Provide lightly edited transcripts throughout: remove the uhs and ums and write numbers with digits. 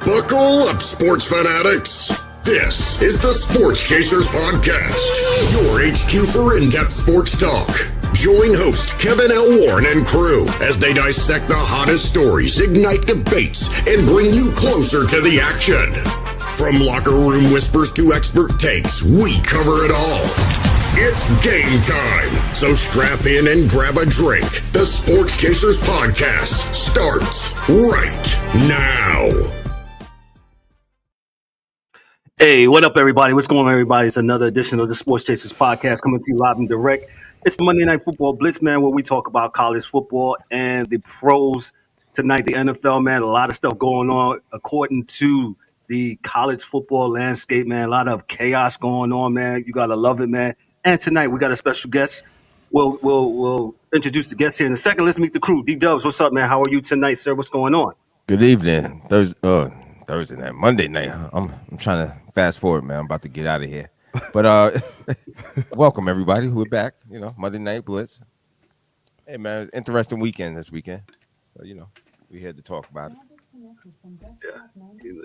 Buckle up, sports fanatics. This is the Sports Chasers Podcast, your HQ for in-depth sports talk. Join host Kevin L. Warren and crew as they dissect the hottest stories, ignite debates, and bring you closer to the action. From locker room whispers to expert takes, we cover it all. It's game time, so strap in and grab a drink. The Sports Chasers Podcast starts right now. Hey, what up, everybody? What's going on, everybody? It's another edition of the Sports Chasers Podcast coming to you live and direct. It's the Monday Night Football Blitz, man, where we talk about college football and the pros. Tonight, the NFL, man, a lot of stuff going on according to the college football landscape, man. A lot of chaos going on, man. You got to love it, man. And tonight, we got a special guest. We'll introduce the guest here in a second. Let's meet the crew. D-Dubs, what's up, man? How are you tonight, sir? What's going on? Good evening. Thursday night, Monday night. I'm trying to fast forward, man. I'm about to get out of here. But welcome everybody. We're back. You know, Monday Night Blitz. Hey man, interesting weekend this weekend. So, you know, we had to talk about it. Yeah,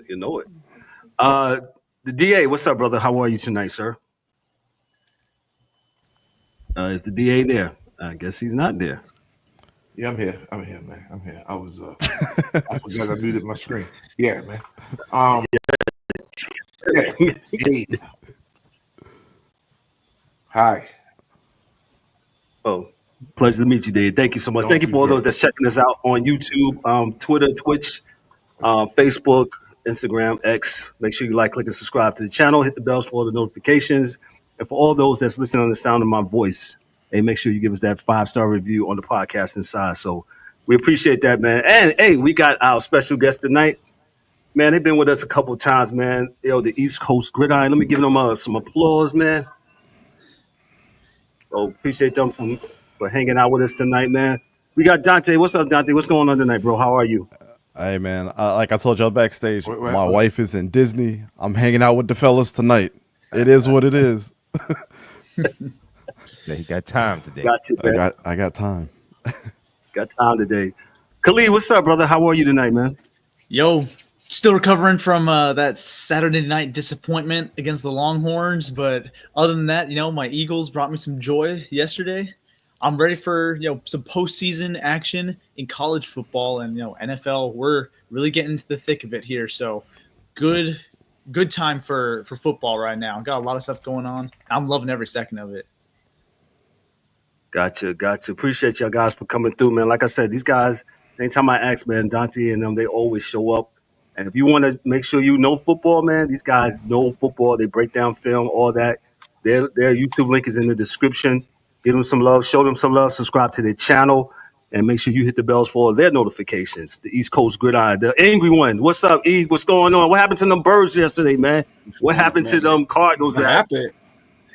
you know it. The DA, what's up, brother? How are you tonight, sir? Is the DA there? I guess he's not there. Yeah, I'm here, man. I'm here. I was I forgot I muted my screen. Yeah, man. Yeah. Hi. Oh, pleasure to meet you, Dave. Thank you so much. Thank you for all those that's checking us out on YouTube, Twitter, Twitch, Facebook, Instagram, X. Make sure you like, click, and subscribe to the channel. Hit the bells for all the notifications. And for all those that's listening on the sound of my voice, hey, make sure you give us that 5-star review on the podcast inside. So we appreciate that, man. And, hey, we got our special guest tonight. Man, they've been with us a couple of times, man. Yo, the East Coast Gridiron. Let me give them some applause, man. So appreciate them for hanging out with us tonight, man. We got Danté. What's up, Danté? What's going on tonight, bro? How are you? Hey, man. Like I told y'all backstage, my wife is in Disney. I'm hanging out with the fellas tonight. It is what it is. So he got time today. Got you, man. I got time. Got time today. Khalid, what's up, brother? How are you tonight, man? Yo, still recovering from that Saturday night disappointment against the Longhorns, but other than that, you know, my Eagles brought me some joy yesterday. I'm ready for, you know, some postseason action in college football and, you know, NFL. We're really getting into the thick of it here, so good time for football right now. Got a lot of stuff going on. I'm loving every second of it. Gotcha. Appreciate y'all guys for coming through, man. Like I said, these guys, anytime I ask, man, Danté and them, they always show up. And if you want to make sure you know football, man, these guys know football. They break down film, all that. Their YouTube link is in the description. Give them some love, show them some love, subscribe to their channel, and make sure you hit the bells for all their notifications. The East Coast Gridiron, the angry one. What's up, E? What's going on? What happened to them Birds yesterday, man? What happened to them Cardinals?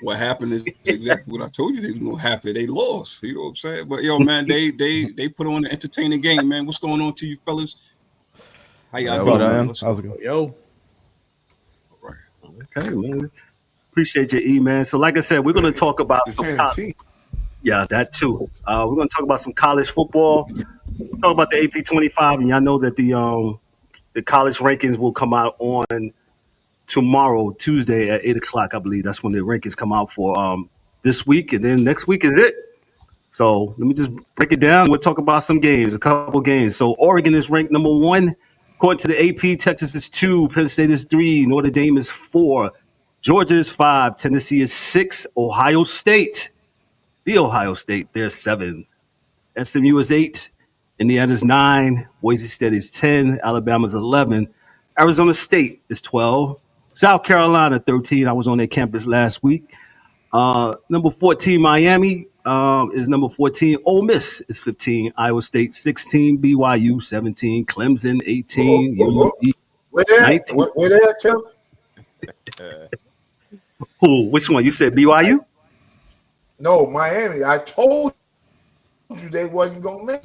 What happened is exactly what I told you they was gonna happen. They lost. You know what I'm saying? But yo, man, they put on an entertaining game, man. What's going on to you fellas? How y'all doing? How's it going? Yo. All right. Okay, man. Appreciate you, E, man. So like I said, we're gonna talk about yeah, that too. We're gonna talk about some college football. Talk about the AP 25, and y'all know that the college rankings will come out on tomorrow, Tuesday at 8:00, I believe. That's when the rankings come out for this week, and then next week is it. So let me just break it down. We'll talk about some games, a couple games. So Oregon is ranked number 1 according to the AP. Texas is 2, Penn State is 3, Notre Dame is 4, Georgia is 5, Tennessee is 6, Ohio State, they're 7, SMU is 8, Indiana's 9, Boise State is 10, Alabama's 11, Arizona State is 12, South Carolina 13. I was on their campus last week. Number 14, Miami is number 14. Ole Miss is 15. Iowa State 16. BYU 17. Clemson 18. Where they at, Tim? Who? Which one? You said BYU? No, Miami. I told you they wasn't gonna make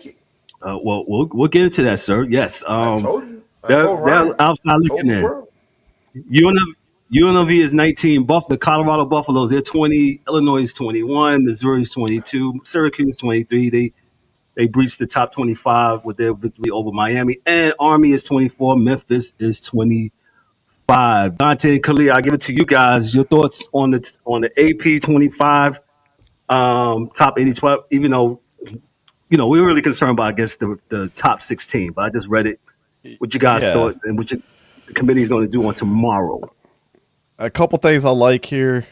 it. Well, we'll get into that, sir. Yes. I told you. They're outside looking in. UNLV is 19. The Colorado Buffaloes, they're 20. Illinois is 21. Missouri is 22. Syracuse is 23. They breached the top 25 with their victory over Miami. And Army is 24. Memphis is 25. Danté and Khalil, I'll give it to you guys. Your thoughts on the AP 25 top 80-12, even though, we were really concerned about, I guess, the top 16. But I just read it. What you guys thought and what the committee is going to do on tomorrow. A couple things I like here.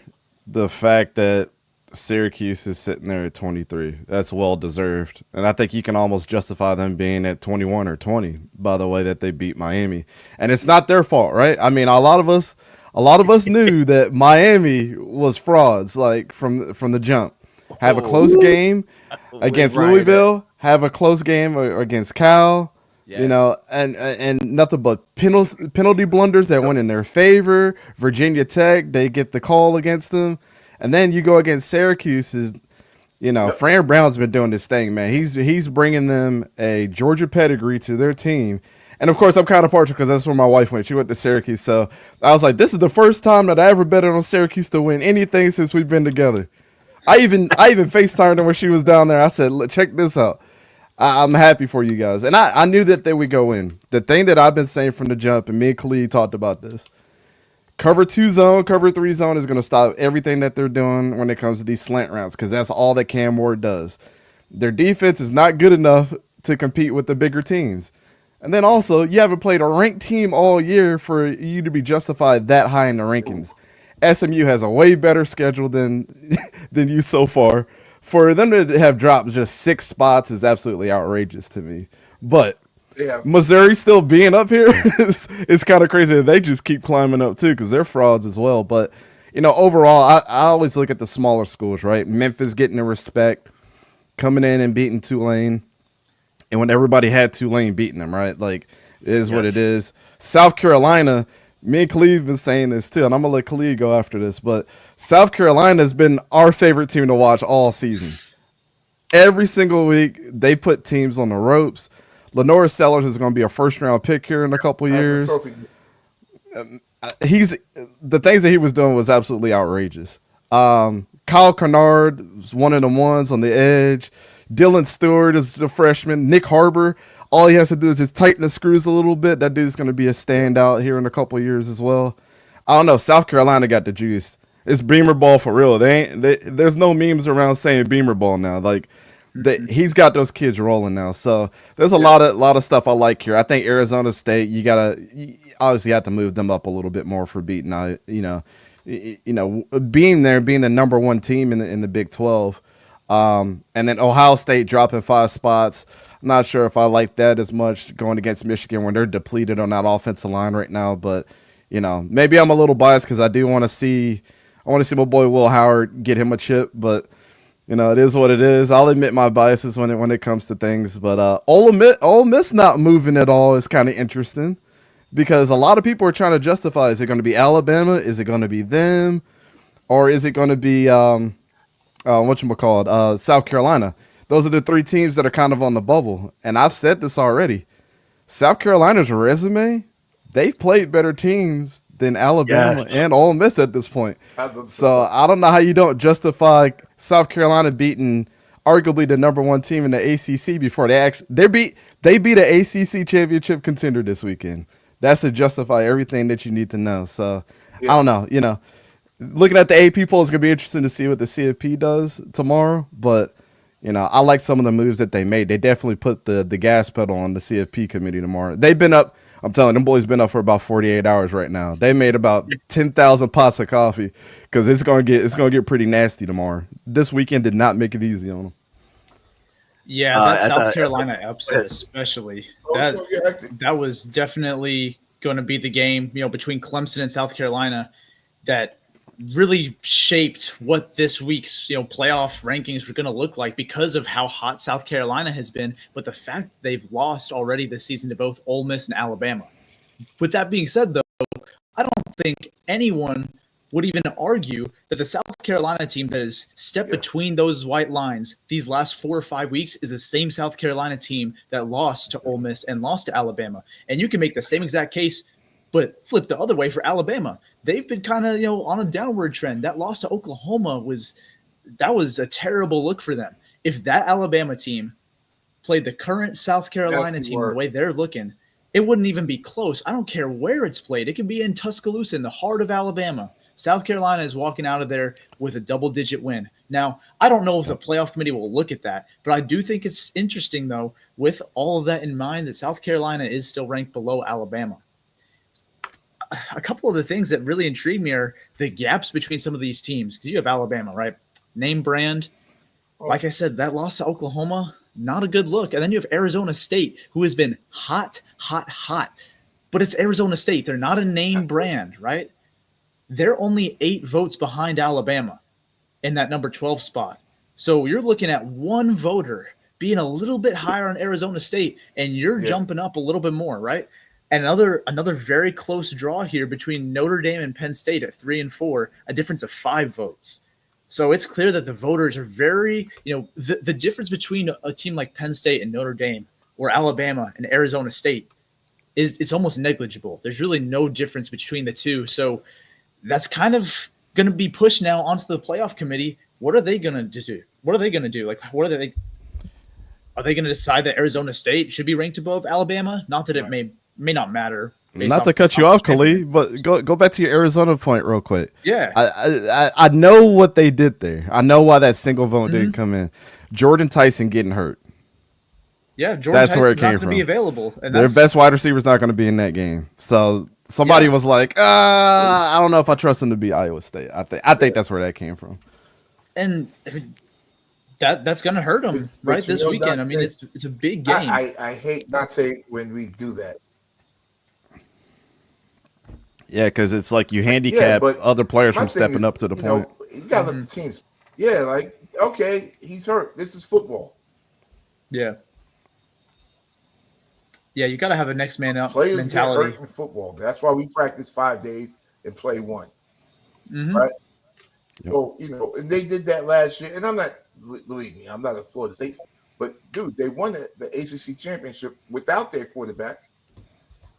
The fact that Syracuse is sitting there at 23. That's well deserved. And I think you can almost justify them being at 21 or 20 by the way that they beat Miami. And it's not their fault, right? I mean, a lot of us knew that Miami was frauds, like from the jump. Have a close game against Louisville, have a close game against Cal. Yes. And nothing but penalty blunders that went in their favor. Virginia Tech, they get the call against them. And then you go against Syracuse. Fran Brown's been doing this thing, man. He's bringing them a Georgia pedigree to their team. And, of course, I'm kind of partial because that's where my wife went. She went to Syracuse. So I was like, this is the first time that I ever betted on Syracuse to win anything since we've been together. I even FaceTimed her when she was down there. I said, check this out. I'm happy for you guys. And I knew that they would go in. The thing that I've been saying from the jump, and me and Khalid talked about this, cover 2 zone, cover 3 zone is going to stop everything that they're doing when it comes to these slant routes because that's all that Cam Ward does. Their defense is not good enough to compete with the bigger teams. And then also, you haven't played a ranked team all year for you to be justified that high in the rankings. SMU has a way better schedule than you so far. For them to have dropped just 6 spots is absolutely outrageous to me. But Missouri still being up here is kind of crazy. They just keep climbing up, too, because they're frauds as well. But, overall, I always look at the smaller schools, right? Memphis getting the respect, coming in and beating Tulane. And when everybody had Tulane beating them, right? Like, it is what it is. South Carolina, me and Khalid have been saying this, too, and I'm going to let Khalid go after this, but South Carolina has been our favorite team to watch all season. Every single week, they put teams on the ropes. Lenore Sellers is going to be a first-round pick here in a couple years. The things that he was doing was absolutely outrageous. Kyle Kennard was one of the ones on the edge. Dylan Stewart is the freshman. Nick Harbor, all he has to do is just tighten the screws a little bit. That dude's going to be a standout here in a couple years as well. I don't know. South Carolina got the juice. It's Beamer ball for real. There's no memes around saying Beamer ball now. Like he's got those kids rolling now. So there's a lot of stuff I like here. I think Arizona State, you obviously have to move them up a little bit more for beating. Being there, being the number 1 team in the Big 12. And then Ohio State dropping 5 spots. I'm not sure if I like that as much going against Michigan when they're depleted on that offensive line right now. But, maybe I'm a little biased because I do want to see my boy Will Howard get him a chip. But, it is what it is. I'll admit my biases when it comes to things. But Ole Miss not moving at all is kind of interesting because a lot of people are trying to justify, is it going to be Alabama? Is it going to be them? Or is it going to be South Carolina? Those are the 3 teams that are kind of on the bubble. And I've said this already. South Carolina's resume, they've played better teams than Alabama and Ole Miss at this point. So I don't know how you don't justify South Carolina beating arguably the number 1 team in the ACC before they beat an ACC championship contender this weekend. That's to justify everything that you need to know. So I don't know. Looking at the AP poll, it's going to be interesting to see what the CFP does tomorrow. But, I like some of the moves that they made. They definitely put the gas pedal on the CFP committee tomorrow. They've been up. I'm telling them boys been up for about 48 hours right now. They made about 10,000 pots of coffee because it's going to get pretty nasty tomorrow. This weekend did not make it easy on them. Yeah, that South Carolina upset especially. That was definitely going to be the game, between Clemson and South Carolina that really shaped what this week's playoff rankings were going to look like because of how hot South Carolina has been, but the fact they've lost already this season to both Ole Miss and Alabama. With that being said, though, I don't think anyone would even argue that the South Carolina team that has stepped between those white lines these last 4 or 5 weeks is the same South Carolina team that lost to Ole Miss and lost to Alabama. And you can make the same exact case, but flip the other way for Alabama. They've been kind of, on a downward trend. That loss to Oklahoma was a terrible look for them. If that Alabama team played the current South Carolina Nasty team, word. the way they're looking, it wouldn't even be close. I don't care where it's played. It could be in Tuscaloosa, in the heart of Alabama. South Carolina is walking out of there with a double-digit win. Now, I don't know if the playoff committee will look at that, but I do think it's interesting, though, with all of that in mind, that South Carolina is still ranked below Alabama. A couple of the things that really intrigue me are the gaps between some of these teams, because you have Alabama, right? Name brand. Like I said, that loss to Oklahoma, not a good look. And then you have Arizona State, who has been hot. But it's Arizona State. They're not a name brand, right? They're only 8 votes behind Alabama in that number 12 spot. So you're looking at one voter being a little bit higher on Arizona State, and you're jumping up a little bit more, right? And another very close draw here between Notre Dame and Penn State at 3 and 4, a difference of 5 votes. So it's clear that the voters are very, the difference between a team like Penn State and Notre Dame or Alabama and Arizona State it's almost negligible. There's really no difference between the two. So that's kind of going to be pushed now onto the playoff committee. What are they going to do? What are they going to do? Like, are they going to decide that Arizona State should be ranked above Alabama? Not that it may not matter. Not to cut you off, Khalid, but go back to your Arizona point real quick. Yeah. I know what they did there. I know why that single vote didn't come in. Jordan Tyson getting hurt. Yeah, Jordan That's where it Tyson's came not from. going to be available. And Their best wide receiver is not going to be in that game. So somebody was like, I don't know if I trust him to be Iowa State. I think that's where that came from. And that's going to hurt them this weekend. I mean, it's a big game. I hate Danté when we do that. Yeah, because it's like you handicap other players from stepping up to the point. You got to let the teams. Yeah, like, okay, he's hurt. This is football. Yeah. Yeah, you got to have a next man up Players mentality. get hurt in football. That's why we practice 5 days and play 1. Mm-hmm. Right? Yep. So, and they did that last year. And I'm not, believe me, I'm not a Florida State fan. But, dude, they won the ACC championship without their quarterback.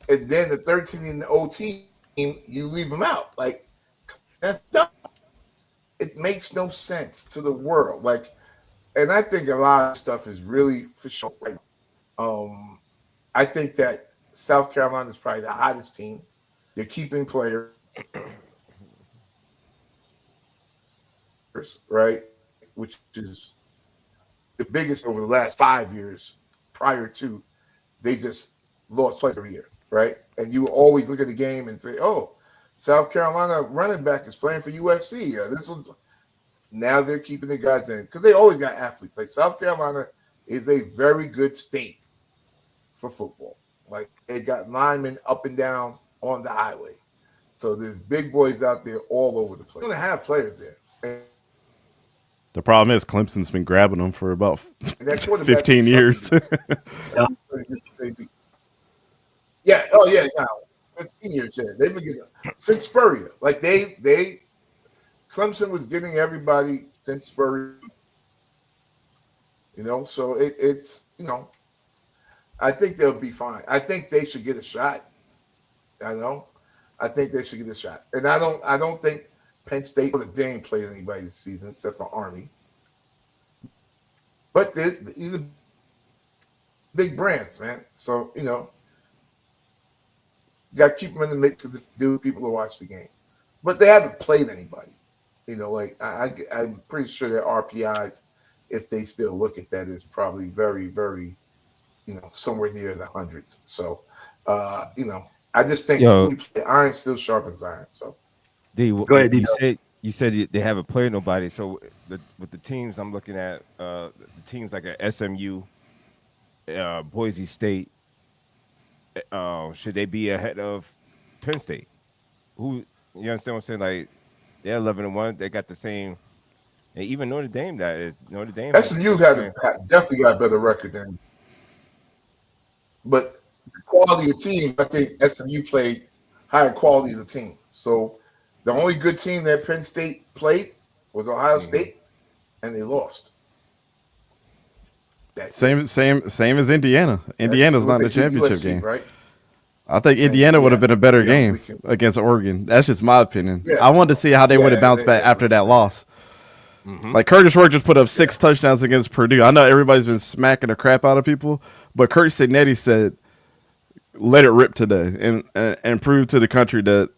And then the 13-0 team, you leave them out. Like, that's dumb. It makes no sense to the world. Like, and I think a lot of stuff is really for sure. Right? I think that South Carolina is probably the hottest team. They're keeping players, right? Which is the biggest over the last 5 years. Prior to, they just lost players every year, right? And you always look at the game and say, "Oh, South Carolina running back is playing for USC." Now they're keeping the guys in because they always got athletes. Like South Carolina is a very good state for football. Like they got linemen up and down on the highway. So there's big boys out there all over the place. They're going to have players there. The problem is Clemson's been grabbing them for about 15 years. Yeah. Oh, yeah. Now, 15 years. Yeah. They've been getting since Spurrier. Like Clemson was getting everybody since Spurrier. So it's I think they'll be fine. I think they should get a shot. I think they should get a shot. And I don't think Penn State they ain't played anybody this season except for Army. But these are big brands, man. So, you got to keep them in the mix because people will watch the game. But they haven't played anybody. I'm pretty sure their RPIs, if they still look at that, is probably very, very, somewhere near the hundreds. So, I just think iron still sharpens iron. So, Go ahead, D. You said they haven't played nobody. So, with the teams I'm looking at, the teams like SMU, Boise State, should they be ahead of Penn State? Who you understand what I'm saying? Like they're 11-1. They got the same, and even Notre Dame. SMU definitely got a better record than. But the quality of the team, I think SMU played higher quality of the team. So the only good team that Penn State played was Ohio State, and they lost. Same as Indiana. Indiana's not in the championship USC, game. Right? I think Indiana would have been a better game against Oregon. That's just my opinion. Yeah. I wanted to see how they would have bounced back after that loss. Like Curtis Rourke just put up 6 touchdowns against Purdue. I know everybody's been smacking the crap out of people, but Kurt Signetti said, "Let it rip today and prove to the country that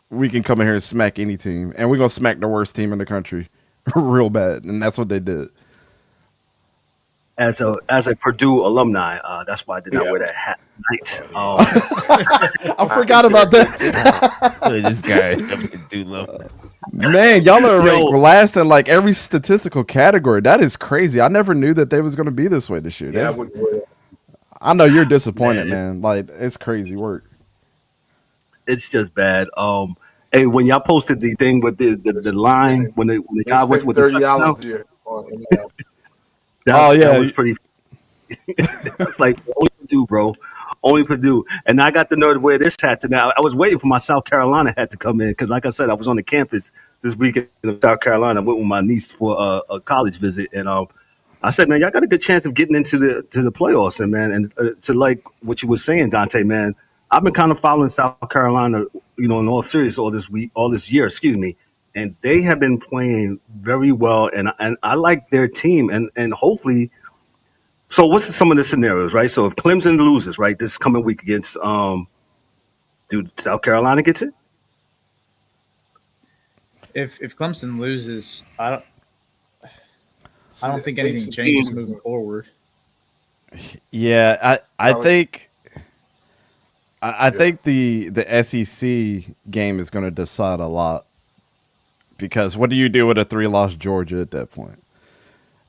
we can come in here and smack any team, and we're gonna smack the worst team in the country real bad." And that's what they did. As a Purdue alumni, that's why I did not wear that hat tonight. I forgot about that. This guy, dude, love that. Man, y'all are ranked last in like every statistical category. That is crazy. I never knew that they was going to be this way this year. Yeah, I know you're disappointed, man. Like, it's crazy work. It's just bad. Hey, when y'all posted the thing with the line when the guy went with the touchdown, that was pretty. It's like only Purdue, bro. Only Purdue. And I got the nerve to wear this hat today. I was waiting for my South Carolina hat to come in because, like I said, I was on the campus this weekend in South Carolina. I went with my niece for a college visit, and I said, man, y'all got a good chance of getting into the playoffs, and man, and to like what you were saying, Danté, man. I've been kind of following South Carolina, in all serious all this year, and they have been playing very well, and I like their team, and hopefully. So what's some of the scenarios, right? So if Clemson loses, right, this coming week against, South Carolina gets it? If Clemson loses, I don't think anything changes moving forward. Yeah, I think the SEC game is going to decide a lot, because what do you do with a 3-loss Georgia at that point?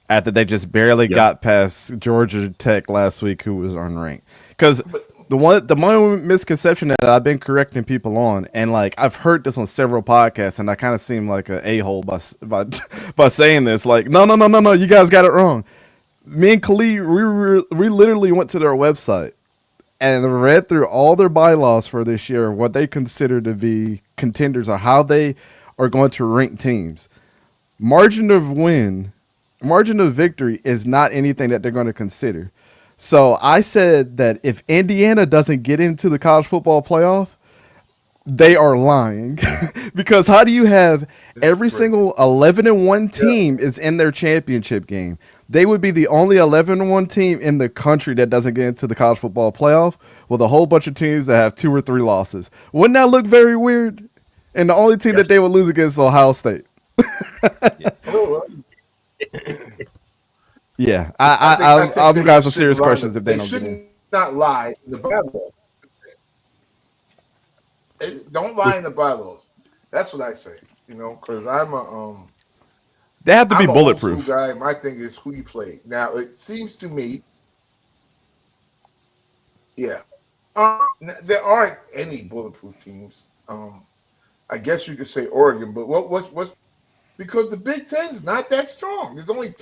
After they just barely got past Georgia Tech last week, who was unranked. Because the one misconception that I've been correcting people on, and like I've heard this on several podcasts, and I kind of seem like an a-hole by saying this. Like, no, you guys got it wrong. Me and Khalid, we literally went to their website and read through all their bylaws for this year, what they consider to be contenders, or how they are going to rank teams. Margin of victory is not anything that they're going to consider. So I said that if Indiana doesn't get into the college football playoff, they are lying. Because how do you have every single 11-1 team is in their championship game? They would be the only 11-1 team in the country that doesn't get into the college football playoff, with a whole bunch of teams that have 2 or 3 losses. Wouldn't that look very weird? And the only team that they would lose against is Ohio State. Yeah, I'll give guys some serious questions if they don't get in. They should not lie in the bylaws. Don't lie in the bylaws. That's what I say. Because I'm they have to be I'm bulletproof. Old school guy. My thing is who you play. Now it seems to me, there aren't any bulletproof teams. I guess you could say Oregon, but what's because the Big Ten is not that strong. There's only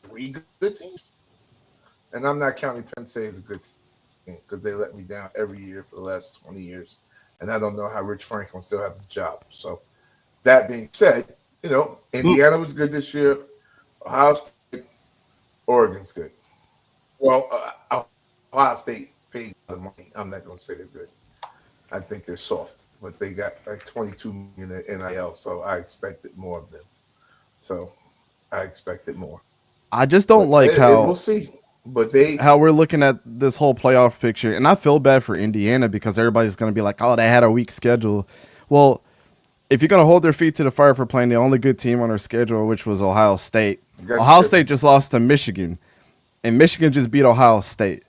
3 good teams, and I'm not counting Penn State as a good team because they let me down every year for the last 20 years, and I don't know how Rich Franklin still has a job. So, that being said, Indiana was good this year. Ohio State, Oregon's good. Well, Ohio State pays a lot of money. I'm not going to say they're good. I think they're soft, but they got like $22 million in NIL, so I expected more of them. So I expected more. I just don't like how we'll see, but how we're looking at this whole playoff picture, and I feel bad for Indiana because everybody's going to be like, "Oh, they had a weak schedule." Well, if you're going to hold their feet to the fire for playing the only good team on their schedule, which was Ohio State, Ohio State just lost to Michigan, and Michigan just beat Ohio State.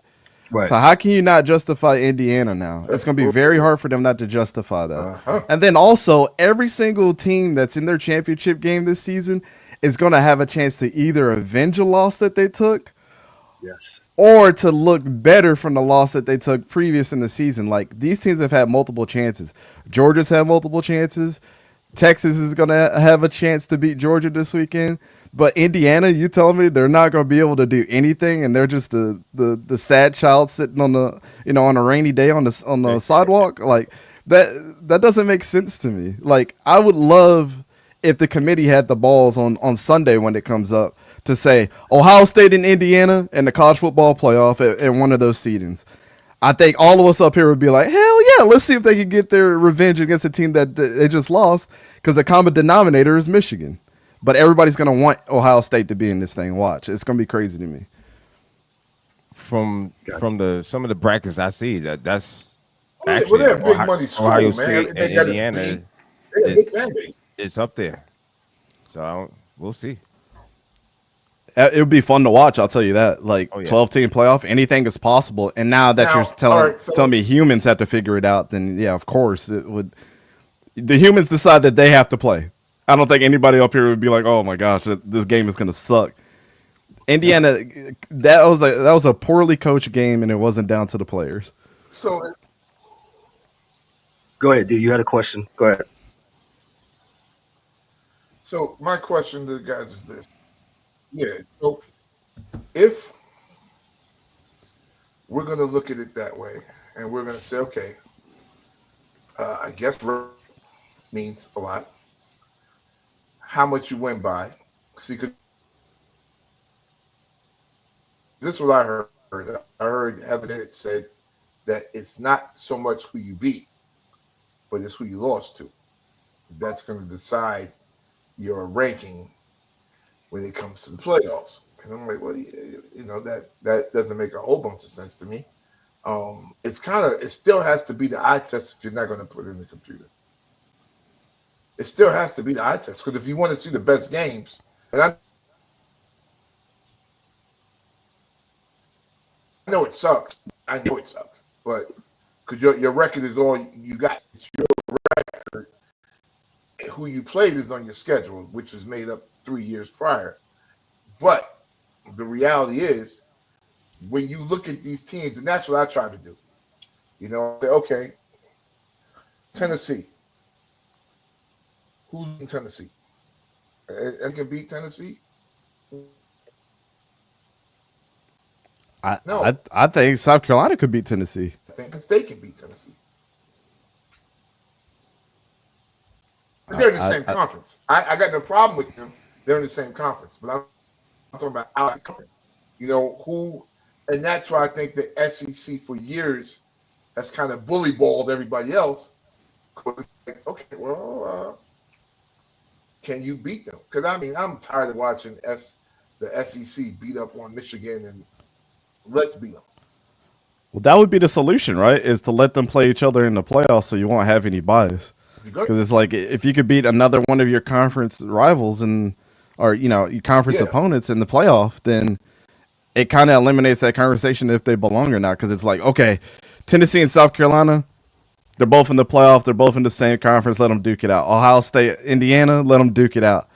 Right. So how can you not justify Indiana now? It's going to be very hard for them not to justify that. And then also, every single team that's in their championship game this season is going to have a chance to either avenge a loss that they took, or to look better from the loss that they took previous in the season. Like, these teams have had multiple chances. Georgia's had multiple chances. Texas is going to have a chance to beat Georgia this weekend. But Indiana, you telling me they're not going to be able to do anything, and they're just the sad child sitting on the on a rainy day on the sidewalk? Like, that doesn't make sense to me. Like, I would love if the committee had the balls on Sunday when it comes up to say Ohio State and Indiana in the college football playoff at one of those seedings. I think all of us up here would be like, hell yeah, let's see if they can get their revenge against a team that they just lost, because the common denominator is Michigan. But everybody's going to want Ohio State to be in this thing. Watch. It's going to be crazy to me. From some of the brackets I see, that's Well, they're a big Ohio, money school, Ohio man. State and They got Indiana a big fan base. is up there. So we'll see. It would be fun to watch, I'll tell you that. Like, 12-team playoff, anything is possible. And now that you're telling me humans have to figure it out, then, yeah, of course, it would. The humans decide that they have to play. I don't think anybody up here would be like, oh, my gosh, this game is going to suck. Indiana, that was a poorly coached game, and it wasn't down to the players. So, go ahead, D. You had a question. Go ahead. So my question to the guys is this. Yeah, so if we're going to look at it that way, and we're going to say, okay, I guess means a lot. How much you win by. See, this is what I heard. I heard Heather said that it's not so much who you beat, but it's who you lost to. That's going to decide your ranking when it comes to the playoffs. And I'm like, well, that doesn't make a whole bunch of sense to me. It still has to be the eye test if you're not going to put it in the computer. It still has to be the eye test, because if you want to see the best games, and I know it sucks. But because your record is all you got. It's your record. Who you played is on your schedule, which is made up 3 years prior. But the reality is, when you look at these teams, and that's what I try to do. Okay, Tennessee. Who's in Tennessee? And can beat Tennessee? I think South Carolina could beat Tennessee. I think they can beat Tennessee. But they're in the same conference. I got no problem with them. They're in the same conference. But I'm talking about out of the conference. And that's why I think the SEC for years has kind of bully balled everybody else. Okay, well, can you beat them? Because, I'm tired of watching the SEC beat up on Michigan, and let's beat them. Well, that would be the solution, right? Is to let them play each other in the playoffs so you won't have any bias. Because it's like, if you could beat another one of your conference rivals or your conference opponents in the playoff, then it kind of eliminates that conversation if they belong or not. Because it's like, okay, Tennessee and South Carolina, they're both in the playoff. They're both in the same conference. Let them duke it out. Ohio State, Indiana, let them duke it out.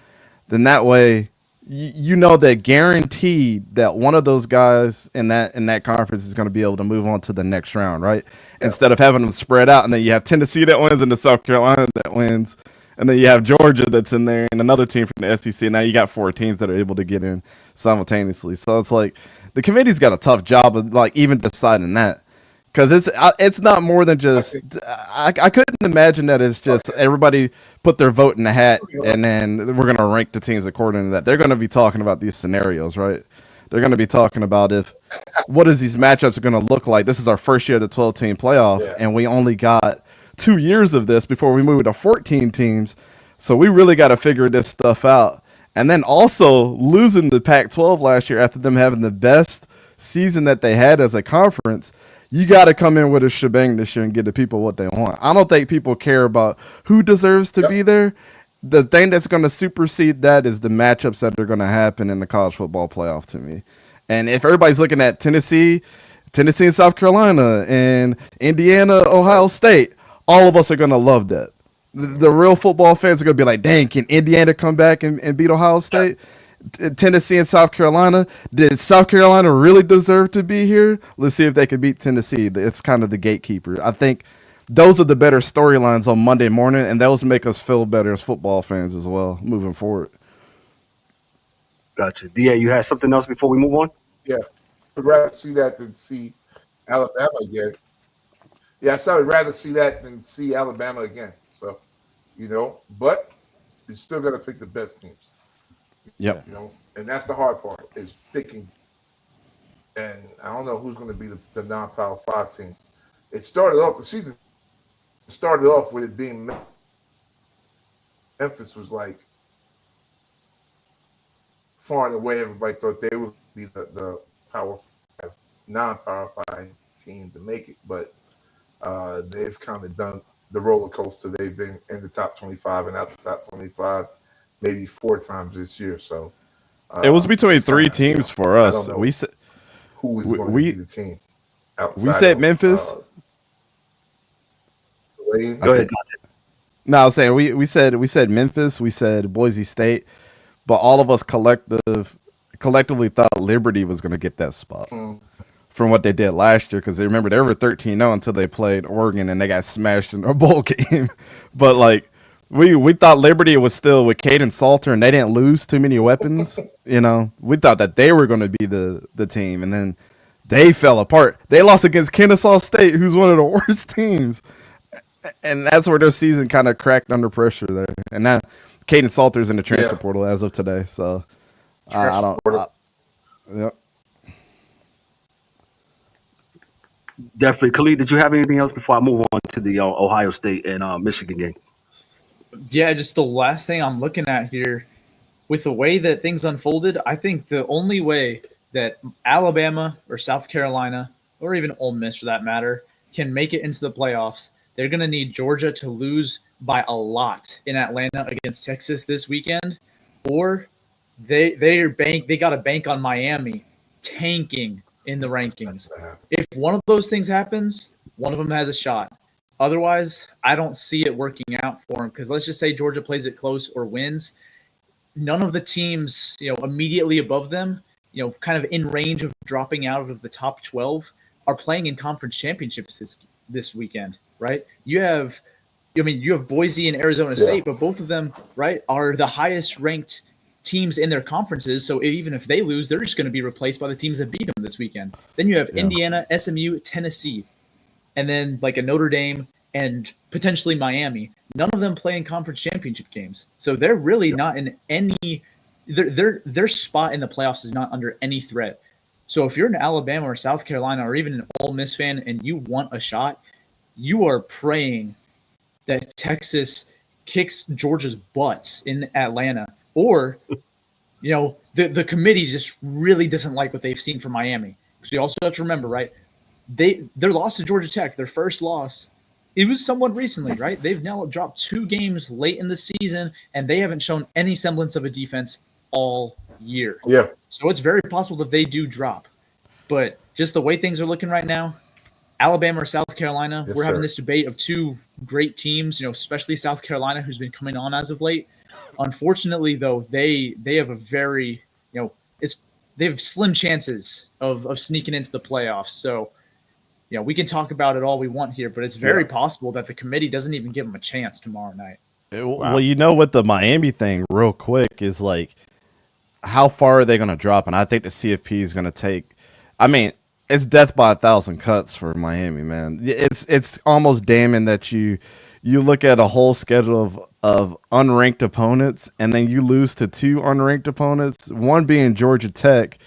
Then that way, that guaranteed that one of those guys in that conference is going to be able to move on to the next round, right? Yeah. Instead of having them spread out, and then you have Tennessee that wins and the South Carolina that wins, and then you have Georgia that's in there and another team from the SEC. Now you got 4 teams that are able to get in simultaneously. So it's like the committee's got a tough job of like even deciding that. Because it's not more than just I couldn't imagine that it's just everybody put their vote in the hat and then we're going to rank the teams according to that. They're going to be talking about these scenarios, right? They're going to be talking about what is these matchups are going to look like. This is our first year of the 12-team playoff, and we only got 2 years of this before we move to 14 teams. So we really got to figure this stuff out. And then also losing the Pac-12 last year after them having the best season that they had as a conference. You got to come in with a shebang this year and get the people what they want. I don't think people care about who deserves to be there. The thing that's going to supersede that is the matchups that are going to happen in the college football playoff to me. And if everybody's looking at Tennessee and South Carolina, and Indiana, Ohio State, all of us are going to love that. The real football fans are going to be like, dang, can Indiana come back and beat Ohio State? Tennessee and South Carolina. Did South Carolina really deserve to be here? Let's see if they can beat Tennessee. It's kind of the gatekeeper. I think those are the better storylines on Monday morning, and those make us feel better as football fans as well moving forward. Gotcha. DA, you had something else before we move on? Yeah. I'd rather see that than see Alabama again. Yeah, I would rather see that than see Alabama again. So, but you still got to pick the best teams. Yep. And that's the hard part is picking and I don't know who's going to be the non-Power 5 team. The season started off with it being Memphis was like far and away. Everybody thought they would be the Power 5, non-Power 5 team to make it, but they've kind of done the roller coaster. They've been in the top 25 and out the top 25 maybe 4 times this year. So it was between 3 teams for us. We said who was going to be the team. We said Memphis. Go ahead, Danté. No, I was saying we said Memphis, we said Boise State, but all of us collectively thought Liberty was going to get that spot from what they did last year, because they were 13-0 until they played Oregon and they got smashed in their bowl game. But like we thought Liberty was still with Caden Salter and they didn't lose too many weapons. We thought that they were going to be the team, and then they fell apart. They lost against Kennesaw State, who's one of the worst teams. And that's where their season kind of cracked under pressure there. And now Caden Salter's in the transfer portal as of today. So I don't. Yep. Definitely. Khalid, did you have anything else before I move on to the Ohio State and Michigan game? Yeah, just the last thing I'm looking at here, with the way that things unfolded, I think the only way that Alabama or South Carolina, or even Ole Miss for that matter, can make it into the playoffs, they're going to need Georgia to lose by a lot in Atlanta against Texas this weekend, or they got to bank on Miami tanking in the rankings. If one of those things happens, one of them has a shot. Otherwise, I don't see it working out for them, because let's just say Georgia plays it close or wins. None of the teams, immediately above them, kind of in range of dropping out of the top 12, are playing in conference championships this weekend. Right? You have Boise and Arizona State, but both of them, right, are the highest ranked teams in their conferences. So even if they lose, they're just going to be replaced by the teams that beat them this weekend. Then you have Indiana, SMU, Tennessee, and then like a Notre Dame and potentially Miami. None of them play in conference championship games. So they're really not in any their spot in the playoffs is not under any threat. So if you're an Alabama or South Carolina or even an Ole Miss fan and you want a shot, you are praying that Texas kicks Georgia's butts in Atlanta, or, the committee just really doesn't like what they've seen from Miami. Because you also have to remember, right, their loss to Georgia Tech, their first loss, it was somewhat recently, right? They've now dropped 2 games late in the season, and they haven't shown any semblance of a defense all year. Yeah. So it's very possible that they do drop. But just the way things are looking right now, Alabama or South Carolina, we're having this debate of 2 great teams, especially South Carolina, who's been coming on as of late. Unfortunately, though, they have a very, they have slim chances of sneaking into the playoffs. So, we can talk about it all we want here, but it's very possible that the committee doesn't even give them a chance tomorrow night. Well, with the Miami thing, real quick, is like, how far are they going to drop? And I think the CFP is going to take, it's death by 1,000 cuts for Miami, man. It's almost damning that you look at a whole schedule of unranked opponents, and then you lose to 2 unranked opponents, one being Georgia Tech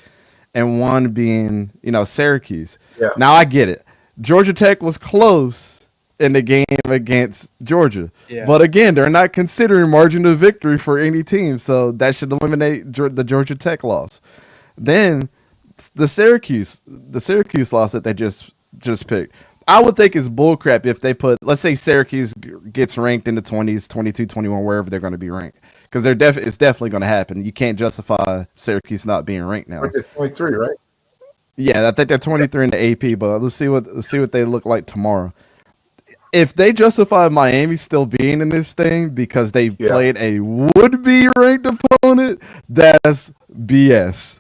and one being, Syracuse. Yeah. Now I get it. Georgia Tech was close in the game against Georgia. Yeah. But again, they're not considering margin of victory for any team, so that should eliminate the Georgia Tech loss. Then the Syracuse loss that they just picked, I would think it's bullcrap if they put, let's say Syracuse gets ranked in the 20s, 22, 21, wherever they're going to be ranked, because it's definitely going to happen. You can't justify Syracuse not being ranked now. They're 23, right? Yeah, I think they're 23 in the AP, but let's see what they look like tomorrow. If they justify Miami still being in this thing because they played a would-be ranked opponent, that's BS.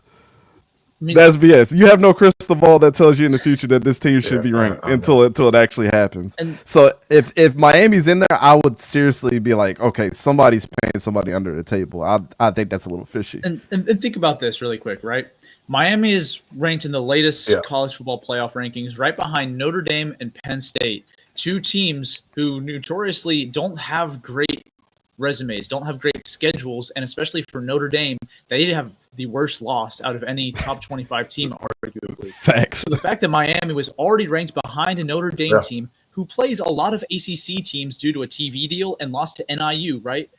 That's BS. You have no crystal ball that tells you in the future that this team should be ranked until it actually happens. So if Miami's in there, I would seriously be like, okay, somebody's paying somebody under the table. I think that's a little fishy. And think about this really quick, right? Miami is ranked in the latest college football playoff rankings, right behind Notre Dame and Penn State, 2 teams who notoriously don't have great resumes, don't have great schedules, and especially for Notre Dame, they have the worst loss out of any top 25 team, arguably. Facts. So the fact that Miami was already ranked behind a Notre Dame team who plays a lot of ACC teams due to a TV deal and lost to NIU, right?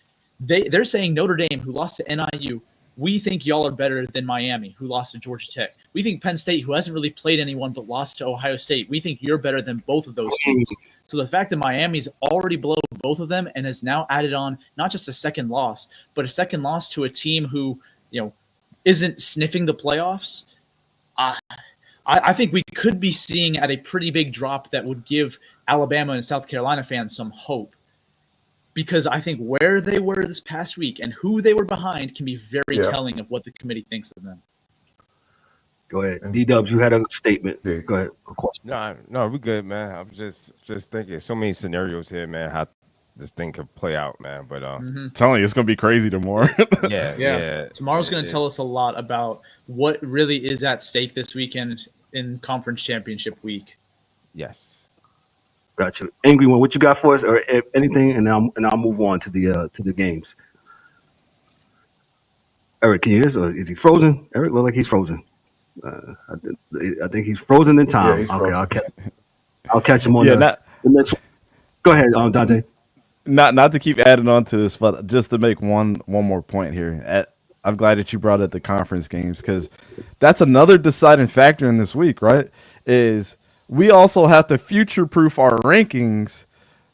They're saying Notre Dame, who lost to NIU, we think y'all are better than Miami, who lost to Georgia Tech. We think Penn State, who hasn't really played anyone but lost to Ohio State, we think you're better than both of those teams. So the fact that Miami's already below both of them and has now added on not just a second loss, but a second loss to a team who, isn't sniffing the playoffs, I think we could be seeing at a pretty big drop that would give Alabama and South Carolina fans some hope. Because I think where they were this past week and who they were behind can be very telling of what the committee thinks of them. Go ahead. D-Dubs, you had a statement. Yeah. Go ahead. Of course. No, we're good, man. I'm just thinking so many scenarios here, man, how this thing could play out, man. But telling you, it's going to be crazy tomorrow. yeah. Tomorrow's going to tell us a lot about what really is at stake this weekend in Conference Championship Week. Yes. Got you. Angry One, what you got for us, or anything, and I'll move on to the games. Eric, can you hear us, or is he frozen? Eric look like he's frozen. I think he's frozen in time. Yeah, okay, I'll catch him on the next one. Go ahead, Danté. Not to keep adding on to this, but just to make one more point here. I'm glad that you brought up the conference games, because that's another deciding factor in this week, right? Is we also have to future-proof our rankings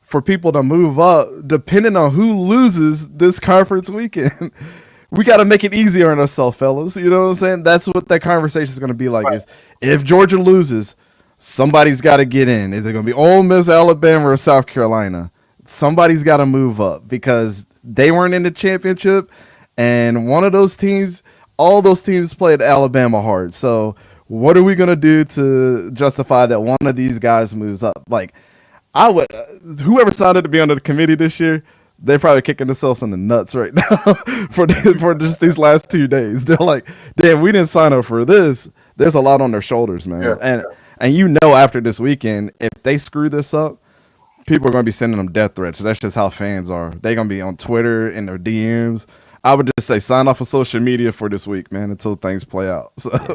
for people to move up, depending on who loses this conference weekend. We got to make it easier on ourselves, fellas. You know what I'm saying? That's what that conversation is going to be like. Is if Georgia loses, somebody's got to get in. Is it going to be Ole Miss, Alabama, or South Carolina? Somebody's got to move up because they weren't in the championship, and one of those teams, all those teams played Alabama hard. So what are we going to do to justify that one of these guys moves up? Like, I would, whoever signed up to be under the committee this year, they're probably kicking themselves in the nuts right now for just these last 2 days. They're like, damn, we didn't sign up for this. There's a lot on their shoulders, man. Yeah. And after this weekend, if they screw this up, people are going to be sending them death threats. That's just how fans are. They're going to be on Twitter in their DMs. I would just say sign off of social media for this week, man, until things play out. So. Yeah.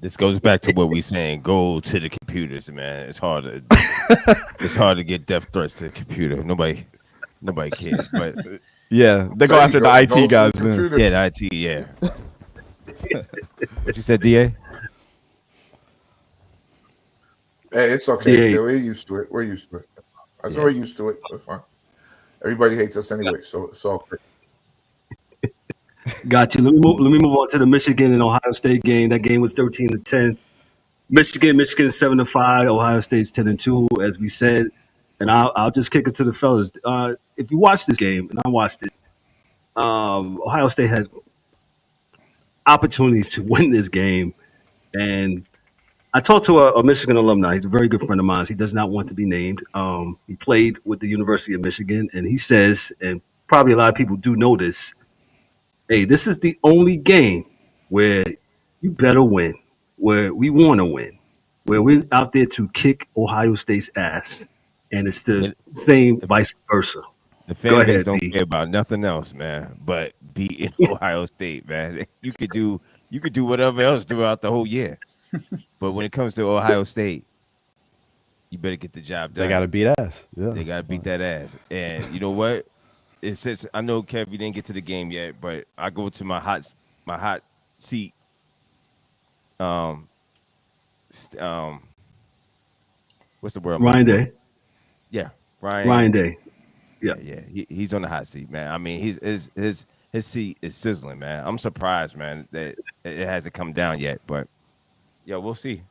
This goes back to what we saying. Go to the computers, man. It's hard to get death threats to the computer. Nobody cares. But yeah, they go after the IT guys then. Yeah, the IT. Yeah. What you said, DA? Hey, it's okay. Yeah. We're used to it. We're used to it. We're used to it. It's fine. Everybody hates us anyway, so it's all great. Got you. Let me move on to the Michigan and Ohio State game. That game was 13-10. Michigan 7-5. Ohio State's 10-2, as we said. And I'll just kick it to the fellas. If you watch this game, and I watched it, Ohio State had opportunities to win this game. And I talked to a Michigan alumni. He's a very good friend of mine. He does not want to be named. He played with the University of Michigan, and he says, and probably a lot of people do know this, hey, this is the only game where you better win, where we want to win, where we're out there to kick Ohio State's ass. And it's the same vice versa. The fan base don't care about nothing else, man, but beating Ohio State, man. You could do whatever else throughout the whole year. But when it comes to Ohio State, you better get the job done. They got to beat ass. Yeah. They got to beat that ass. And you know what? It says, I know, Kev, you didn't get to the game yet, but I go to my hot seat. What's the word? Ryan Day. Yeah, Ryan Day. Yeah. He's on the hot seat, man. I mean, his seat is sizzling, man. I'm surprised, man, that it hasn't come down yet, but yeah, we'll see.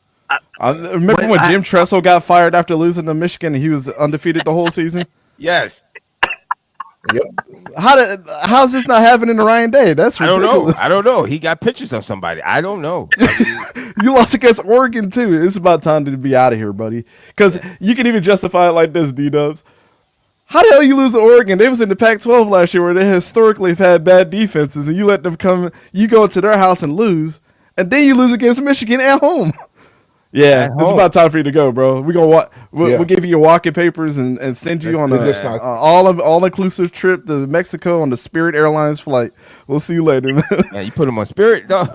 I remember when Jim Tressel got fired after losing to Michigan and he was undefeated the whole season? Yes. Yep. How's this not happening to Ryan Day? That's ridiculous. I don't know. He got pictures of somebody. I don't know. You lost against Oregon too. It's about time to be out of here, buddy. Because you can even justify it like this, D-Dubs. How the hell you lose to Oregon? They was in the Pac-12 last year where they historically have had bad defenses, and you let them come. You go to their house and lose, and then you lose against Michigan at home. Yeah, At it's home. about time for you to go, bro. We'll Yeah. give you your walking papers and send you on They're a just not- all inclusive trip to Mexico on the Spirit Airlines flight. We'll see you later, man. Yeah, you put him on Spirit, though.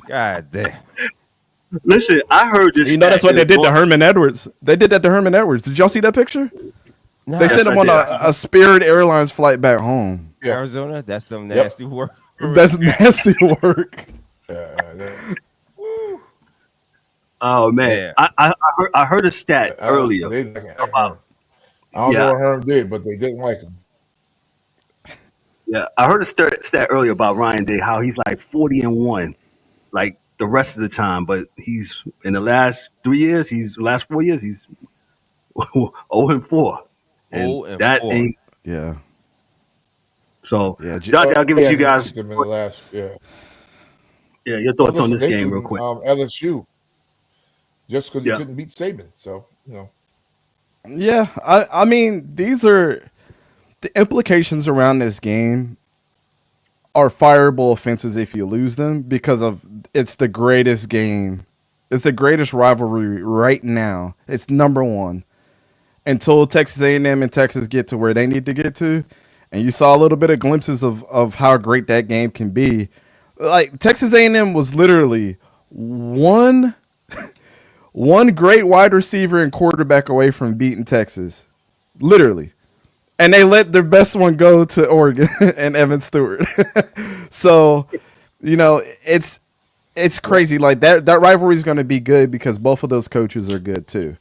God damn. Listen, I heard this. You know that's stat what they is did to going- Herman Edwards. They did that to Herman Edwards. Did y'all see that picture? No, They Yes, sent him I on did. a Spirit Airlines flight back home. Arizona, that's some nasty work. That's nasty work. Oh man, Yeah. I heard a stat earlier. They didn't like about- I don't Yeah. know what Herm did, but they didn't like him. Yeah, I heard a stat earlier about Ryan Day, how he's like 40-1, like the rest of the time, but he's in the last 4 years, he's 0-4, and 0-4. that ain't Yeah. so. Yeah, Dante, I'll give it to you guys. Them in the last, Yeah, your thoughts on this Listen, they game, real couldn't, quick. LSU, just because Yeah. you couldn't beat Saban. So, Yeah, I mean, these are the implications around this game are fireable offenses if you lose them because of it's the greatest game. It's the greatest rivalry right now. It's number one. Until Texas A&M and Texas get to where they need to get to, and you saw a little bit of glimpses of how great that game can be. Like Texas A&M was literally one great wide receiver and quarterback away from beating Texas. Literally. And they let their best one go to Oregon and Evan Stewart. So, it's crazy. Like that rivalry is going to be good because both of those coaches are good too.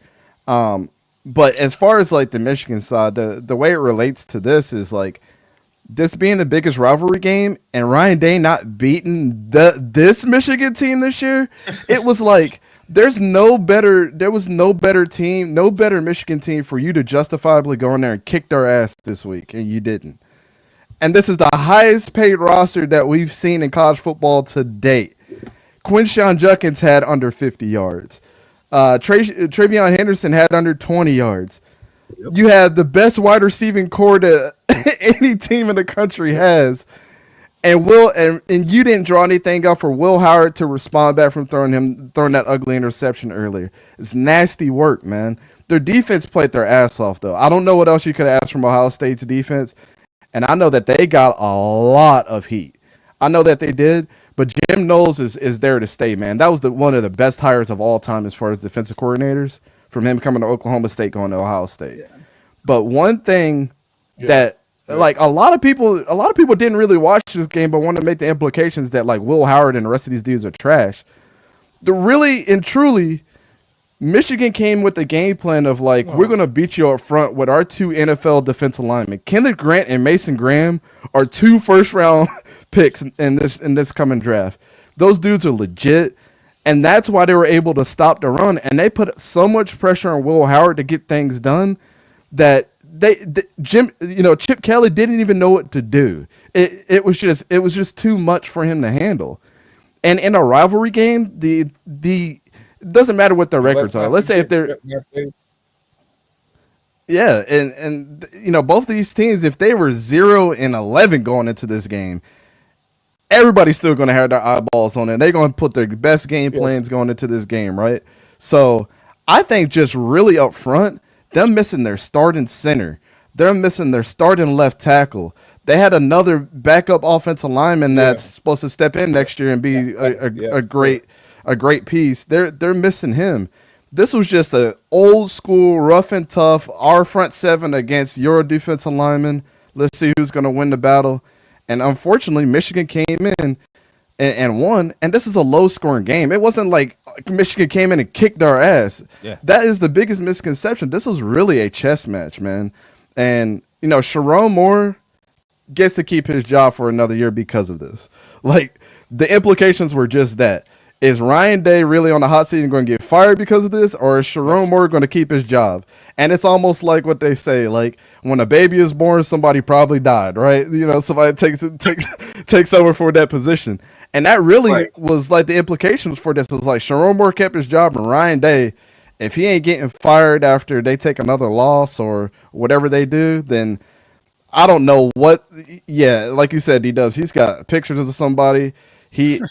But as far as like the Michigan side, the way it relates to this is like this being the biggest rivalry game and Ryan Day not beating this Michigan team this year. It was like there was no better team, no better Michigan team for you to justifiably go in there and kick their ass this week, and you didn't. And this is the highest paid roster that we've seen in college football to date. Quinshon Judkins had under 50 yards. Travion Henderson had under 20 yards. Yep. You had the best wide receiving core that any team in the country has. And you didn't draw anything up for Will Howard to respond back from throwing that ugly interception earlier. It's nasty work, man. Their defense played their ass off, though. I don't know what else you could ask from Ohio State's defense. And I know that they got a lot of heat. I know that they did. But Jim Knowles is there to stay, man. That was one of the best hires of all time as far as defensive coordinators, from him coming to Oklahoma State going to Ohio State. Yeah. But one thing that like a lot of people didn't really watch this game, but want to make the implications that like Will Howard and the rest of these dudes are trash. The really and truly, Michigan came with the game plan of like we're gonna beat you up front with our two NFL defensive linemen. Kenneth Grant and Mason Graham are 2 first-round picks in this coming draft. Those dudes are legit, and that's why they were able to stop the run. And they put so much pressure on Will Howard to get things done that Chip Kelly didn't even know what to do. It was just too much for him to handle. And in a rivalry game, the it doesn't matter what their records are. Let's say if they're and both these teams, if they were 0-11 going into this game, everybody's still going to have their eyeballs on it. They're going to put their best game plans going into this game, right? So I think just really up front, them missing their starting center, they're missing their starting left tackle. They had another backup offensive lineman that's supposed to step in next year and be a great piece. They're missing him. This was just an old school, rough and tough, our front seven against your defensive lineman. Let's see who's going to win the battle. And unfortunately, Michigan came in and won. And this is a low-scoring game. It wasn't like Michigan came in and kicked our ass. Yeah. That is the biggest misconception. This was really a chess match, man. And, Sharon Moore gets to keep his job for another year because of this. Like, the implications were just that. Is Ryan Day really on the hot seat and going to get fired because of this, or is Sharon Moore going to keep his job? And it's almost like what they say, like when a baby is born, somebody probably died, right? Somebody takes over for that position. And that really was like the implications for this. It was like Sharon Moore kept his job, and Ryan Day, if he ain't getting fired after they take another loss or whatever they do, then I don't know what. Yeah, like you said, D-Dubs, he's got pictures of somebody. he,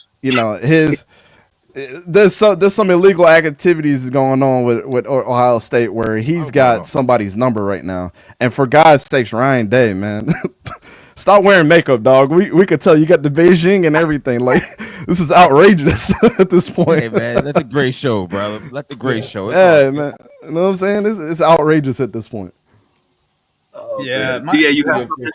there's some illegal activities going on with Ohio State where he's got somebody's number right now. And for God's sakes, Ryan Day, man, stop wearing makeup, dog. We could tell you got the Beijing and everything. Like, this is outrageous at this point. Hey, man, let the gray show, bro. Let the gray show. Yeah, man. You know what I'm saying? It's outrageous at this point. Yeah. DA, you have something?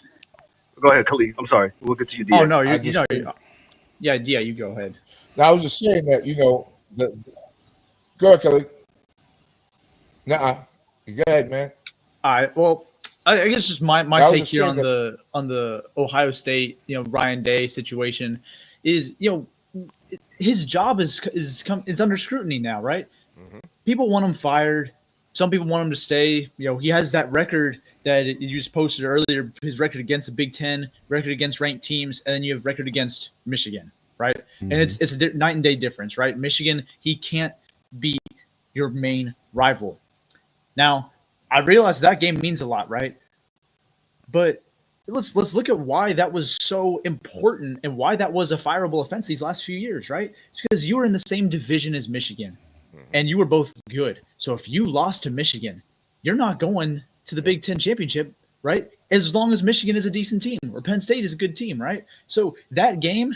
Go ahead, Khalid. I'm sorry. We'll get to you, DA. Oh, no. Yeah, you go ahead. Now, I was just saying that, go ahead, Kelly. Go ahead, man. All right. Well, I guess just my take here on the Ohio State, Ryan Day situation is, his job is under scrutiny now, right? Mm-hmm. People want him fired. Some people want him to stay. He has that record that you just posted earlier, his record against the Big Ten, record against ranked teams, and then you have record against Michigan, right? Mm-hmm. And it's a night and day difference, right? Michigan, he can't beat your main rival. Now, I realize that game means a lot, right? But let's look at why that was so important and why that was a fireable offense these last few years, right? It's because you were in the same division as Michigan, and you were both good. So if you lost to Michigan, you're not going to the Big Ten championship, right? As long as Michigan is a decent team or Penn State is a good team, right? So that game,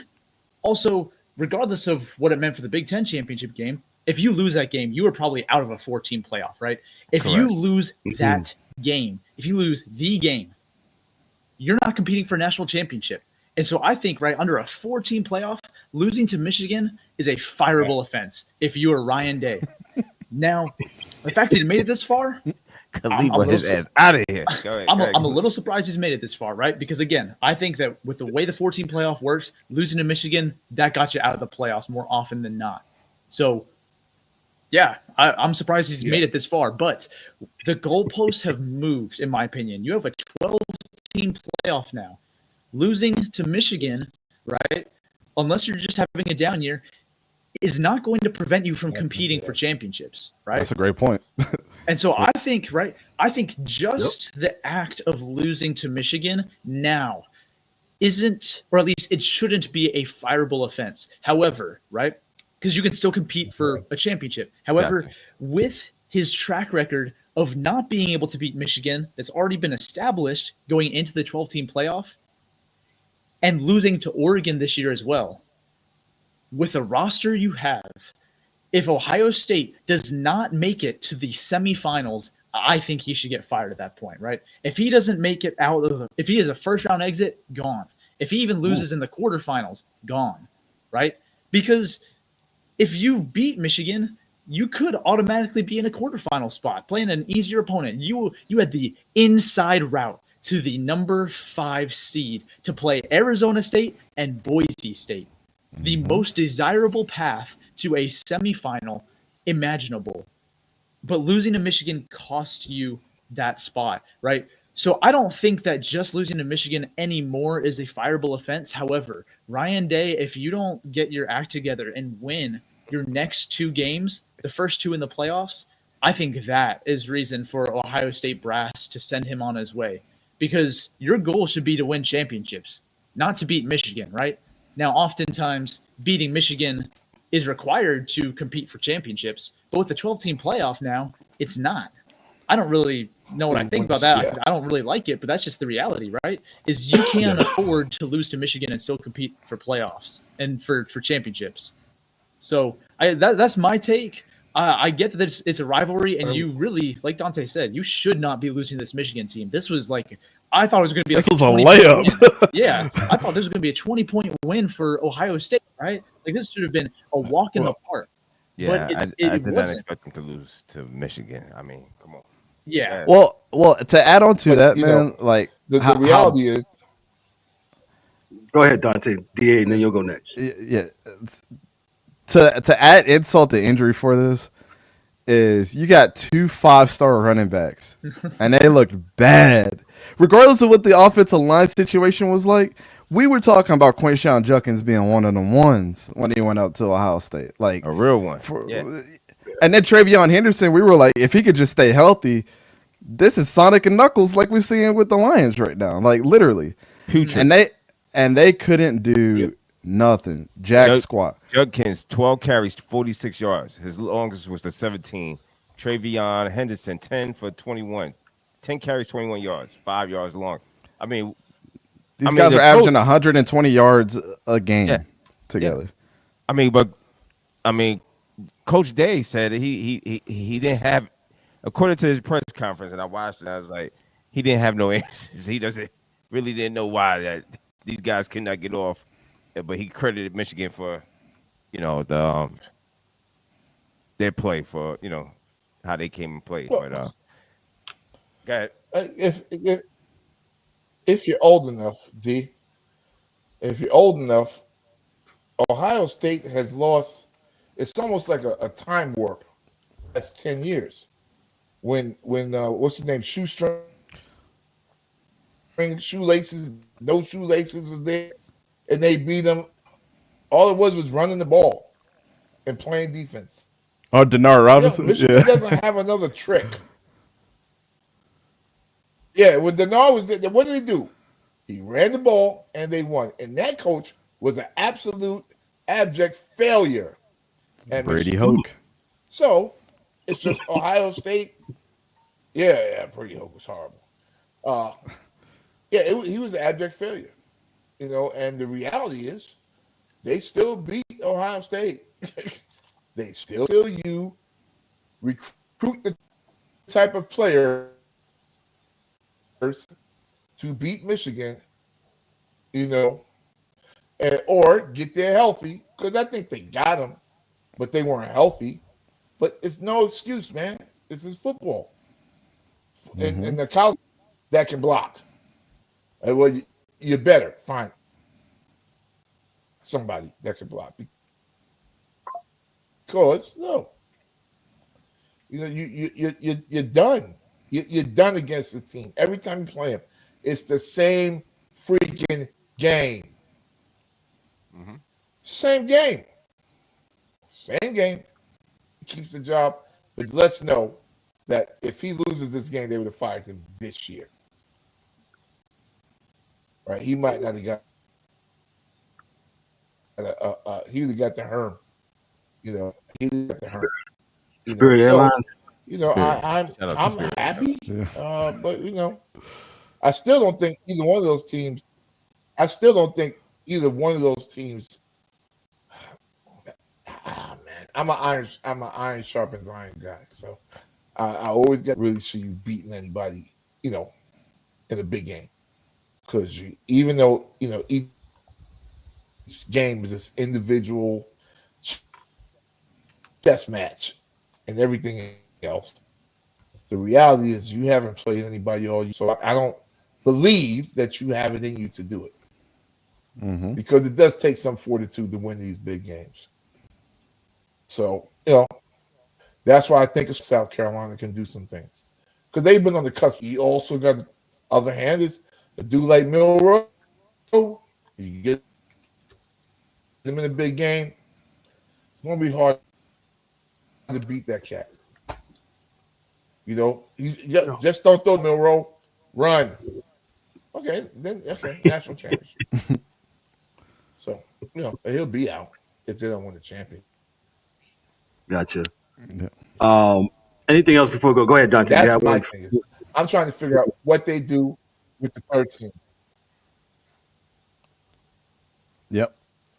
also, regardless of what it meant for the Big Ten championship game, if you lose that game, you are probably out of a 4-team playoff, right? If Correct. You lose that game, if you lose the game, you're not competing for a national championship. And so I think, right, under a 4-team playoff, losing to Michigan is a fireable offense if you are Ryan Day. Now, the fact that he made it this far, Khalid want his ass out of here. I'm a little surprised he's made it this far, right? Because, again, I think that with the way the 4-team playoff works, losing to Michigan, that got you out of the playoffs more often than not. So, yeah, I'm surprised he's made it this far. But the goalposts have moved, in my opinion. You have a 12-team playoff now. Losing to Michigan, right, unless you're just having a down year, is not going to prevent you from competing for championships, right? That's a great point. And so I think just the act of losing to Michigan now isn't, or at least it shouldn't be a fireable offense. However, right, because you can still compete for a championship. However, with his track record of not being able to beat Michigan that's already been established going into the 12-team playoff and losing to Oregon this year as well, with the roster you have, if Ohio State does not make it to the semifinals, I think he should get fired at that point, right? If he doesn't make it if he has a first-round exit, gone. If he even loses in the quarterfinals, gone, right? Because if you beat Michigan, you could automatically be in a quarterfinal spot, playing an easier opponent. You had the inside route to the number 5 seed to play Arizona State and Boise State. The most desirable path to a semifinal imaginable. But losing to Michigan cost you that spot, right? So I don't think that just losing to Michigan anymore is a fireable offense. However, Ryan Day, if you don't get your act together and win your next 2 games, the first 2 in the playoffs, I think that is reason for Ohio State brass to send him on his way. Because your goal should be to win championships, not to beat Michigan, right? Now, oftentimes, beating Michigan is required to compete for championships, but with the 12-team playoff now, it's not. I don't really know what I think about that. Yeah. I don't really like it, but that's just the reality, right? Is you can't afford to lose to Michigan and still compete for playoffs and for championships. So that's my take. I get that it's a rivalry, and you really, like Danté said, you should not be losing this Michigan team. This was like, I thought it was going to be like this was a layup. Yeah, I thought this was going to be a 20-point win for Ohio State, right? Like, this should have been a walk in the park. Yeah, but I did not expect them to lose to Michigan. I mean, come on. Yeah. Well, to add on to that, man, like the reality is. Go ahead, Danté, DA, and then you'll go next. Yeah. To add insult to injury for this is you got 2 5-star running backs, and they looked bad. Regardless of what the offensive line situation was like, we were talking about Quinshon Judkins being one of them ones when he went out to Ohio State. Like a real one. And then Travion Henderson, we were like, if he could just stay healthy, this is Sonic and Knuckles like we're seeing with the Lions right now. Like, literally. Putrid. And they couldn't do Nothing. Jack squat. Judkins, 12 carries, 46 yards. His longest was the 17. Travion Henderson, 10 for 21. 10 carries, 21 yards, 5 yards long. I mean, these guys are averaging 120 yards a game together. Yeah. I mean, Coach Day said he didn't have, according to his press conference, and I watched it, I was like, he didn't have no answers. He didn't know why that these guys could not get off. But he credited Michigan for, their play, for how they came and played. Well, but go ahead. If you're old enough, D, if you're old enough, Ohio State has lost. It's almost like a time warp. That's 10 years. When what's his name? Shoelaces, no shoelaces was there, and they beat them. All it was running the ball and playing defense. Oh, Denard Robinson. Michigan doesn't have another trick. Yeah, when Denard was there, what did he do? He ran the ball and they won. And that coach was an absolute abject failure. Brady Hoke. So it's just Ohio State. Yeah, Brady Hoke was horrible. He was an abject failure. And the reality is they still beat Ohio State. They still you recruit the type of players to beat Michigan, or get there healthy, because I think they got them, but they weren't healthy. But it's no excuse, man. This is football. And the college that can block. Well, you better find somebody that can block. Because you're done. You're done against the team. Every time you play them, it's the same freaking game. Mm-hmm. Same game. He keeps the job, but let's know that if he loses this game, they would have fired him this year. Right? He might not have got. He would have got the Herm. He would have got the Herm. Spirit Airlines. I'm happy, but I still don't think either one of those teams. Man, I'm an iron sharpens iron guy. So I always get really see you beating anybody, in a big game, because even though each game is this individual chess match and everything else. The reality is you haven't played anybody all year, so I don't believe that you have it in you to do it, because it does take some fortitude to win these big games. So that's why I think South Carolina can do some things, because they've been on the cusp. You also got the other hand is a dude like Milroe. You get them in a big game, it's gonna be hard to beat that cat. Just don't throw Milroe. Run. Okay, national championship. So, he'll be out if they don't win the championship. Gotcha. Yeah. Anything else before we go? Go ahead, Danté. That's my thing. I'm trying to figure out what they do with the third team. Yep.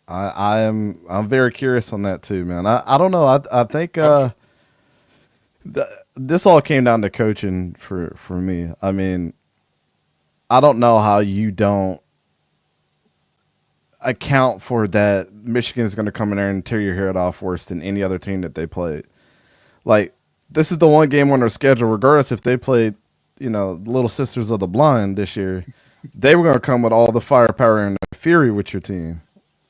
I'm very curious on that too, man. I don't know. I think this all came down to coaching for me. I mean, I don't know how you don't account for that. Michigan's going to come in there and tear your head off worse than any other team that they played. Like, this is the one game on their schedule, regardless if they played, Little Sisters of the Blind this year, they were going to come with all the firepower and the fury with your team,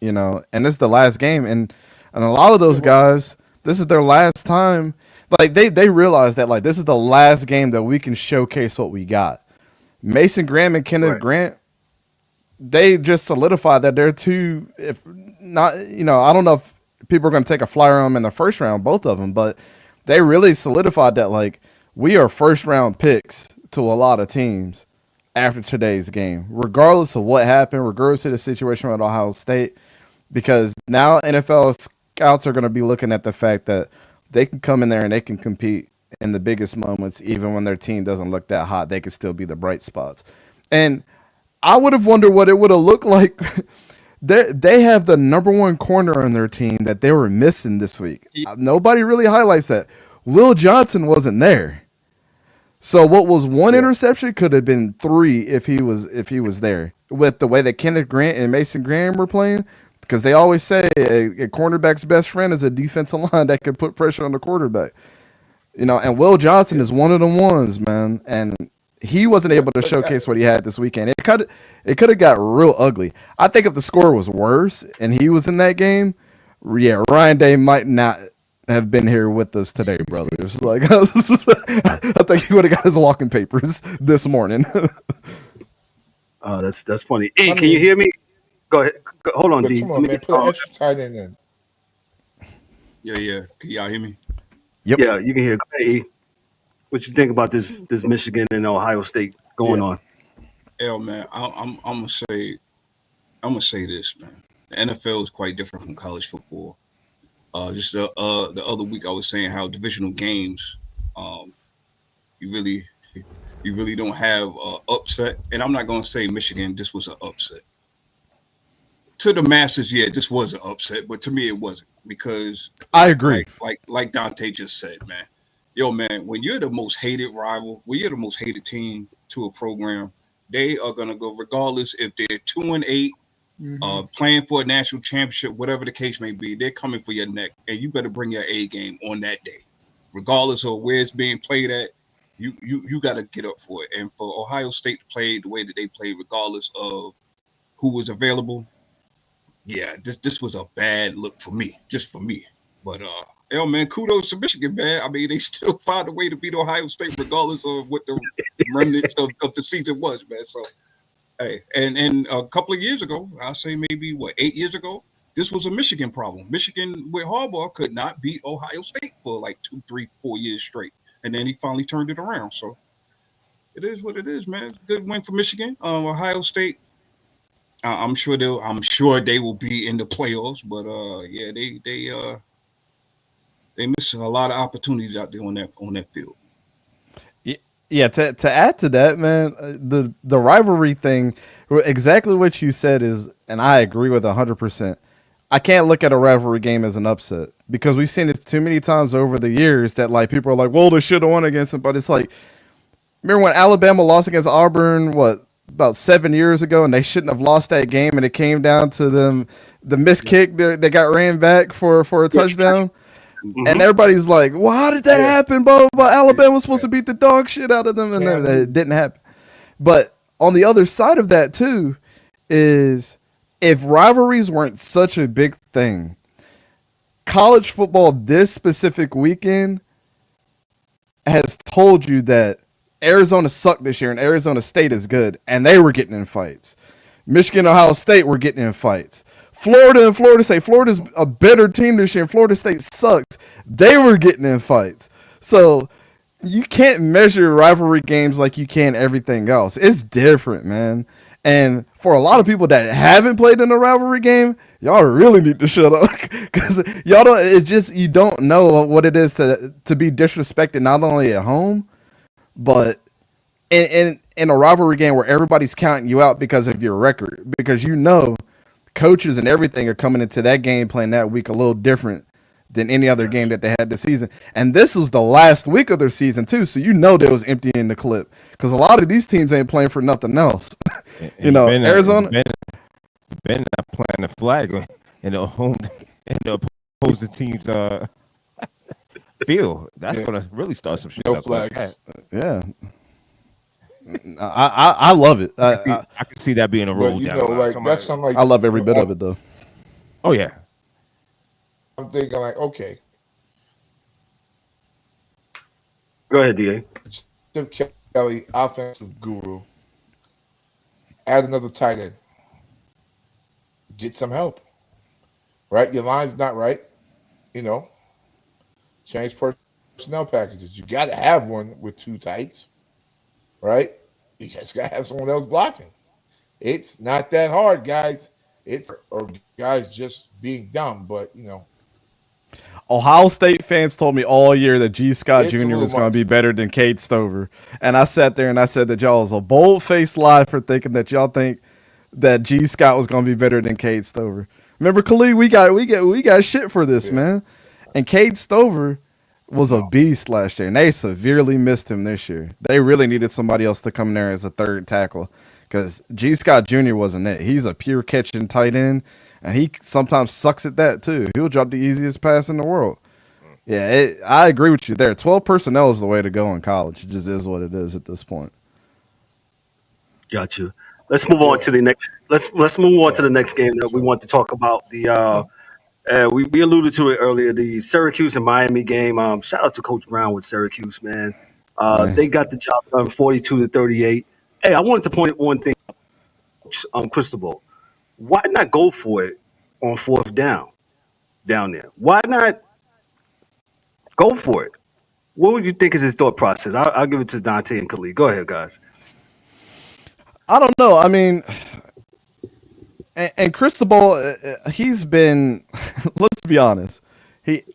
and this is the last game. And a lot of those guys, this is their last time. Like, they realize that, like, this is the last game that we can showcase what we got. Mason Graham and Kenneth Grant, they just solidified that they're two, if not, I don't know if people are going to take a flyer on them in the first round, both of them, but they really solidified that, like, we are first-round picks to a lot of teams after today's game. Regardless of what happened, regardless of the situation with Ohio State, because now NFL scouts are going to be looking at the fact that they can come in there and they can compete in the biggest moments, even when their team doesn't look that hot. They can still be the bright spots. And I would have wondered what it would have looked like. They have the number one corner on their team that they were missing this week. Nobody really highlights that. Will Johnson wasn't there. So what was one interception could have been 3 if he was there. With the way that Kenneth Grant and Mason Graham were playing, because they always say a cornerback's best friend is a defensive line that can put pressure on the quarterback. And Will Johnson is one of the ones, man. And he wasn't able to showcase what he had this weekend. It could have got real ugly. I think if the score was worse and he was in that game, Ryan Day might not have been here with us today, brothers. Like, I think he would have got his walking papers this morning. Oh, that's funny. E, can you hear me? Go ahead. Hold on, D. Come on, man. Put an extra tight end in. Yeah. Can y'all hear me? Yep. Yeah, you can hear. Hey, E, what you think about this Michigan and Ohio State going on? Hell, man, I'm gonna say this, man. The NFL is quite different from college football. Just the other week, I was saying how divisional games, you really don't have upset. And I'm not gonna say Michigan, this was an upset. To the masses, yeah, this was an upset, but to me, it wasn't, because I agree. Like Danté just said, man. Yo, man, when you're the most hated rival, when you're the most hated team to a program, they are gonna go regardless if they're 2-8. Playing for a national championship, whatever the case may be, they're coming for your neck, and you better bring your A game on that day, regardless of where it's being played at. You got to get up for it. And for Ohio State to play the way that they played, regardless of who was available, yeah, this was a bad look for me, just for me. But man, kudos to Michigan, man. I mean, they still found a way to beat Ohio State, regardless of what the remnants of the season was, man. So. Hey, and a couple of years ago, I'll say maybe 8 years ago, this was a Michigan problem. Michigan with Harbaugh could not beat Ohio State for like 2, 3, 4 years straight, and then he finally turned it around. So it is what it is, man. Good win for Michigan. Ohio State, I'm sure they will be in the playoffs, but yeah, they miss a lot of opportunities out there on that field. Yeah, to add to that, man, the rivalry thing, exactly what you said is, and I agree with 100%. I can't look at a rivalry game as an upset, because we've seen it too many times over the years that, like, people are like, well, they should have won against them. But it's like, remember when Alabama lost against Auburn, about 7 years ago, and they shouldn't have lost that game, and it came down to them, the missed kick, they got ran back for a touchdown. And everybody's like, well, how did that happen, bro? But Alabama was supposed to beat the dog shit out of them, and then it didn't happen. But on the other side of that, too, is if rivalries weren't such a big thing, college football this specific weekend has told you that Arizona sucked this year and Arizona State is good, and they were getting in fights. Michigan, Ohio State were getting in fights. Florida and Florida State. Florida's a better team this year, and Florida State sucks. They were getting in fights. So you can't measure rivalry games like you can everything else. It's different, man. And for a lot of people that haven't played in a rivalry game, y'all really need to shut up, because y'all don't. It's just, you don't know what it is to be disrespected, not only at home, but in a rivalry game where everybody's counting you out because of your record, because coaches and everything are coming into that game playing that week a little different than any other game that they had this season. And this was the last week of their season too, so they was emptying the clip, because a lot of these teams ain't playing for nothing else. Arizona been not playing the flag in the opposing team's field. That's gonna really start some shit. No up flags. Like yeah. I love it. I can see that being a rule. That's something like, I love every bit of it, though. Oh yeah. I'm thinking like, okay, Go ahead, DA. Chip Kelly, offensive guru, add another tight end, get some help, right? Your line's not right, change personnel packages. You got to have one with 2 tights. Right? You guys got to have someone else blocking. It's not that hard, guys. it's or guys just being dumb. But Ohio State fans told me all year that G. Scott It's a Jr. little was going much. to be better than Cade Stover. And I sat there and I said that y'all was a bold-faced lie for thinking that y'all think that G. Scott was going to be better than Cade Stover. Remember, Khalid, we got shit for this, man. And Cade Stover was a beast last year, and they severely missed him this year. They really needed somebody else to come there as a third tackle because G. Scott Jr. wasn't it. He's a pure catching tight end, and he sometimes sucks at that too. He'll drop the easiest pass in the world. Yeah, I agree with you there. 12 personnel is the way to go in college. It just is what it is at this point. Got you. Let's move on to the next. Let's move on to the next game that we want to talk about. The we alluded to it earlier. The Syracuse and Miami game. Shout out to Coach Brown with Syracuse, man. They got the job done, 42-38. Hey, I wanted to point one thing, Cristobal. Why not go for it on fourth down there? Why not go for it? What would you think is his thought process? I'll give it to Danté and Khalid. Go ahead, guys. I don't know. I mean, and Cristobal, he's been. Let's be honest.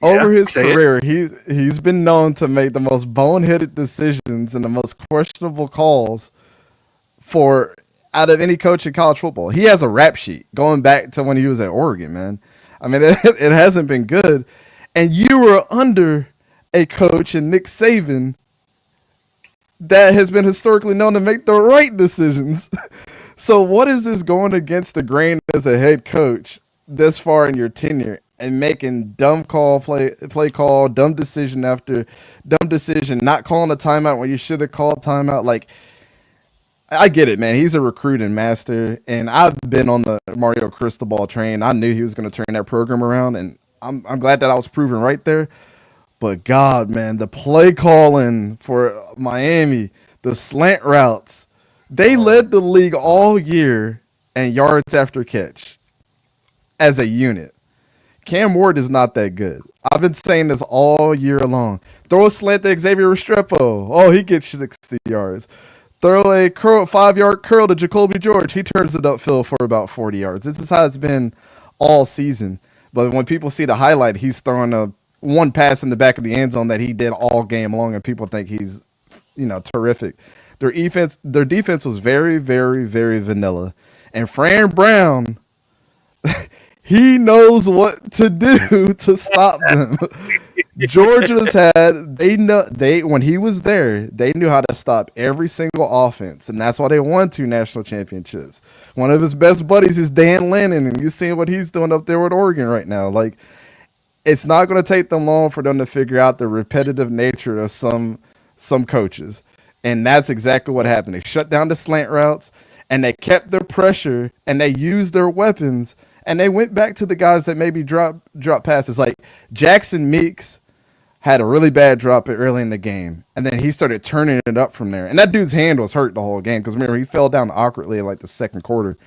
Over his career, he's been known to make the most boneheaded decisions and the most questionable calls for out of any coach in college football. He has a rap sheet going back to when he was at Oregon, man. I mean, it hasn't been good. And you were under a coach in Nick Saban that has been historically known to make the right decisions. So what is this going against the grain as a head coach this far in your tenure and making dumb play call, dumb decision after dumb decision, not calling a timeout when you should have called timeout? Like, I get it, man. He's a recruiting master, and I've been on the Mario Cristobal train. I knew he was going to turn that program around, and I'm glad that I was proven right there. But God, man, the play calling for Miami, the slant routes, they led the league all year in yards after catch as a unit. Cam Ward is not that good. I've been saying this all year long. Throw a slant to Xavier Restrepo. Oh, he gets 60 yards. Throw a 5-yard curl to Jacoby George. He turns it upfield for about 40 yards. This is how it's been all season. But when people see the highlight, he's throwing a one pass in the back of the end zone that he did all game long, and people think he's, terrific. Their defense was very, very, very vanilla. And Fran Brown, he knows what to do to stop them. Georgia's when he was there, they knew how to stop every single offense, and that's why they won 2 national championships. One of his best buddies is Dan Lannon, and you're seeing what he's doing up there with Oregon right now. Like, it's not going to take them long for them to figure out the repetitive nature of some coaches, and that's exactly what happened. They shut down the slant routes, and they kept their pressure, and they used their weapons, and they went back to the guys that maybe drop passes. Like Jackson Meeks had a really bad drop early in the game, and then he started turning it up from there. And that dude's hand was hurt the whole game because, remember, he fell down awkwardly in like the second quarter,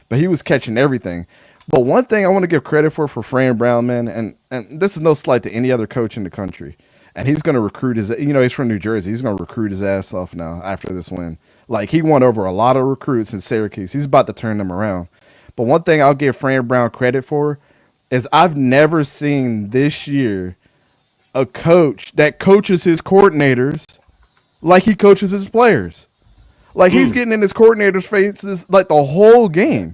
but he was catching everything. But one thing I want to give credit for Fran Brown, man, and this is no slight to any other coach in the country, and he's going to recruit he's from New Jersey. He's going to recruit his ass off now after this win. Like, he won over a lot of recruits in Syracuse. He's about to turn them around. But one thing I'll give Fran Brown credit for is I've never seen this year a coach that coaches his coordinators like he coaches his players. Like, he's getting in his coordinators' faces like the whole game.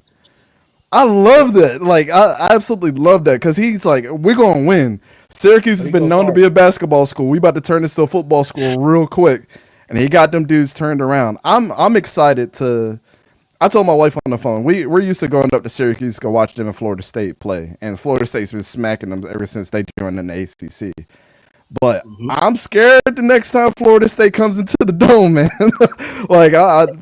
I love that. Like, I absolutely love that because he's like, we're going to win. Syracuse has been known to be a basketball school. We about to turn this to a football school real quick. And he got them dudes turned around. I'm excited to – I told my wife on the phone, we're used to going up to Syracuse to go watch them in Florida State play. And Florida State's been smacking them ever since they joined in the ACC. But I'm scared the next time Florida State comes into the dome, man. Like,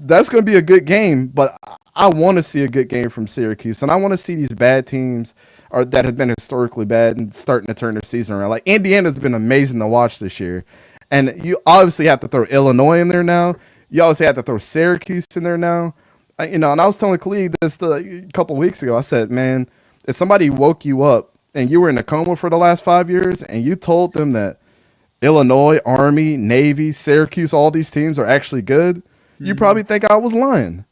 that's going to be a good game. But I want to see a good game from Syracuse. And I want to see these bad teams that have been historically bad and starting to turn their season around. Like, Indiana's been amazing to watch this year. And you obviously have to throw Illinois in there now. You obviously have to throw Syracuse in there now. And I was telling Khalid this a couple of weeks ago. I said, man, if somebody woke you up and you were in a coma for the last 5 years and you told them that Illinois, Army, Navy, Syracuse, all these teams are actually good, you probably think I was lying.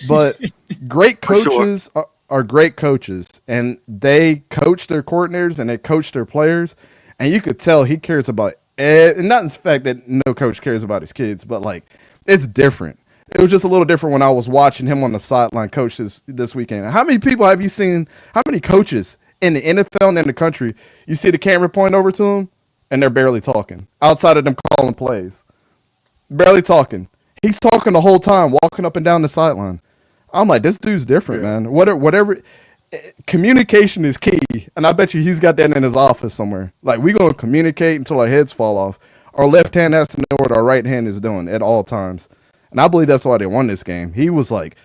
But great coaches are great coaches, and they coach their coordinators and they coach their players, and you could tell he cares about not in the fact that no coach cares about his kids, but like it's different. It was just a little different when I was watching him on the sideline coach this weekend. How many people have you seen? How many coaches in the NFL and in the country, you see the camera point over to them and they're barely talking outside of them calling plays? Barely talking. He's talking the whole time, walking up and down the sideline. I'm like, this dude's different, man. Whatever. Communication is key, and I bet you he's got that in his office somewhere. Like, we going to communicate until our heads fall off. Our left hand has to know what our right hand is doing at all times. And I believe that's why they won this game. He was like,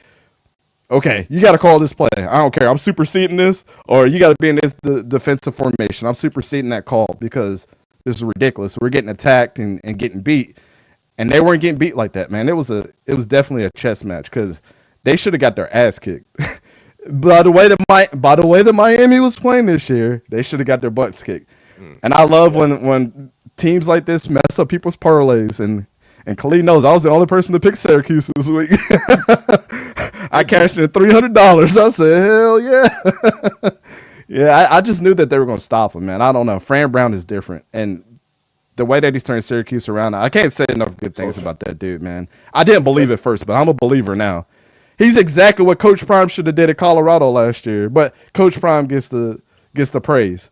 okay, you got to call this play. I don't care. I'm superseding this, or you got to be in this defensive formation. I'm superseding that call because this is ridiculous. We're getting attacked and getting beat, and they weren't getting beat like that, man. It was definitely a chess match because they should have got their ass kicked. By the way that Miami was playing this year, they should have got their butts kicked. And I love when teams like this mess up people's parlays. And Khalid knows I was the only person to pick Syracuse this week. I cashed in $300. I said, hell yeah. Yeah, I just knew that they were going to stop him, man. I don't know. Fran Brown is different. And the way that he's turned Syracuse around, I can't say enough good things about that dude, man. I didn't believe it first, but I'm a believer now. He's exactly what Coach Prime should have did at Colorado last year. But Coach Prime gets the praise.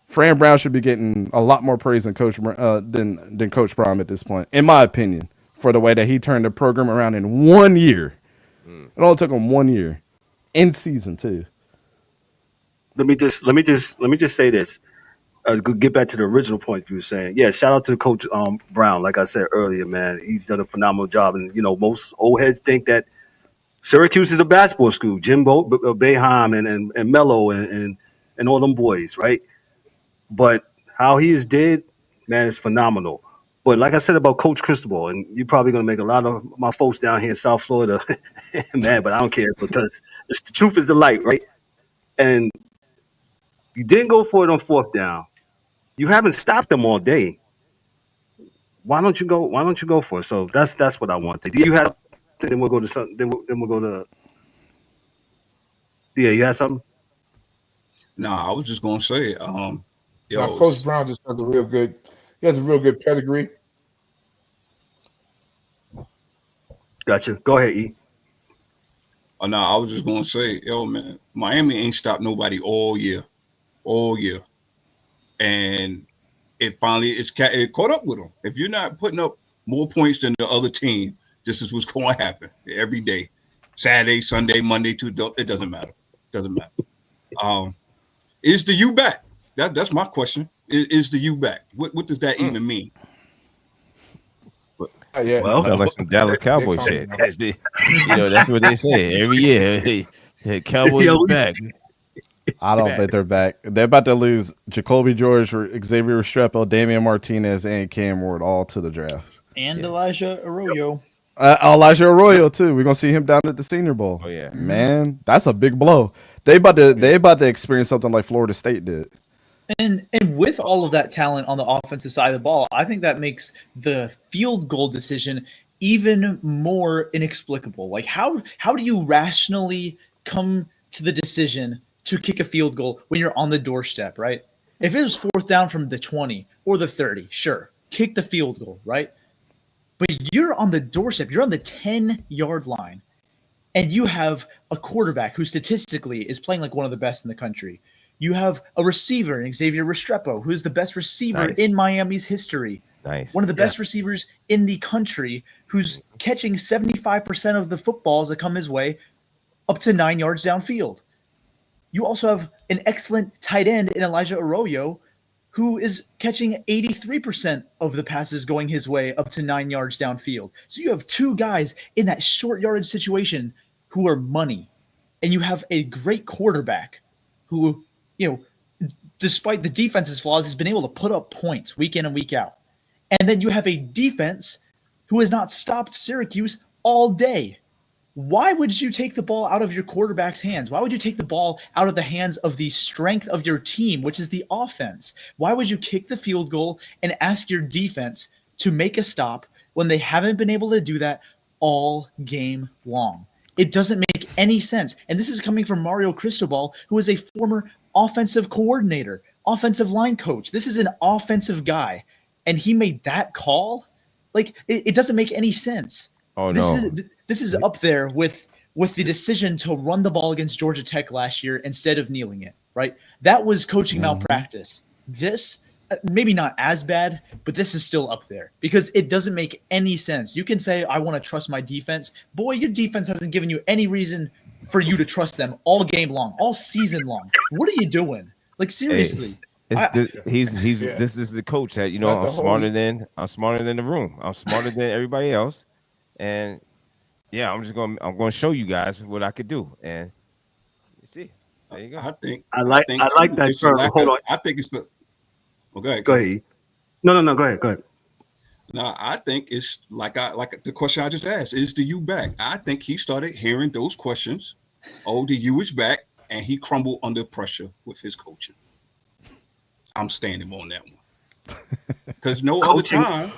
Fran Brown should be getting a lot more praise than Coach Prime at this point, in my opinion, for the way that he turned the program around in 1 year. It only took him 1 year, in season too. Let me just say this. Get back to the original point you were saying. Yeah, shout out to Coach Brown. Like I said earlier, man, he's done a phenomenal job. And most old heads think that Syracuse is a basketball school. Jimbo, Boeheim, and Melo, and all them boys, right? But how he is did, man, is phenomenal. But like I said about Coach Cristobal, and you're probably going to make a lot of my folks down here in South Florida mad, but I don't care because the truth is the light, right? And you didn't go for it on fourth down. You haven't stopped them all day. Why don't you go for it? So that's what I want to. Do you have? Then we'll go to something. Then we'll go to. Yeah, you had something? Nah, I was just gonna say, Coach Brown just has a real good. He has a real good pedigree. Gotcha. Go ahead, E. Oh no, I was just gonna say, man, Miami ain't stopped nobody all year, and it caught up with them. If you're not putting up more points than the other team, this is what's going to happen every day, Saturday, Sunday, Monday, Tuesday. It doesn't matter. Is the U back? That's my question. Is the U back? What does that even mean? Yeah. Well, sounds like some Dallas Cowboys shit. That's what they say every year. Hey, Cowboys are back. I don't think they're back. They're about to lose Jacoby George, Xavier Restrepo, Damian Martinez, and Cam Ward all to the draft. And Elijah Arroyo. Elijah Arroyo too. We're gonna see him down at the Senior Bowl. Oh yeah, man, that's a big blow. They about to experience something like Florida State did. And with all of that talent on the offensive side of the ball, I think that makes the field goal decision even more inexplicable. Like how do you rationally come to the decision to kick a field goal when you're on the doorstep, right? If it was fourth down from the 20 or the 30, sure, kick the field goal, right? But you're on the doorstep. You're on the 10-yard line, and you have a quarterback who statistically is playing like one of the best in the country. You have a receiver in Xavier Restrepo, who's the best receiver in Miami's history. Nice. One of the best receivers in the country, who's catching 75% of the footballs that come his way up to 9 yards downfield. You also have an excellent tight end in Elijah Arroyo, who is catching 83% of the passes going his way up to 9 yards downfield. So you have two guys in that short yardage situation who are money. And you have a great quarterback who, despite the defense's flaws, has been able to put up points week in and week out. And then you have a defense who has not stopped Syracuse all day. Why would you take the ball out of your quarterback's hands? Why would you take the ball out of the hands of the strength of your team, which is the offense? Why would you kick the field goal and ask your defense to make a stop when they haven't been able to do that all game long? It doesn't make any sense. And this is coming from Mario Cristobal, who is a former offensive coordinator, offensive line coach. This is an offensive guy. And he made that call? Like, it doesn't make any sense. Oh, no. This is up there with the decision to run the ball against Georgia Tech last year instead of kneeling it, right? That was coaching malpractice. This, maybe not as bad, but this is still up there because it doesn't make any sense. You can say, I want to trust my defense. Boy, your defense hasn't given you any reason for you to trust them all game long, all season long. What are you doing? Like, seriously. This is the coach that, I'm smarter than the room. I'm smarter than everybody else. And yeah, I'm going to show you guys what I could do. And you see, there you go. I like that term. Hold on. I think it's the. Okay. Go ahead. No. Go ahead. No, I think it's like the question I just asked. Is the U back? I think he started hearing those questions. Oh, the U is back, and he crumbled under pressure with his coaching. I'm standing on that one because no other time,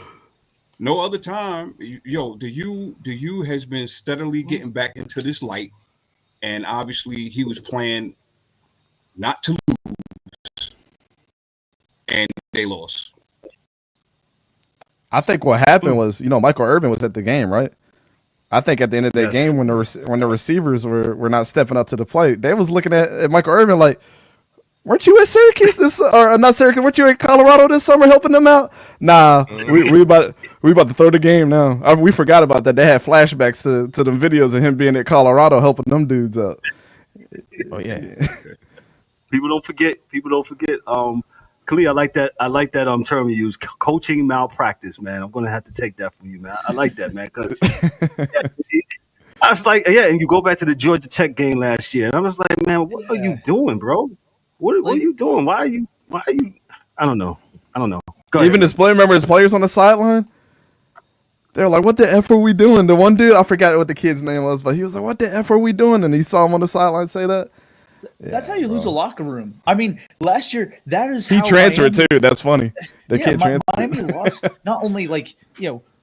the U has been steadily getting back into this light, and obviously he was playing not to lose, and they lost. I think what happened was, Michael Irvin was at the game, right? I think at the end of that game, when the receivers were not stepping up to the plate, they was looking at Michael Irvin like, weren't you at Syracuse not Syracuse? Weren't you at Colorado this summer helping them out? Nah, we about to throw the game now. We forgot about that. They had flashbacks to them videos of him being at Colorado helping them dudes out. Oh yeah. People don't forget. Khalid, I like that term you use, coaching malpractice, man. I'm gonna have to take that from you, man. I like that, man, because I was like, and you go back to the Georgia Tech game last year, and I was like, man, what are you doing, bro? What are you doing? Why are you? I don't know. Even his players on the sideline, they're like, what the F are we doing? The one dude, I forgot what the kid's name was, but he was like, what the F are we doing? And he saw him on the sideline say that. That's how you lose a locker room. I mean, last year, that is how he transferred too. That's funny. The kid transferred. Miami lost, not only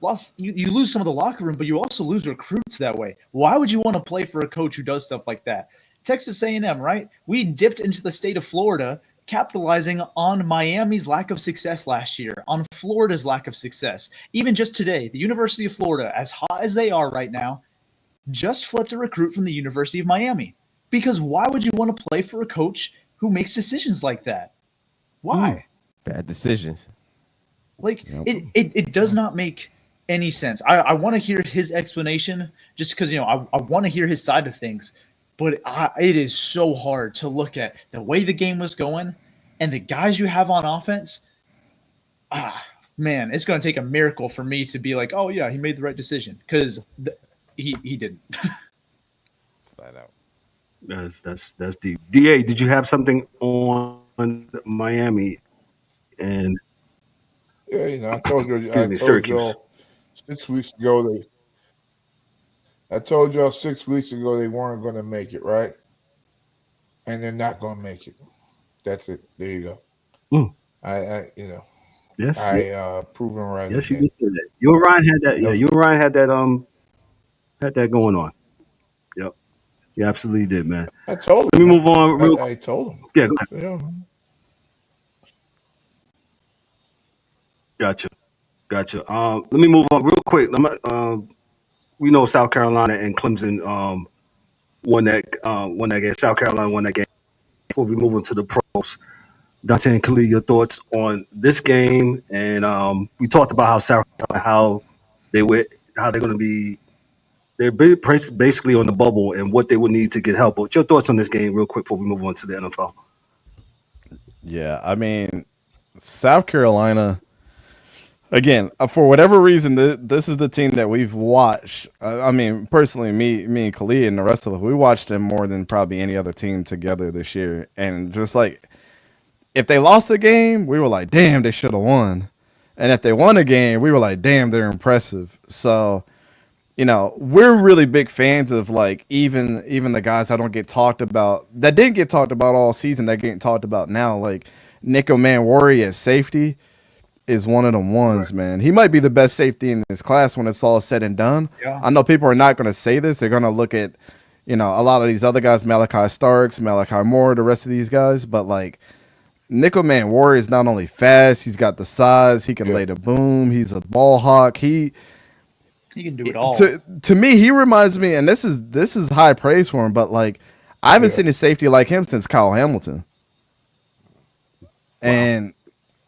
lost, you lose some of the locker room, but you also lose recruits that way. Why would you want to play for a coach who does stuff like that? Texas A&M, right? We dipped into the state of Florida, capitalizing on Miami's lack of success last year, on Florida's lack of success. Even just today, the University of Florida, as hot as they are right now, just flipped a recruit from the University of Miami. Because why would you want to play for a coach who makes decisions like that? Why? Bad decisions. Like, it does not make any sense. I want to hear his explanation just because, I want to hear his side of things. But it is so hard to look at the way the game was going and the guys you have on offense. Man, it's going to take a miracle for me to be like, oh, yeah, he made the right decision. Because he didn't. Flat out. That's deep. DA, did you have something on Miami? And I told you. Syracuse. 6 weeks ago I told y'all 6 weeks ago they weren't going to make it, right? And they're not going to make it. That's it. There you go. Yes. Proven right. Yes, you did say that. You and Ryan had that. Yeah, you and Ryan had that going on. Yep. You absolutely did, man. I told him. Let me move on. I told him. Yeah, go ahead. Gotcha. Let me move on real quick. We know South Carolina and Clemson won that game. South Carolina won that game. Before we move on to the pros, Danté and Khalid, your thoughts on this game? And we talked about how South Carolina, they're going to be. They're basically on the bubble and what they would need to get help. But your thoughts on this game, real quick, before we move on to the NFL? Yeah, I mean, South Carolina. Again, for whatever reason, this is the team that we've watched. I mean, personally, me and Khalid and the rest of us, we watched them more than probably any other team together this year. And just like, if they lost the game, we were like, damn, they should have won. And if they won a game, we were like, damn, they're impressive. So, we're really big fans of like even the guys that don't get talked about, that didn't get talked about all season, that getting talked about now, like Nico Manwari at safety. is one of them ones, man. He might be the best safety in his class when it's all said and done. Yeah. I know people are not going to say this. They're going to look at, a lot of these other guys, Malachi Starks, Malachi Moore, the rest of these guys. But, like, Nickel Man Warrior is not only fast, he's got the size, he can lay the boom, he's a ball hawk. He can do it all. To me, he reminds me, and this is high praise for him, but, like, I haven't seen a safety like him since Kyle Hamilton. And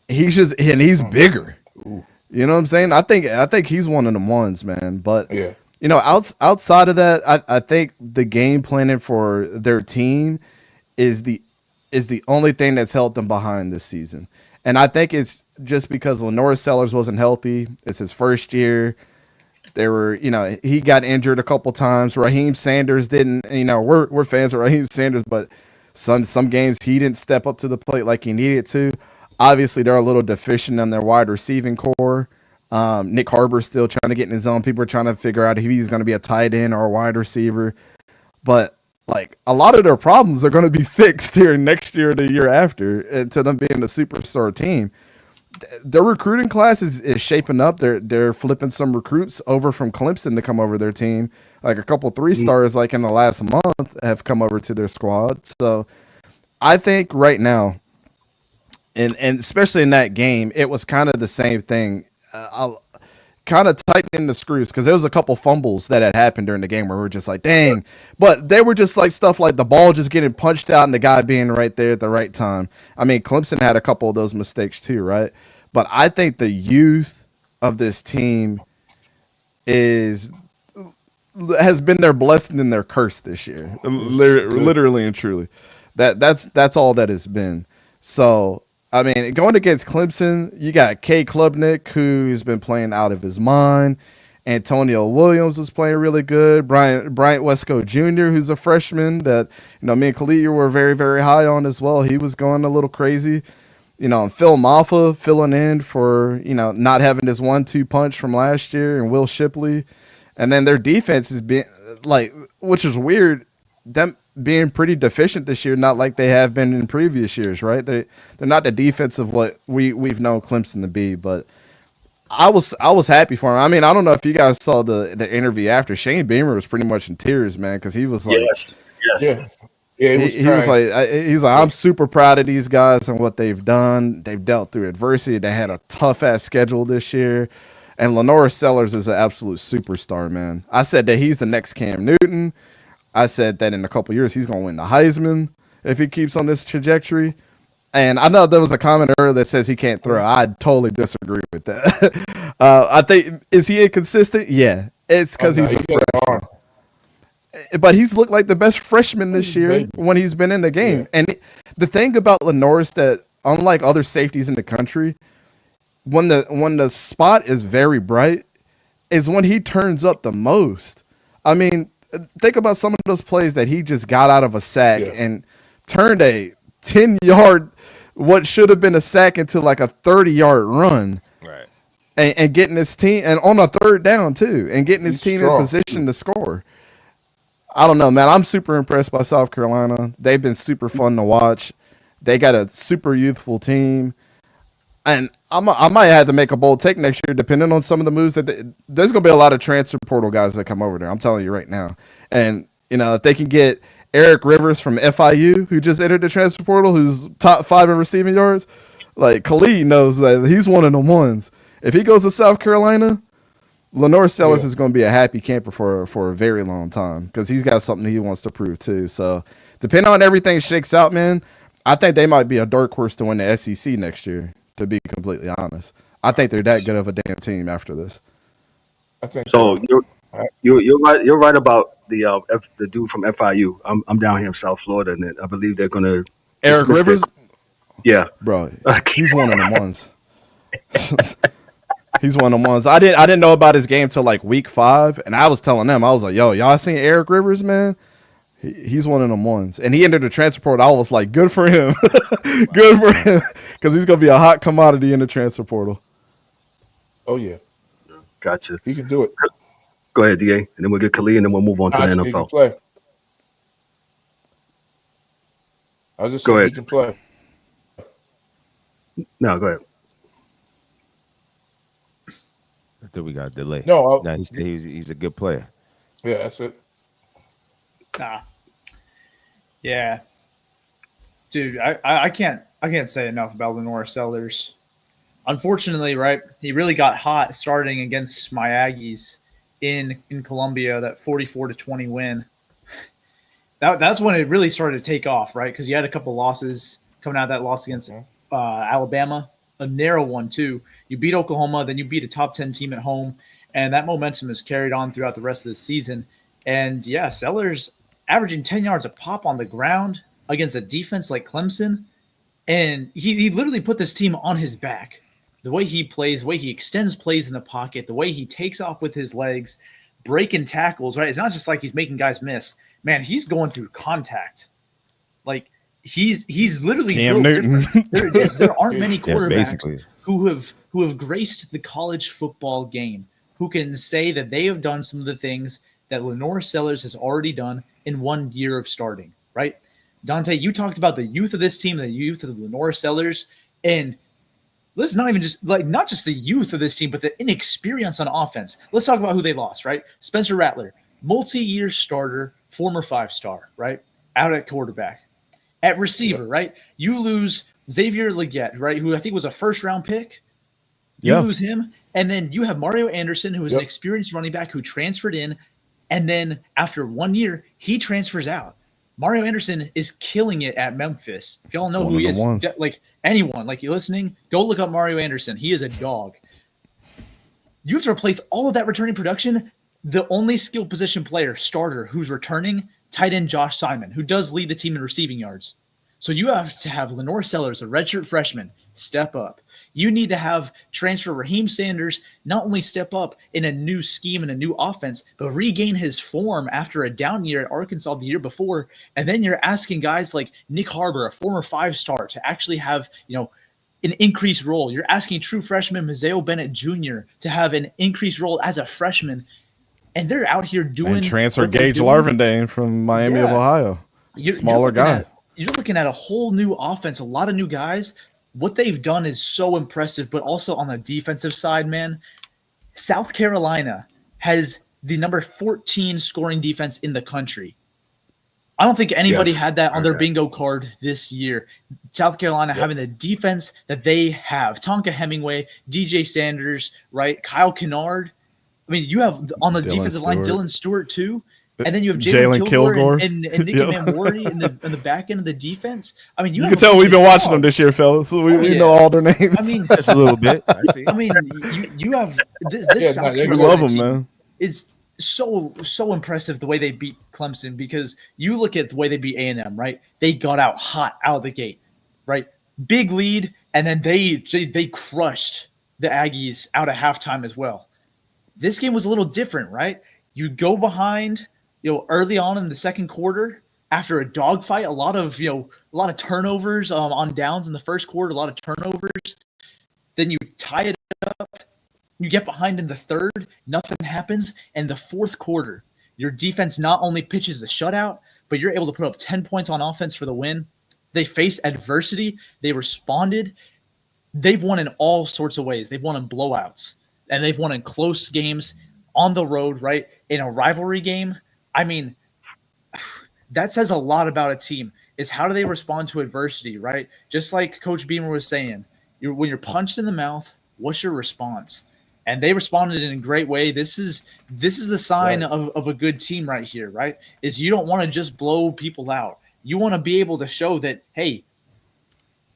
he's bigger. Ooh. You know what I'm saying? I think he's one of them ones, man. But Yeah. outside of that, I think the game planning for their team is the only thing that's held them behind this season. And I think it's just because Lenore Sellers wasn't healthy. It's his first year. There were, he got injured a couple times. Raheem Sanders didn't, we're fans of Raheem Sanders, but some games he didn't step up to the plate like he needed to. Obviously, they're a little deficient in their wide receiving core. Nick Harbor's still trying to get in his zone. People are trying to figure out if he's going to be a tight end or a wide receiver. But, like, a lot of their problems are going to be fixed here next year or the year after into them being a superstar team. Their recruiting class is shaping up. They're flipping some recruits over from Clemson to come over their team. Like a couple 3-stars, like in the last month, have come over to their squad. So I think right now, and especially in that game, it was kind of the same thing. Kind of tightening the screws because there was a couple fumbles that had happened during the game where we were just like, dang. But they were just like stuff like the ball just getting punched out and the guy being right there at the right time. I mean, Clemson had a couple of those mistakes too, right? But I think the youth of this team has been their blessing and their curse this year, literally and truly. That's all that it's been. So, I mean, going against Clemson, you got Kay Klubnik, who's been playing out of his mind. Antonio Williams was playing really good. Bryant Wesco Jr., who's a freshman that, me and Khalid were very, very high on as well. He was going a little crazy. And Phil Maffa filling in for, not having this 1-2 punch from last year, and Will Shipley. And then their defense has been, like, which is weird, them being pretty deficient this year, not like they have been in previous years, right? They're not the defense of what we've known Clemson to be, but I was happy for him. I mean, I don't know if you guys saw the interview after. Shane Beamer was pretty much in tears, man, because he was like, yes. Yeah, he was like, I'm super proud of these guys and what they've done. They've dealt through adversity. They had a tough ass schedule this year. And Lenore Sellers is an absolute superstar, man. I said that he's the next Cam Newton. I said that in a couple years he's going to win the Heisman if he keeps on this trajectory. And I know there was a comment earlier that says he can't throw. I totally disagree with that. I think, is he inconsistent? Yeah. It's because he's a freshman. But he's looked like the best freshman this year when he's been in the game. Yeah. And the thing about Lenore is that, unlike other safeties in the country, when the spot is very bright, is when he turns up the most. I mean, think about some of those plays that he just got out of a sack and turned a 10-yard, what should have been a sack, into like a 30-yard run. Right. And getting his team, and on a third down too, and getting his team in position to score. I don't know, man. I'm super impressed by South Carolina. They've been super fun to watch. They got a super youthful team. And I might have to make a bold take next year, depending on some of the moves that there's going to be a lot of transfer portal guys that come over there. I'm telling you right now. And, if they can get Eric Rivers from FIU, who just entered the transfer portal, who's top 5 in receiving yards, like Khalid knows that he's one of the ones. If he goes to South Carolina, Lenore Sellers is going to be a happy camper for a very long time because he's got something he wants to prove too. So depending on everything shakes out, man, I think they might be a dark horse to win the SEC next year, to be completely honest. I think they're that good of a damn team after this. I think so. You're right. You're right about the dude from FIU. I'm down here in South Florida, and I believe they're going to Eric Rivers. Yeah, bro, he's one of them ones. He's one of them ones. I didn't know about his game till like week 5, and I was telling them, I was like, yo, y'all seen Eric Rivers, man? He's one of them ones. And he entered the transfer portal. I was like, good for him. Good for him. Because he's going to be a hot commodity in the transfer portal. Oh, yeah. Gotcha. He can do it. Go ahead, DA. And then we'll get Khalid, and then we'll move on to the NFL. He can play. I was just saying he can play. No, go ahead. think we got a delay. No, No, he said he's a good player. yeah, that's it. Yeah, dude, I can't say enough about Lenore Sellers. Unfortunately, right, he really got hot starting against my Aggies in Columbia, that 44-20 win. That's when it really started to take off, right? Because you had a couple losses coming out of that loss against Alabama, a narrow one too. You beat Oklahoma, then you beat a top 10 team at home, and that momentum is carried on throughout the rest of the season. And yeah, Sellers averaging 10 yards a pop on the ground against a defense like Clemson, and he literally put this team on his back. The way he plays, the way he extends plays in the pocket, the way he takes off with his legs, breaking tackles, right? It's not just like he's making guys miss. Man, he's going through contact. Like he's literally Cam built Newton. different. There aren't many quarterbacks basically. who have graced the college football game who can say that they have done some of the things that Lenore Sellers has already done in 1 year of starting, right? Danté, you talked about the youth of this team, the youth of the Lenore Sellers, and let's not even not just the youth of this team, but the inexperience on offense. Let's talk about who they lost, right? Spencer Rattler, multi-year starter, former 5-star, right? Out at quarterback. At receiver, right? You lose Xavier Leggett, right? Who I think was a first-round pick. You lose him, and then you have Mario Anderson, who is an experienced running back who transferred in, and then after 1 year, he transfers out. Mario Anderson is killing it at Memphis. If y'all know who he is, like anyone, like you listening, go look up Mario Anderson. He is a dog. You have to replace all of that returning production. The only skill position player, starter, who's returning, tight end Josh Simon, who does lead the team in receiving yards. So you have to have Lenore Sellers, a redshirt freshman, step up. You need to have transfer Raheem Sanders not only step up in a new scheme and a new offense, but regain his form after a down year at Arkansas the year before. And then you're asking guys like Nick Harbor, a former 5-star, to actually have, an increased role. You're asking true freshman Mazeo Bennett Jr. to have an increased role as a freshman. And they're out here doing and transfer Gage Larvindane from Miami of Ohio. Smaller guy. You're looking at a whole new offense, a lot of new guys. What they've done is so impressive, but also on the defensive side, man, South Carolina has the number 14 scoring defense in the country. I don't think anybody had that on their bingo card this year. South Carolina having the defense that they have. Tonka Hemingway, DJ Sanders, right? Kyle Kennard. I mean, you have on the defensive line Dylan Stewart too. And then you have Jalen Kilgore and Nicky Mamori in the back end of the defense. I mean, you can tell we've been watching them this year, fellas. So we know all their names. I mean, just a little bit. I mean, you have this South Carolina love them, team. man. It's so impressive the way they beat Clemson, because you look at the way they beat A&M, right? They got out hot out of the gate, right? Big lead, and then they crushed the Aggies out of halftime as well. This game was a little different, right? You go behind, early on in the second quarter after a dogfight, a lot of turnovers on downs in the first quarter, a lot of turnovers. Then you tie it up. You get behind in the third, nothing happens. And the fourth quarter, your defense not only pitches a shutout, but you're able to put up 10 points on offense for the win. They faced adversity. They responded. They've won in all sorts of ways. They've won in blowouts, and they've won in close games on the road, right? In a rivalry game. I mean, that says a lot about a team, is how do they respond to adversity, right? Just like Coach Beamer was saying, when you're punched in the mouth, what's your response? And they responded in a great way. This is the sign of a good team right here, right? Is you don't want to just blow people out. You want to be able to show that, hey,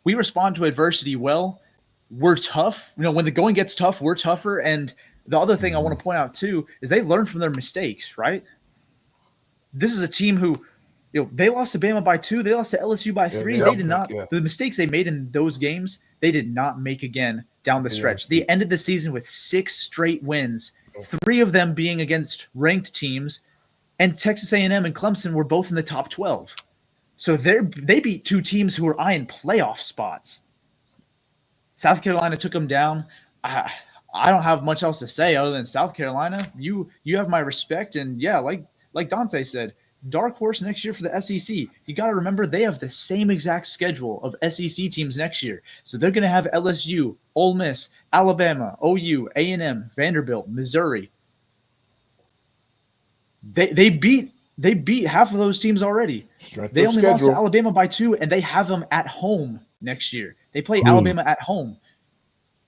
we respond to adversity well. We're tough. When the going gets tough, we're tougher. And the other thing I want to point out too is they learn from their mistakes, right? This is a team who, they lost to Bama by 2. They lost to LSU by 3. They did not. The mistakes they made in those games, they did not make again down the stretch. They ended the season with 6 straight wins, 3 of them being against ranked teams, and Texas A&M and Clemson were both in the top 12. So they beat 2 teams who were eyeing playoff spots. South Carolina took them down. I don't have much else to say other than South Carolina. You have my respect, and yeah, like Danté said, dark horse next year for the SEC. You got to remember they have the same exact schedule of SEC teams next year. So they're going to have LSU, Ole Miss, Alabama, OU, A&M, Vanderbilt, Missouri. They beat half of those teams already. They only lost to Alabama by 2, and they have them at home next year. They play Alabama at home,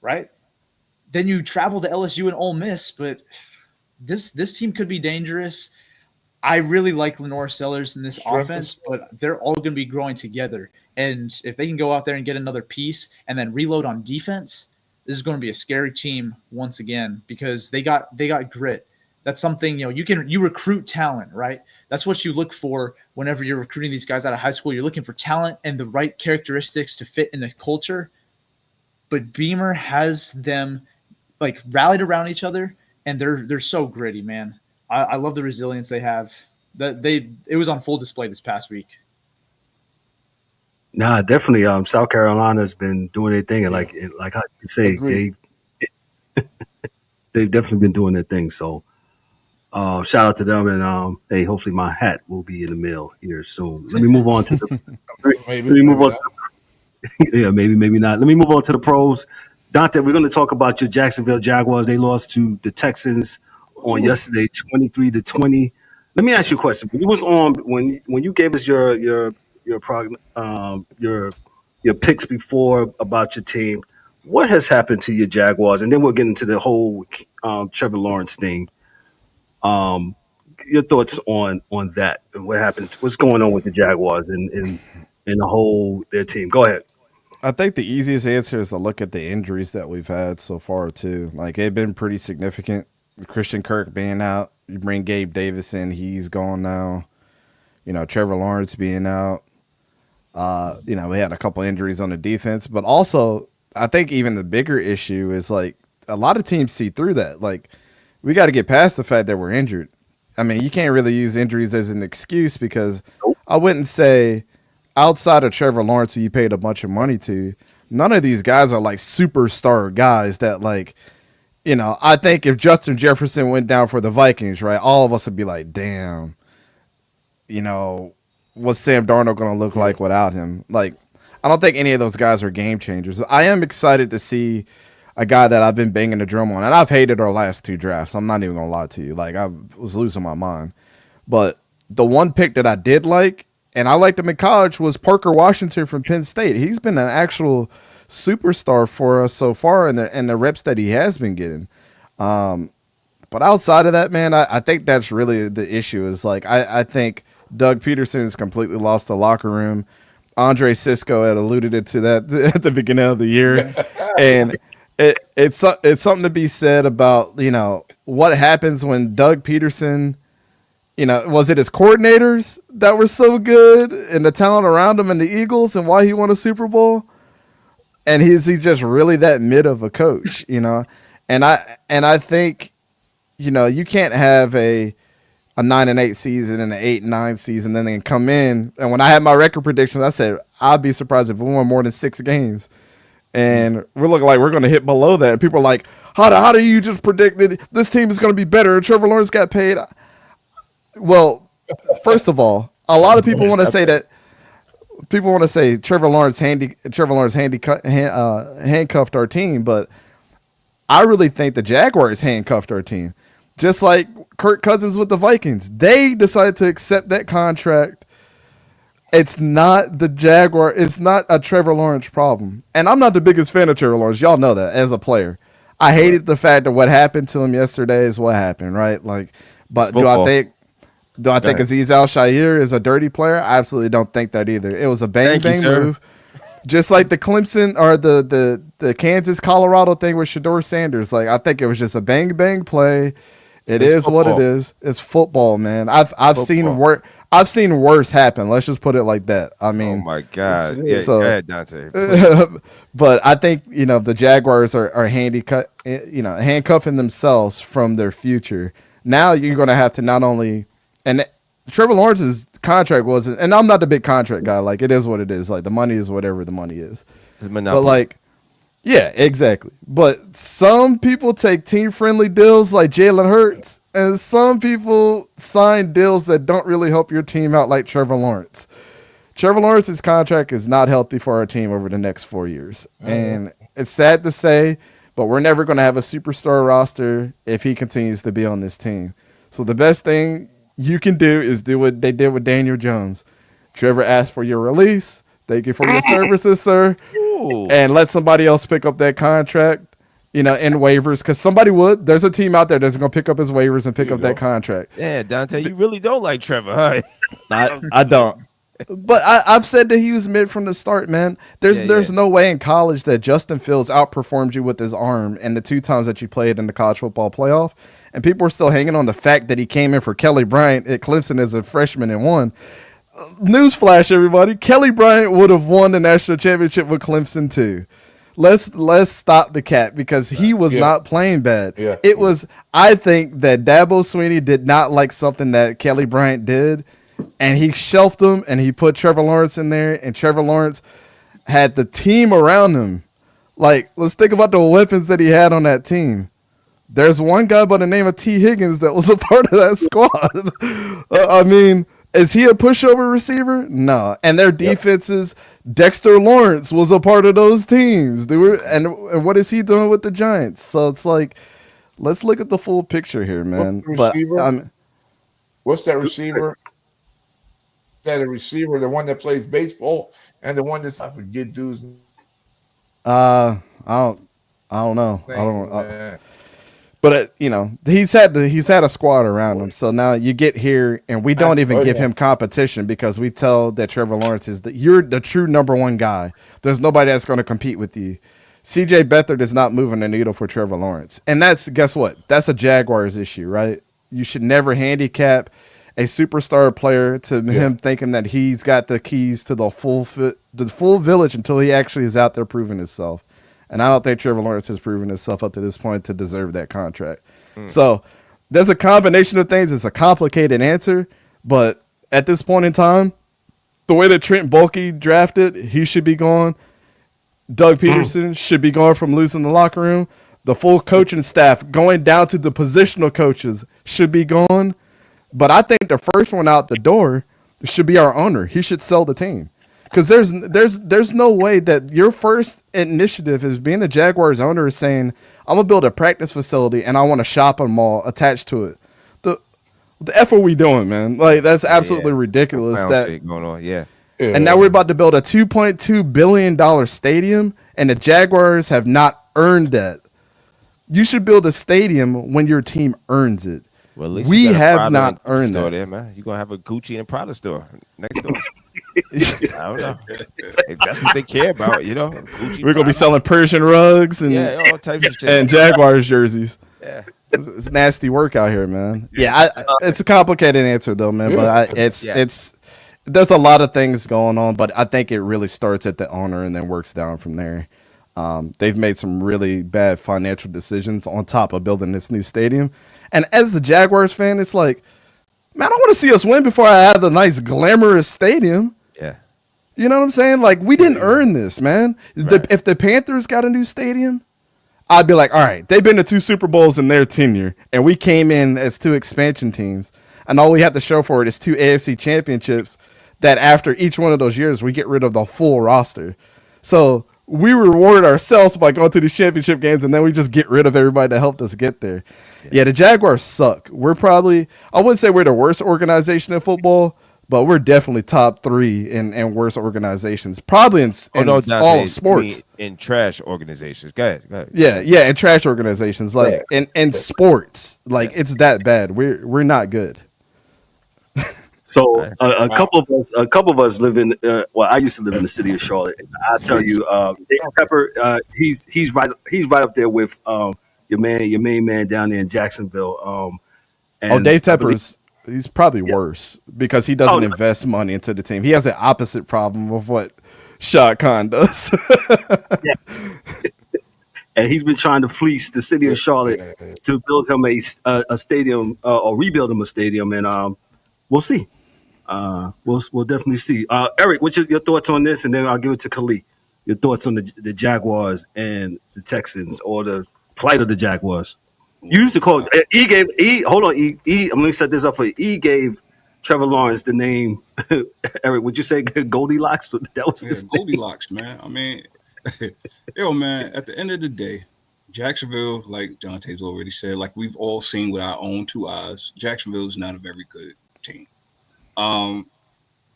right? Then you travel to LSU and Ole Miss, but this team could be dangerous. I really like Lenore Sellers in this offense, but they're all going to be growing together. And if they can go out there and get another piece and then reload on defense, this is going to be a scary team once again because they got grit. That's something, you recruit talent, right? That's what you look for whenever you're recruiting these guys out of high school. You're looking for talent and the right characteristics to fit in the culture. But Beamer has them like rallied around each other, and they're so gritty, man. I love the resilience they have. It was on full display this past week. Nah, definitely. South Carolina's been doing their thing, and like I say, they've definitely been doing their thing. So, shout out to them, and hey, hopefully my hat will be in the mail here soon. Let me move on to the. Yeah, maybe not. Let me move on to the pros. Danté, we're going to talk about your Jacksonville Jaguars. They lost to the Texans on yesterday, 23-20. Let me ask you a question. When you was on when you gave us your picks before about your team, what has happened to your Jaguars? And then we'll get into the whole Trevor Lawrence thing. Your thoughts on that and what happened? What's going on with the Jaguars and the whole their team? Go ahead. I think the easiest answer is to look at the injuries that we've had so far too. Like they've been pretty significant. Christian Kirk being out, you bring Gabe Davis in, he's gone now. Trevor Lawrence being out. We had a couple injuries on the defense, but also I think even the bigger issue is like a lot of teams see through that. Like we got to get past the fact that we're injured. I mean, you can't really use injuries as an excuse because I wouldn't say outside of Trevor Lawrence, who you paid a bunch of money to, none of these guys are like superstar guys that like, I think if Justin Jefferson went down for the Vikings, right, all of us would be like, damn, what's Sam Darnold going to look like without him? Like, I don't think any of those guys are game changers. I am excited to see a guy that I've been banging the drum on, and I've hated our last 2 drafts. I'm not even going to lie to you. Like, I was losing my mind. But the one pick that I did like, and I liked him in college, was Parker Washington from Penn State. He's been an actual superstar for us so far in the reps that he has been getting. But outside of that, man, I think that's really the issue is like I think Doug Peterson has completely lost the locker room. Andre Sisco had alluded to that at the beginning of the year. And it's something to be said about, what happens when Doug Peterson, was it his coordinators that were so good and the talent around him and the Eagles and why he won a Super Bowl? And is he just really that mid of a coach, And I think, you can't have a 9-8 season and an 8-9 season, and then come in. And when I had my record predictions, I said I'd be surprised if we won more than 6 games. And we're looking like we're going to hit below that. And people are like, how do you just predict that this team is going to be better and Trevor Lawrence got paid? Well, first of all, a lot of people want to say that. People want to say Trevor Lawrence handcuffed our team, but I really think the Jaguars handcuffed our team. Just like Kirk Cousins with the Vikings. They decided to accept that contract. It's not the Jaguar. It's not a Trevor Lawrence problem. And I'm not the biggest fan of Trevor Lawrence. Y'all know that as a player. I hated the fact that what happened to him yesterday is what happened, right? Like, but Football. Do I think Azeez Al-Shaair is a dirty player? I absolutely don't think that either. It was a bang move. Just like the Clemson or the Kansas Colorado thing with Shedeur Sanders. Like, I think it was just a bang play. It's football. What it is. It's football, man. I've seen worse happen. Let's just put it like that. I mean, oh my God. Yeah, so, go ahead, Danté. But I think, the Jaguars are handcuffing themselves from their future. Now you're going to have to not only and Trevor Lawrence's contract wasn't, and I'm not a big contract guy. Like, it is what it is. Like, the money is whatever the money is. But like, yeah, exactly. But some people take team-friendly deals like Jalen Hurts And some people sign deals that don't really help your team out, like Trevor Lawrence. Trevor Lawrence's contract is not healthy for our team over the next 4 years. And it's sad to say, but we're never going to have a superstar roster if he continues to be on this team. So the best thing you can do is do what they did with Daniel Jones. Trevor asked for your release. Thank you for your services, sir. Ooh. And let somebody else pick up that contract, in waivers, because somebody would. There's a team out there that's going to pick up his waivers and pick up that contract. Yeah, Danté, you really don't like Trevor, huh? I don't. But I've said that he was mid from the start, man. There's no way in college that Justin Fields outperformed you with his arm and the 2 times that you played in the college football playoff. And people are still hanging on the fact that he came in for Kelly Bryant at Clemson as a freshman and won. Newsflash, everybody. Kelly Bryant would have won the national championship with Clemson too. Let's stop the cat because he was not playing bad. Yeah. It was, I think that Dabo Swinney did not like something that Kelly Bryant did, and he shelved him and he put Trevor Lawrence in there, and Trevor Lawrence had the team around him. Like, let's think about the weapons that he had on that team. There's one guy by the name of T. Higgins that was a part of that squad. I mean, is he a pushover receiver? No. And their defenses, Dexter Lawrence was a part of those teams. And what is he doing with the Giants? So it's like, let's look at the full picture here, man. What's that receiver? Is that a receiver, the one that plays baseball, and the one that's I forget dude's name. I don't know. But he's had a squad around him. So now you get here, and we don't even give him competition because we tell that Trevor Lawrence you're the true number one guy. There's nobody that's going to compete with you. CJ Beathard is not moving the needle for Trevor Lawrence, and guess what? That's a Jaguars issue, right? You should never handicap a superstar player to him thinking that he's got the keys to the full village until he actually is out there proving himself. And I don't think Trevor Lawrence has proven himself up to this point to deserve that contract. So there's a combination of things. It's a complicated answer, but at this point in time, the way that Trent Baalke drafted, he should be gone. Doug Peterson should be gone from losing the locker room. The full coaching staff, going down to the positional coaches, should be gone. But I think the first one out the door should be our owner. He should sell the team. Because there's no way that your first initiative as being the Jaguars owner is saying, I'm going to build a practice facility and I want a shopping mall attached to it. The F are we doing, man? Like, that's absolutely ridiculous. Shit going on, And now we're about to build a $2.2 billion stadium, and the Jaguars have not earned that. You should build a stadium when your team earns it. Well, at least we have not earned that. There, man. You're going to have a Gucci and Prada store next door. I don't know. That's what they care about, Gucci, we're going to be selling Persian rugs and all types of shit. And Jaguars jerseys. Yeah. It's nasty work out here, man. It's a complicated answer, though, man. But there's a lot of things going on, but I think it really starts at the owner and then works down from there. They've made some really bad financial decisions on top of building this new stadium. And as a Jaguars fan, it's like, man, I want to see us win before I have the nice glamorous stadium. Yeah. You know what I'm saying? Like, we didn't earn this, man. Right. If the Panthers got a new stadium, I'd be like, all right, they've been to 2 Super Bowls in their tenure, and we came in as 2 expansion teams, and all we have to show for it is 2 AFC championships that after each one of those years, we get rid of the full roster. So we reward ourselves by going to these championship games, and then we just get rid of everybody that helped us get there. Yeah, the Jaguars suck. We're probably, I wouldn't say we're the worst organization in football, but we're definitely top 3 in worst organizations. Probably in all of sports. In trash organizations. Go ahead. Yeah, in trash organizations. Like in sports. Like it's that bad. We're not good. So a couple of us live in. I used to live in the city of Charlotte. I tell you, Dave Pepper, he's right up there with your main man down there in Jacksonville. Dave Tepper's he's probably worse because he doesn't invest money into the team. He has an opposite problem of what Shad Khan does. And he's been trying to fleece the city of Charlotte to build him a stadium or rebuild him a stadium, and we'll see. We'll definitely see. Eric, what's your thoughts on this? And then I'll give it to Khalid. Your thoughts on the Jaguars and the Texans, or the plight of the Jaguars? You used to call E gave E. Hold on, E. I'm gonna set this up for you. E gave Trevor Lawrence the name. Eric, would you say Goldilocks? That was Yeah, his name. Goldilocks, man. I mean, yo, man. At the end of the day, Jacksonville, like Dante's already said, like we've all seen with our own two eyes, Jacksonville is not a very good team. Um,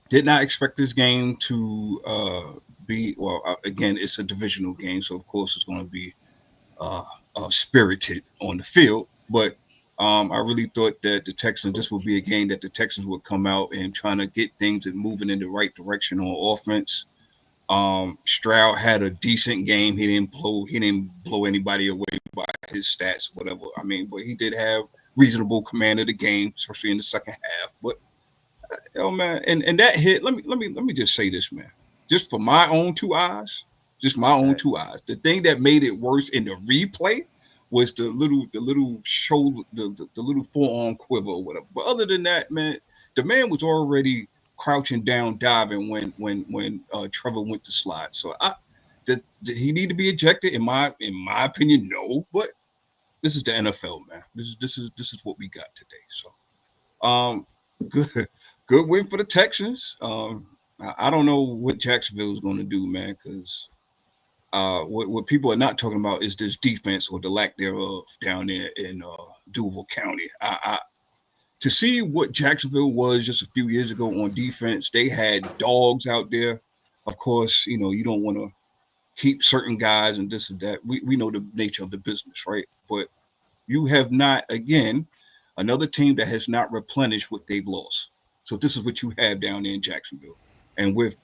did not expect this game to be. Well, again, it's a divisional game, so of course it's going to be spirited on the field. But I really thought that the Texans, this would be a game that the Texans would come out and trying to get things and moving in the right direction on offense. Stroud had a decent game. He didn't blow anybody away by his stats, whatever. I mean, but he did have reasonable command of the game, especially in the second half. But oh man, and that hit. Let me just say this, man. Just for my own two eyes, the thing that made it worse in the replay was the little shoulder, the little forearm quiver or whatever. But other than that, man, the man was already crouching down, diving when Trevor went to slide. So did he need to be ejected? In my opinion, no. But this is the NFL, man. This is what we got today. So good win for the Texans. I don't know what Jacksonville is going to do, man, because what people are not talking about is this defense or the lack thereof down there in Duval County. To see what Jacksonville was just a few years ago on defense, they had dogs out there. Of course, you don't want to keep certain guys and this and that. We know the nature of the business, right? But you have not, again, another team that has not replenished what they've lost. So this is what you have down there in Jacksonville. And with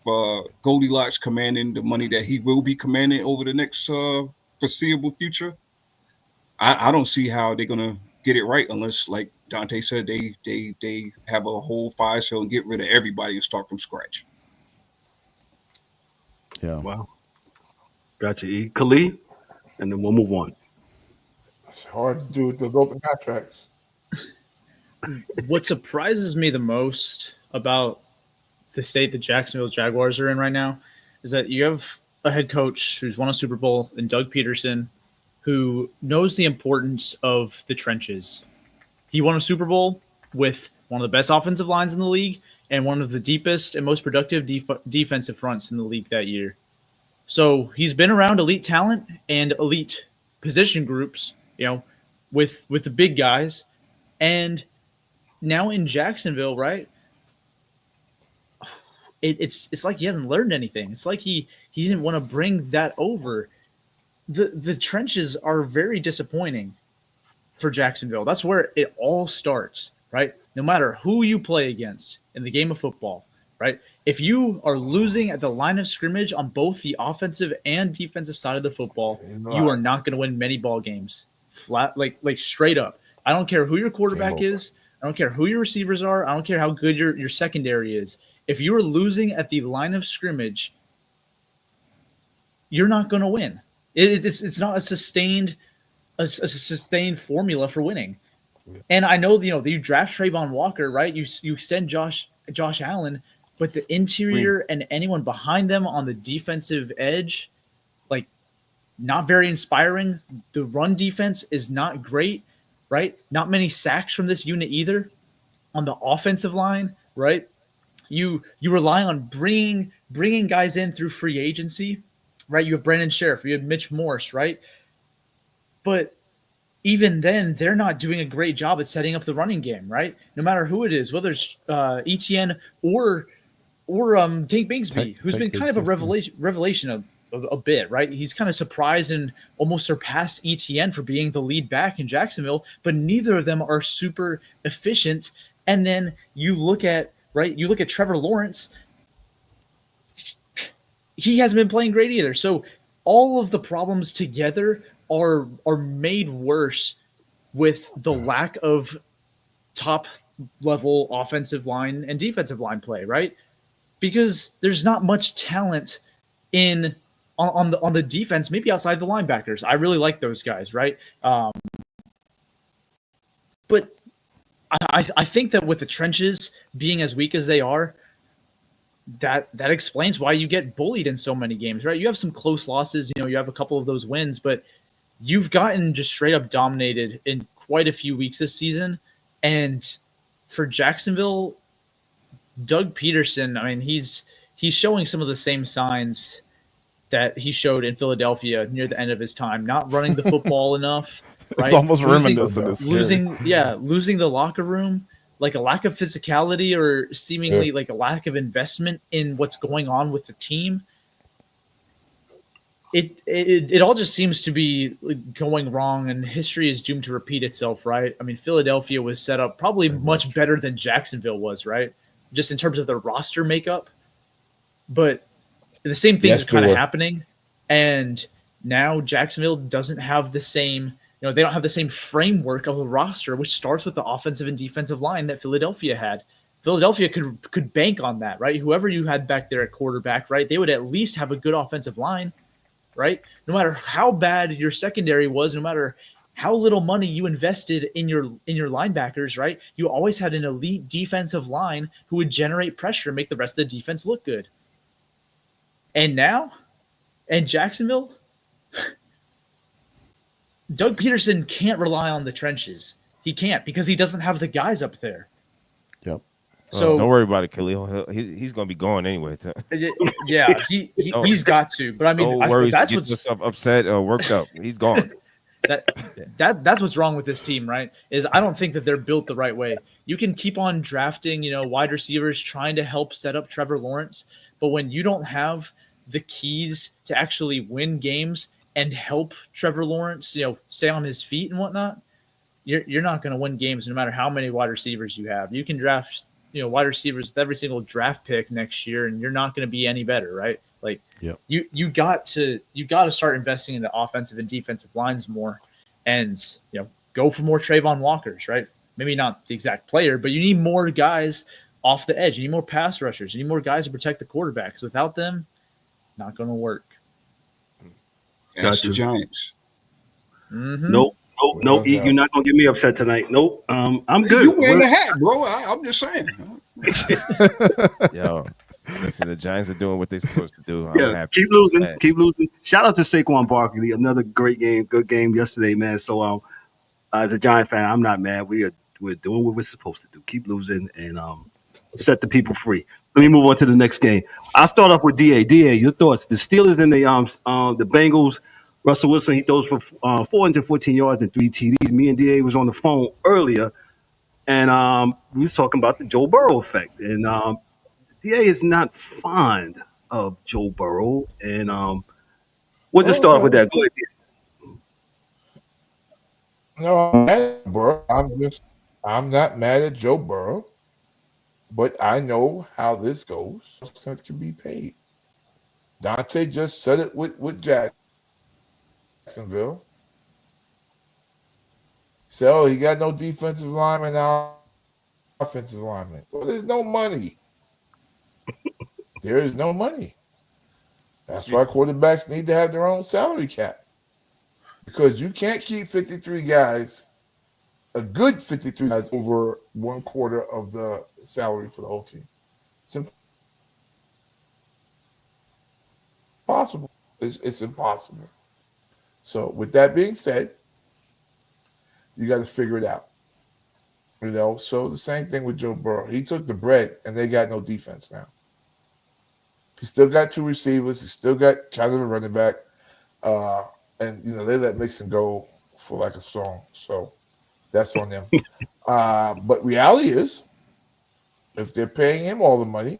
Goldilocks commanding the money that he will be commanding over the next foreseeable future, I don't see how they're going to get it right unless, like Danté said, they have a whole fire sale and get rid of everybody and start from scratch. Yeah. Wow. Gotcha, E. Khalid, and then we'll move on. It's hard to do with those open contracts. What surprises me the most about the state the Jacksonville Jaguars are in right now is that you have a head coach who's won a Super Bowl in Doug Peterson, who knows the importance of the trenches. He won a Super Bowl with one of the best offensive lines in the league and one of the deepest and most productive defensive fronts in the league that year. So he's been around elite talent and elite position groups, with the big guys. And now in Jacksonville, right? It's like he hasn't learned anything. It's like he didn't want to bring that over. The trenches are very disappointing for Jacksonville. That's where it all starts, right? No matter who you play against in the game of football, right? If you are losing at the line of scrimmage on both the offensive and defensive side of the football, you are not going to win many ball games. Flat, like straight up. I don't care who your quarterback is. I don't care who your receivers are. I don't care how good your secondary is. If you are losing at the line of scrimmage, you're not going to win. It's not a sustained formula for winning. And I know that you draft Trayvon Walker, right? You extend Josh Allen, but the interior and anyone behind them on the defensive edge, like, not very inspiring. The run defense is not great, right? Not many sacks from this unit either. On the offensive line, right? You rely on bringing guys in through free agency, right? You have Brandon Sheriff, you have Mitch Morse, right? But even then, they're not doing a great job at setting up the running game, right? No matter who it is, whether it's Etienne or Tank Bigsby, who's been kind of a revelation a bit, right? He's kind of surprised and almost surpassed Etienne for being the lead back in Jacksonville, but neither of them are super efficient. And then you look at Trevor Lawrence. He hasn't been playing great either. So all of the problems together are made worse with the lack of top level offensive line and defensive line play, right? Because there's not much talent on the defense, maybe outside the linebackers. I really like those guys, right? But I think that with the trenches being as weak as they are, that explains why you get bullied in so many games, right? You have some close losses, you have a couple of those wins, but you've gotten just straight up dominated in quite a few weeks this season. And for Jacksonville, Doug Peterson, I mean, he's showing some of the same signs that he showed in Philadelphia near the end of his time, not running the football enough. Right? It's almost reminiscent. It's losing the locker room, like a lack of physicality or seemingly like a lack of investment in what's going on with the team. It all just seems to be going wrong, and history is doomed to repeat itself, right? I mean, Philadelphia was set up probably much better than Jacksonville was, right? Just in terms of their roster makeup. But the same things are kind of happening, and now Jacksonville doesn't have the same, they don't have the same framework of the roster, which starts with the offensive and defensive line that Philadelphia had. Philadelphia could bank on that, right? Whoever you had back there at quarterback, right? They would at least have a good offensive line, right? No matter how bad your secondary was, no matter how little money you invested in your linebackers, right? You always had an elite defensive line who would generate pressure, make the rest of the defense look good. And now, in Jacksonville, Doug Peterson can't rely on the trenches. He can't, because he doesn't have the guys up there. Yep. So don't worry about it, Khalil. He's going to be going anyway. Yeah, he's got to. But I mean, that's what's yourself upset or worked up. He's gone. That's what's wrong with this team, right? Is I don't think that they're built the right way. You can keep on drafting, wide receivers trying to help set up Trevor Lawrence, but when you don't have the keys to actually win games and help Trevor Lawrence, stay on his feet and whatnot, you're not going to win games no matter how many wide receivers you have. You can draft, wide receivers with every single draft pick next year, and you're not going to be any better, right? Like, yep. you got to start investing in the offensive and defensive lines more, and go for more Trayvon Walkers, right? Maybe not the exact player, but you need more guys off the edge. You need more pass rushers. You need more guys to protect the quarterback. Because without them, not going to work. That's the Giants. Mm-hmm. Nope. You're not going to get me upset tonight. Nope. I'm good. You wearing the hat, bro. I'm just saying. Yo, listen, the Giants are doing what they're supposed to do. Keep losing. Shout out to Saquon Barkley. Another great game, good game yesterday, man. So, as a Giant fan, I'm not mad. We're doing what we're supposed to do. Keep losing and set the people free. Let me move on to the next game. I'll start off with DA. DA, your thoughts? The Steelers and the Bengals. Russell Wilson, he throws for 414 yards and 3 TDs. Me and DA was on the phone earlier, and we was talking about the Joe Burrow effect. And DA is not fond of Joe Burrow, and we'll just start with that. Go ahead, DA. No, I'm not mad at Joe Burrow, but I know how this goes. It can be paid. Danté just said it with Jacksonville. So he got no defensive lineman, now offensive lineman. Well, there's no money. There is no money. That's why quarterbacks need to have their own salary cap. Because you can't keep 53 guys, a good 53 guys, over 1/4 of the salary for the whole team. It's impossible. It's impossible. So with that being said, you got to figure it out. So the same thing with Joe Burrow. He took the bread, and they got no defense now. He still got 2 receivers. He still got kind of a running back. And, they let Mixon go for like a song. So that's on them. But reality is, if they're paying him all the money,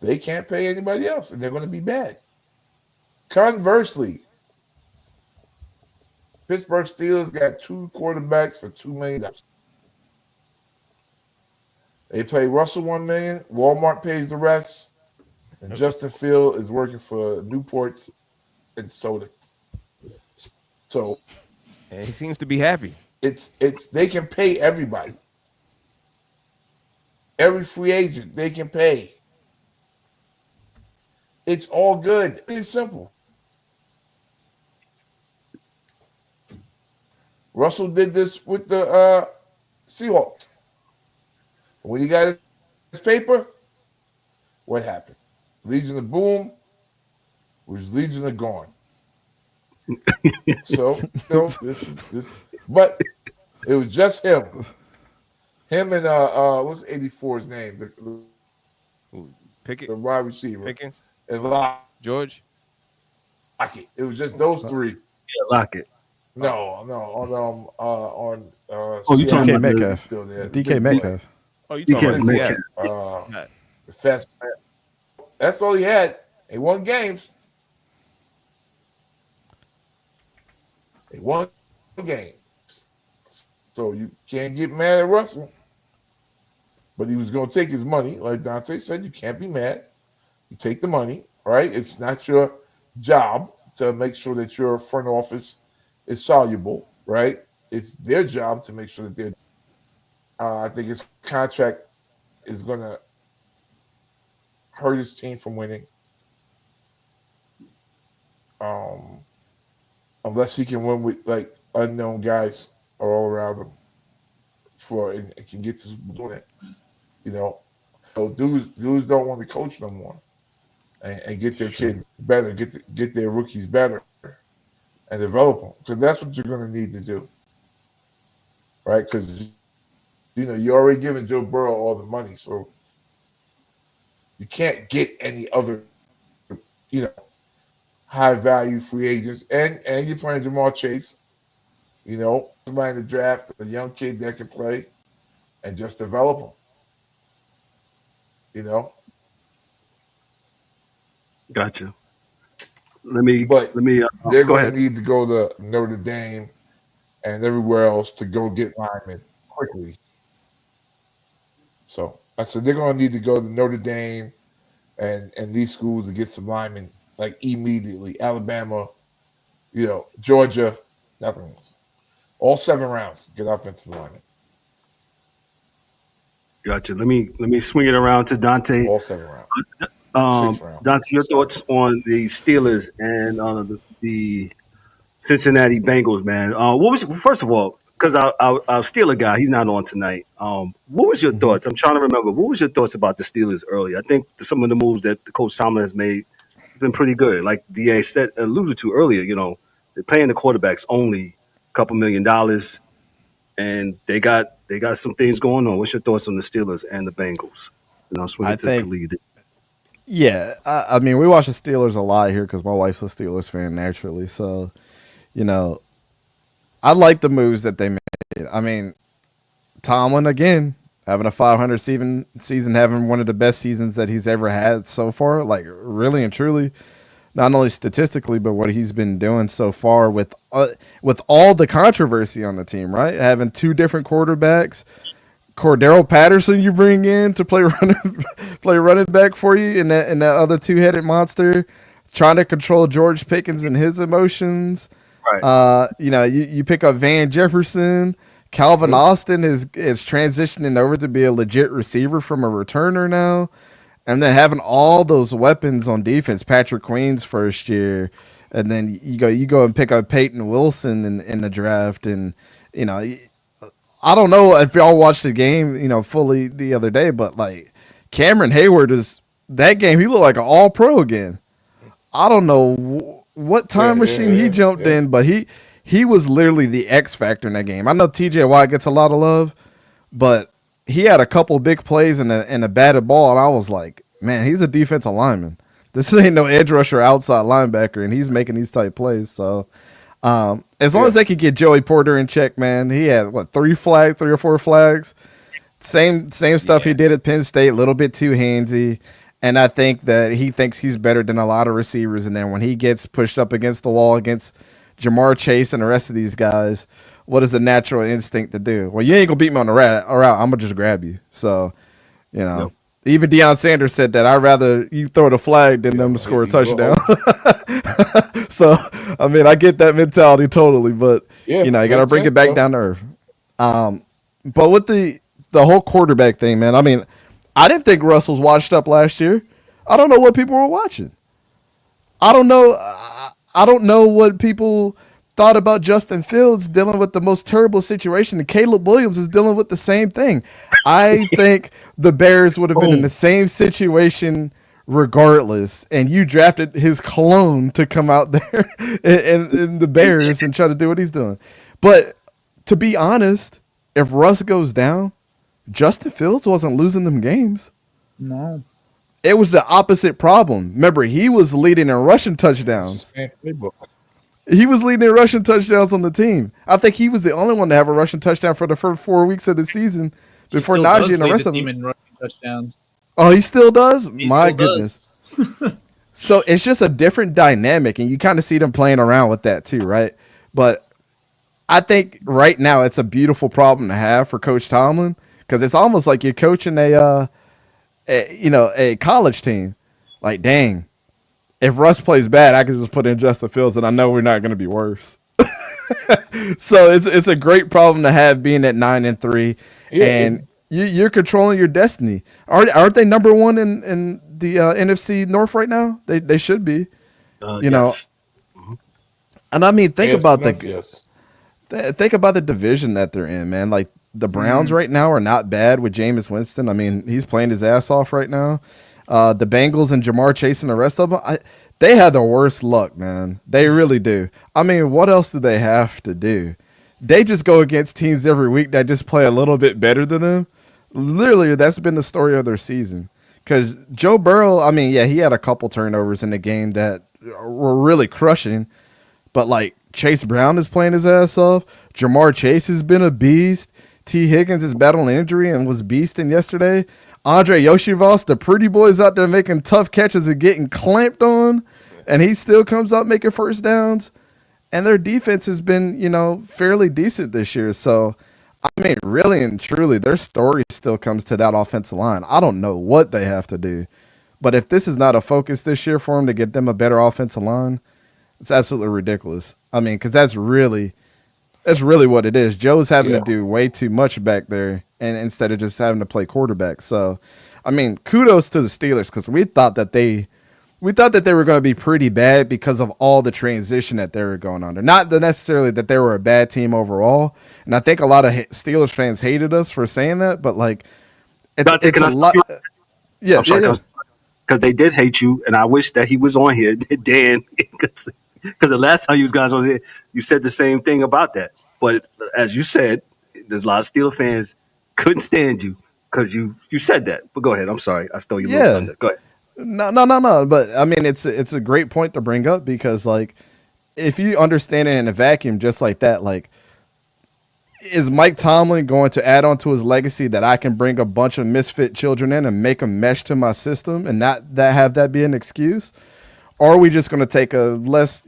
they can't pay anybody else, and they're going to be bad. Conversely, Pittsburgh Steelers got 2 quarterbacks for $2 million. They pay Russell $1 million. Walmart pays the rest. And Justin Field is working for Newport's and soda. So, and he seems to be happy. It's they can pay everybody. Every free agent they can pay. It's all good. It's simple. Russell did this with the Seahawks. When he got his paper, what happened? Legion of Boom was Legion of Gone. So this, but it was just him. Him and what's 84's name? Pickett, The wide receiver. Pickens, And George. Lockett. It was just those three. Yeah, Lockett. No, on you talking DK about Metcalf. still there. DK Metcalf. Oh, you DK talking about Metcalf. Seattle. The fast. That's all he had. He won games. He won games. So you can't get mad at Russell. But he was going to take his money. Like Danté said, you can't be mad. You take the money, right? It's not your job to make sure that your front office is soluble, right? It's their job to make sure that they're. I think his contract is going to hurt his team from winning. Unless he can win with like unknown guys all around him and can get to doing it. You know, so dudes don't want to coach no more and get their kids better, get their rookies better and develop them, because that's what you're going to need to do, right? Because you're already giving Joe Burrow all the money, so you can't get any other high value free agents, and you're playing Jamar Chase, somebody in the draft, a young kid that can play, and just develop them. Gotcha. Let me. They're go going ahead. to need to go to Notre Dame and everywhere else to go get linemen quickly. So I said they're going to need to go to Notre Dame and these schools to get some linemen like immediately. Alabama, Georgia, nothing else. All 7 rounds, get offensive linemen. Gotcha. Let me swing it around to Danté. All 7 rounds. 6 rounds. Danté, your thoughts on the Steelers and the Cincinnati Bengals, man. First of all, because our Steeler guy, he's not on tonight. What was your thoughts? I'm trying to remember. What was your thoughts about the Steelers early? I think some of the moves that the Coach Tomlin has made have been pretty good. Like DA alluded to earlier, they're paying the quarterbacks only a couple $1 million, and they got some things going on. What's your thoughts on the Steelers and the Bengals? Swing it to Khalid. Yeah, I mean, we watch the Steelers a lot here because my wife's a Steelers fan naturally. So, I like the moves that they made. I mean, Tomlin, again, having a 500 season, having one of the best seasons that he's ever had so far, like really and truly, not only statistically, but what he's been doing so far with all the controversy on the team, right? Having 2 different quarterbacks. Cordero Patterson you bring in to play running back for you in that other 2-headed monster, trying to control George Pickens and his emotions. Right. You pick up Van Jefferson. Calvin Austin is transitioning over to be a legit receiver from a returner now. And then having all those weapons on defense, Patrick Queen's first year, and then you go and pick up Peyton Wilson in the draft, and I don't know if y'all watched the game, fully the other day, but like Cameron Hayward that game, he looked like an all-pro again. I don't know what time machine he jumped in, but he was literally the X factor in that game. I know TJ Watt gets a lot of love, but he had a couple big plays and a batted ball, and I was like, man, he's a defensive lineman. This ain't no edge rusher outside linebacker, and he's making these type plays. So as long as they could get Joey Porter in check, man, he had 3 or 4 flags. Same stuff he did at Penn State, a little bit too handsy. And I think that he thinks he's better than a lot of receivers. And then when he gets pushed up against the wall against Jamar Chase and the rest of these guys, what is the natural instinct to do? Well, you ain't gonna beat me on the route. I'm gonna just grab you. So, even Deion Sanders said that I'd rather you throw the flag than them to score a touchdown. So, I mean, I get that mentality totally, but you got to bring it back down to earth. But with the whole quarterback thing, man, I mean, I didn't think Russ was washed up last year. I don't know what people were watching. I don't know what people thought about Justin Fields dealing with the most terrible situation, and Caleb Williams is dealing with the same thing. I think the Bears would have been in the same situation regardless, and you drafted his clone to come out there and the Bears and try to do what he's doing. But to be honest, if Russ goes down, Justin Fields wasn't losing them games. No. It was the opposite problem. Remember, he was leading in rushing touchdowns. He was leading in rushing touchdowns on the team. I think he was the only one to have a rushing touchdown for the first 4 weeks of the season before Najee and the rest of them. In rushing touchdowns. Oh, he still does? He My still goodness. So it's just a different dynamic, and you kind of see them playing around with that too, right? But I think right now it's a beautiful problem to have for Coach Tomlin, because it's almost like you're coaching a college team. Like, dang, if Russ plays bad, I can just put in Justin Fields, and I know we're not going to be worse. So it's a great problem to have, being at 9-3, and you're controlling your destiny. Aren't they number one in the NFC North right now? They should be. Yes. And I mean, think about the division that they're in, man. Like, the Browns right now are not bad with Jameis Winston. I mean, he's playing his ass off right now. The Bengals and Jamar Chase and the rest of them, they have the worst luck, man. They really do. I mean, what else do they have to do? They just go against teams every week that just play a little bit better than them. Literally, that's been the story of their season. Because Joe Burrow, I mean, yeah, he had a couple turnovers in the game that were really crushing. But, like, Chase Brown is playing his ass off. Jamar Chase has been a beast. T. Higgins is battling injury and was beasting yesterday. Andre Yoshivas, the pretty boy's out there making tough catches and getting clamped on, and he still comes out making first downs. And their defense has been, fairly decent this year. So, I mean, really and truly, their story still comes to that offensive line. I don't know what they have to do. But if this is not a focus this year for them to get them a better offensive line, it's absolutely ridiculous. I mean, because that's really what it is. Joe's having to do way too much back there, and instead of just having to play quarterback. So, I mean, kudos to the Steelers, because we thought that they were going to be pretty bad because of all the transition that they were going under. Not necessarily that they were a bad team overall, and I think a lot of Steelers fans hated us for saying that, but like, it's a lot. Yeah, because they did hate you, and I wish that he was on here, Dan, because the last time you guys were here, you said the same thing about that. But as you said, there's a lot of Steelers fans couldn't stand you because you said that. But go ahead. I'm sorry. I stole your little thunder. Go ahead. No. But I mean, it's a great point to bring up, because like, if you understand it in a vacuum just like that, like, is Mike Tomlin going to add on to his legacy that I can bring a bunch of misfit children in and make them mesh to my system and not have that be an excuse? Or are we just going to take a less,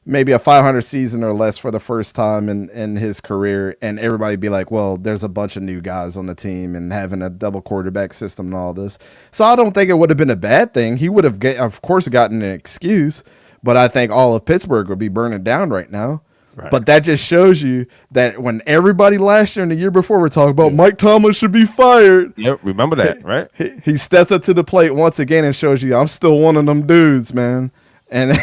maybe a 500 season or less for the first time in his career, and everybody be like, well, there's a bunch of new guys on the team and having a double quarterback system and all this. So I don't think it would have been a bad thing. He would have, of course, gotten an excuse, but I think all of Pittsburgh would be burning down right now. Right. But that just shows you that when everybody last year and the year before were talking about Mike Tomlin should be fired. Yep, remember that, right? He steps up to the plate once again and shows you, I'm still one of them dudes, man. And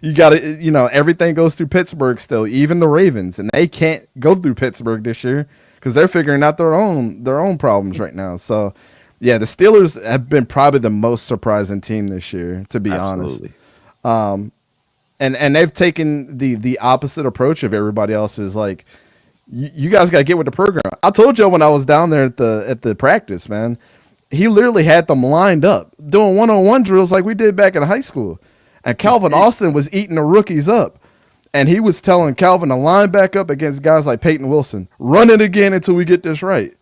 you got to, everything goes through Pittsburgh still, even the Ravens. And they can't go through Pittsburgh this year because they're figuring out their own problems right now. So, yeah, the Steelers have been probably the most surprising team this year, to be honest. And they've taken the opposite approach of everybody else. Is like, you guys got to get with the program. I told you when I was down there at the practice, man, he literally had them lined up doing one-on-one drills like we did back in high school. And Calvin Austin was eating the rookies up. And he was telling Calvin to line back up against guys like Peyton Wilson. Run it again until we get this right.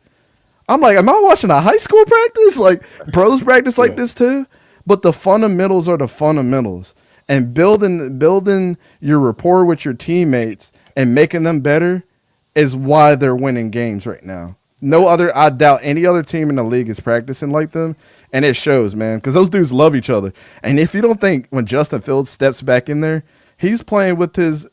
I'm like, am I watching a high school practice? Like, pros practice like this too? But the fundamentals are the fundamentals. And building your rapport with your teammates and making them better is why they're winning games right now. I doubt any other team in the league is practicing like them, and it shows, man, because those dudes love each other. And if you don't think when Justin Fields steps back in there, he's playing with his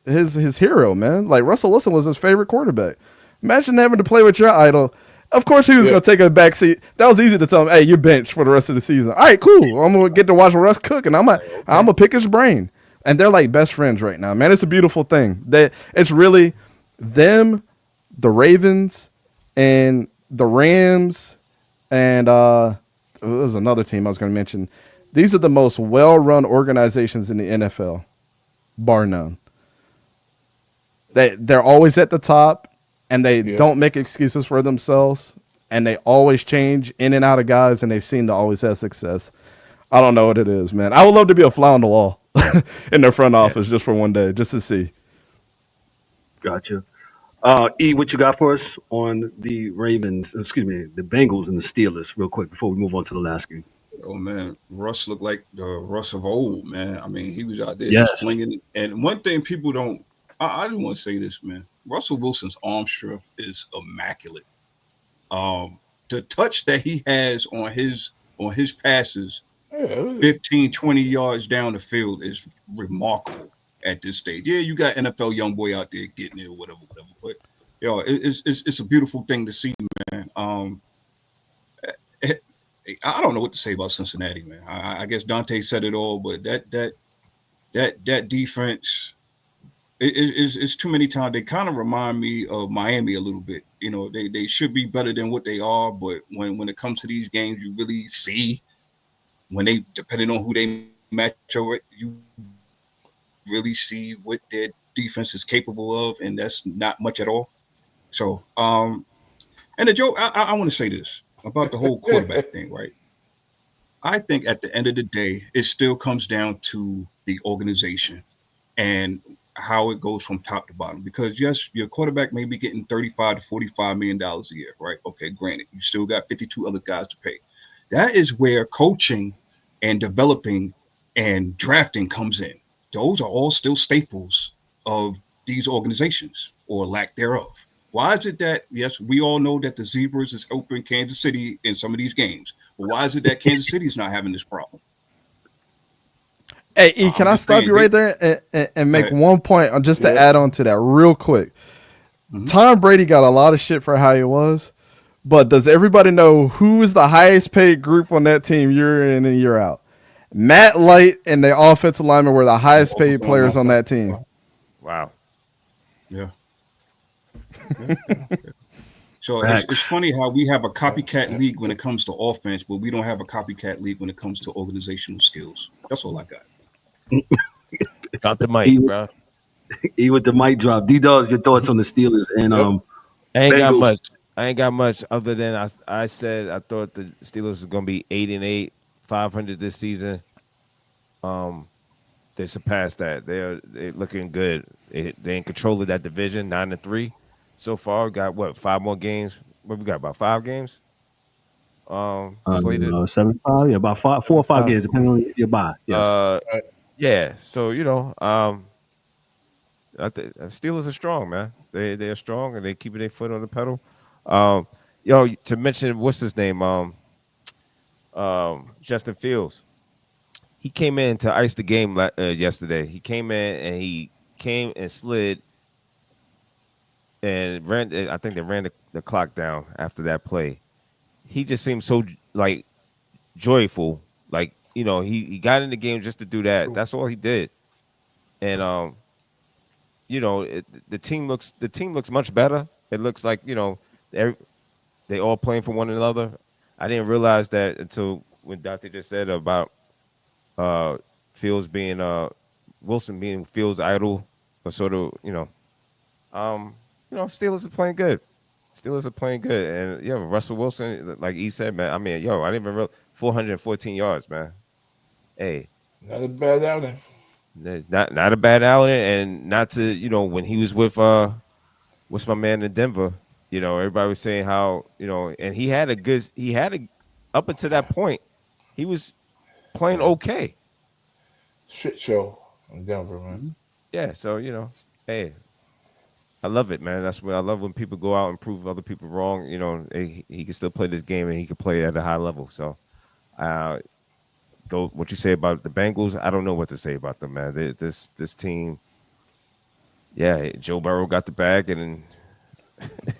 hero, man. Like, Russell Wilson was his favorite quarterback. Imagine having to play with your idol. Of course he was going to take a back seat. That was easy to tell him, hey, you're benched for the rest of the season. All right, cool. I'm going to get to watch Russ cook, and I'm going to pick his brain. And they're like best friends right now, man. It's a beautiful thing. It's really them, the Ravens, and the Rams, and there was another team I was going to mention. These are the most well-run organizations in the NFL, bar none. They're always at the top, and they don't make excuses for themselves, and they always change in and out of guys, and they seem to always have success. I don't know what it is, man. I would love to be a fly on the wall in their front office just for one day, just to see. Gotcha. E, what you got for us on the the Bengals and the Steelers, real quick, before we move on to the last game? Oh man, Russ looked like the Russ of old, man. I mean, he was out there just slinging it. And one thing people don't, I didn't want to say this, man. Russell Wilson's arm strength is immaculate. The touch that he has on his passes, 15, 20 yards down the field is remarkable at this stage. Yeah, you got NFL young boy out there getting it or whatever. But it's a beautiful thing to see, man. I don't know what to say about Cincinnati, man. I guess Danté said it all, but that defense is too many times. They kind of remind me of Miami a little bit. You know, they should be better than what they are, but when it comes to these games, you really see when they, depending on who they match up with, you really see what their defense is capable of, and that's not much at all. So, and the joke, I want to say this about the whole quarterback thing, right? I think at the end of the day, it still comes down to the organization and how it goes from top to bottom. Because yes, your quarterback may be getting $35 to $45 million a year, right? Okay, granted, you still got 52 other guys to pay. That is where coaching and developing and drafting comes in. Those are all still staples of these organizations, or lack thereof. Why is it that, yes, we all know that the Zebras is helping Kansas City in some of these games, but why is it that Kansas City is not having this problem? Hey, E, can I stop you right there and make one point just to add on to that real quick? Mm-hmm. Tom Brady got a lot of shit for how he was, but does everybody know who is the highest paid group on that team year in and year out? Matt Light and the offensive linemen were the highest paid players on that team. Wow. Yeah. So it's funny how we have a copycat league when it comes to offense, but we don't have a copycat league when it comes to organizational skills. That's all I got. Got the mic, bro. E with the mic drop. D-Dogs, your thoughts on the Steelers and I ain't got much other than I said I thought the Steelers was gonna be 8-8, 500 this season. They surpassed that. They're looking good. They in control of that division, 9-3 so far. Got what, 5 more games? What we got, about 5 games? Slated 7-5, yeah, about 4 or 5 games, depending on your buy. Yes. Yeah. So I think Steelers are strong, man. They're strong and they keeping their foot on the pedal. To mention what's his name? Justin Fields. He came in to ice the game yesterday. He came in and he came and slid and ran. I think they ran the clock down after that play. He just seemed so like joyful. Like, he got in the game just to do that. That's all he did. And the team looks much better. It looks like they all playing for one another. I didn't realize that until when Danté just said about Fields being Wilson being Fields' idol, or sort of Steelers are playing good. Steelers are playing good, and Russell Wilson, like he said, man. I mean, I didn't even realize 414 yards, man. Hey, not a bad outing. Not a bad outing, and not to when he was with what's my man in Denver. Everybody was saying how and he had up until that point, he was playing okay. Shit show in Denver, man. Yeah, so hey, I love it, man. That's what I love, when people go out and prove other people wrong. He can still play this game and he can play at a high level. So, what you say about the Bengals, I don't know what to say about them, man. This team, Joe Burrow got the bag, and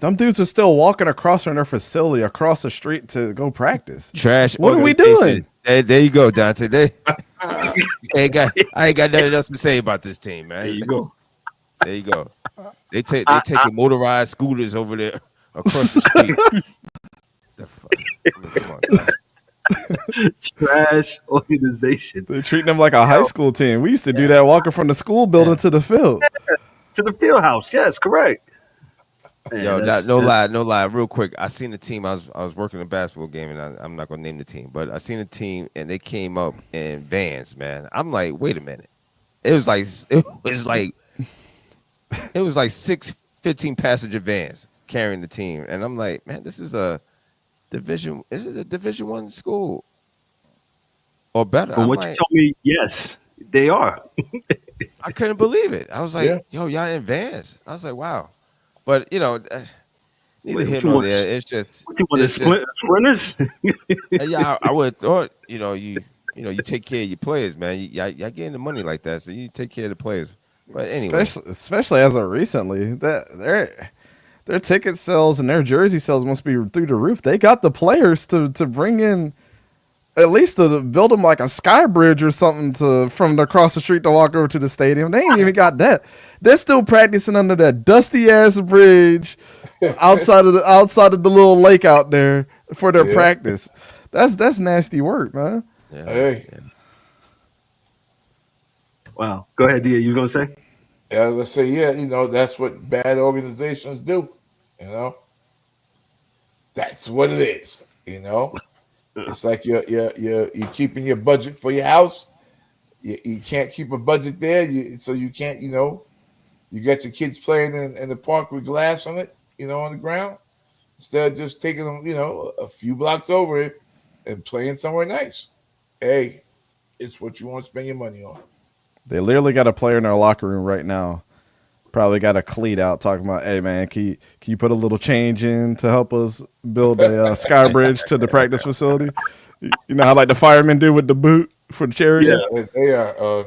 them dudes are still walking across from their facility across the street to go practice. Trash. What are we doing? Hey, there you go, Danté. I ain't got nothing else to say about this team, man. There you go. There you go. They take motorized scooters over there across the street. The fuck? Trash organization. They're treating them like a high school team. We used to do that walking from the school building to the field. To the field house. Yes, correct. Man, Yo, no lie. Real quick, I seen the team. I was working a basketball game, and I'm not gonna name the team, but I seen a team, and they came up in vans. Man, I'm like, wait a minute. It was like 6 15 passenger vans carrying the team, and I'm like, man, this is a Division 1 school or better. From what you told me, yes, they are. I couldn't believe it. I was like, yo, y'all in vans. I was like, wow. But neither here nor there. It's just what you want sprinters. Yeah, I would have thought. You take care of your players, man. Y'all getting the money like that, so you take care of the players. But anyway, especially as of recently, that their ticket sales and their jersey sales must be through the roof. They got the players to bring in, at least to build them like a sky bridge or something from across the street to walk over to the stadium. They ain't even got that. They're still practicing under that dusty ass bridge outside of the little lake out there for their practice. That's nasty work, man. Yeah. Hey. Yeah. Wow. Go ahead, D. You was gonna say? Yeah, let's say, that's what bad organizations do. That's what it is. It's like you're keeping your budget for your house. You can't keep a budget there, so you can't. You got your kids playing in the park with glass on it, on the ground, instead of just taking them, a few blocks over and playing somewhere nice. Hey, it's what you want to spend your money on. They literally got a player in their locker room right now. Probably got a cleat out talking about, hey, man, can you put a little change in to help us build a sky bridge to the practice facility? You know how like the firemen do with the boot for the charity? Yeah, they are.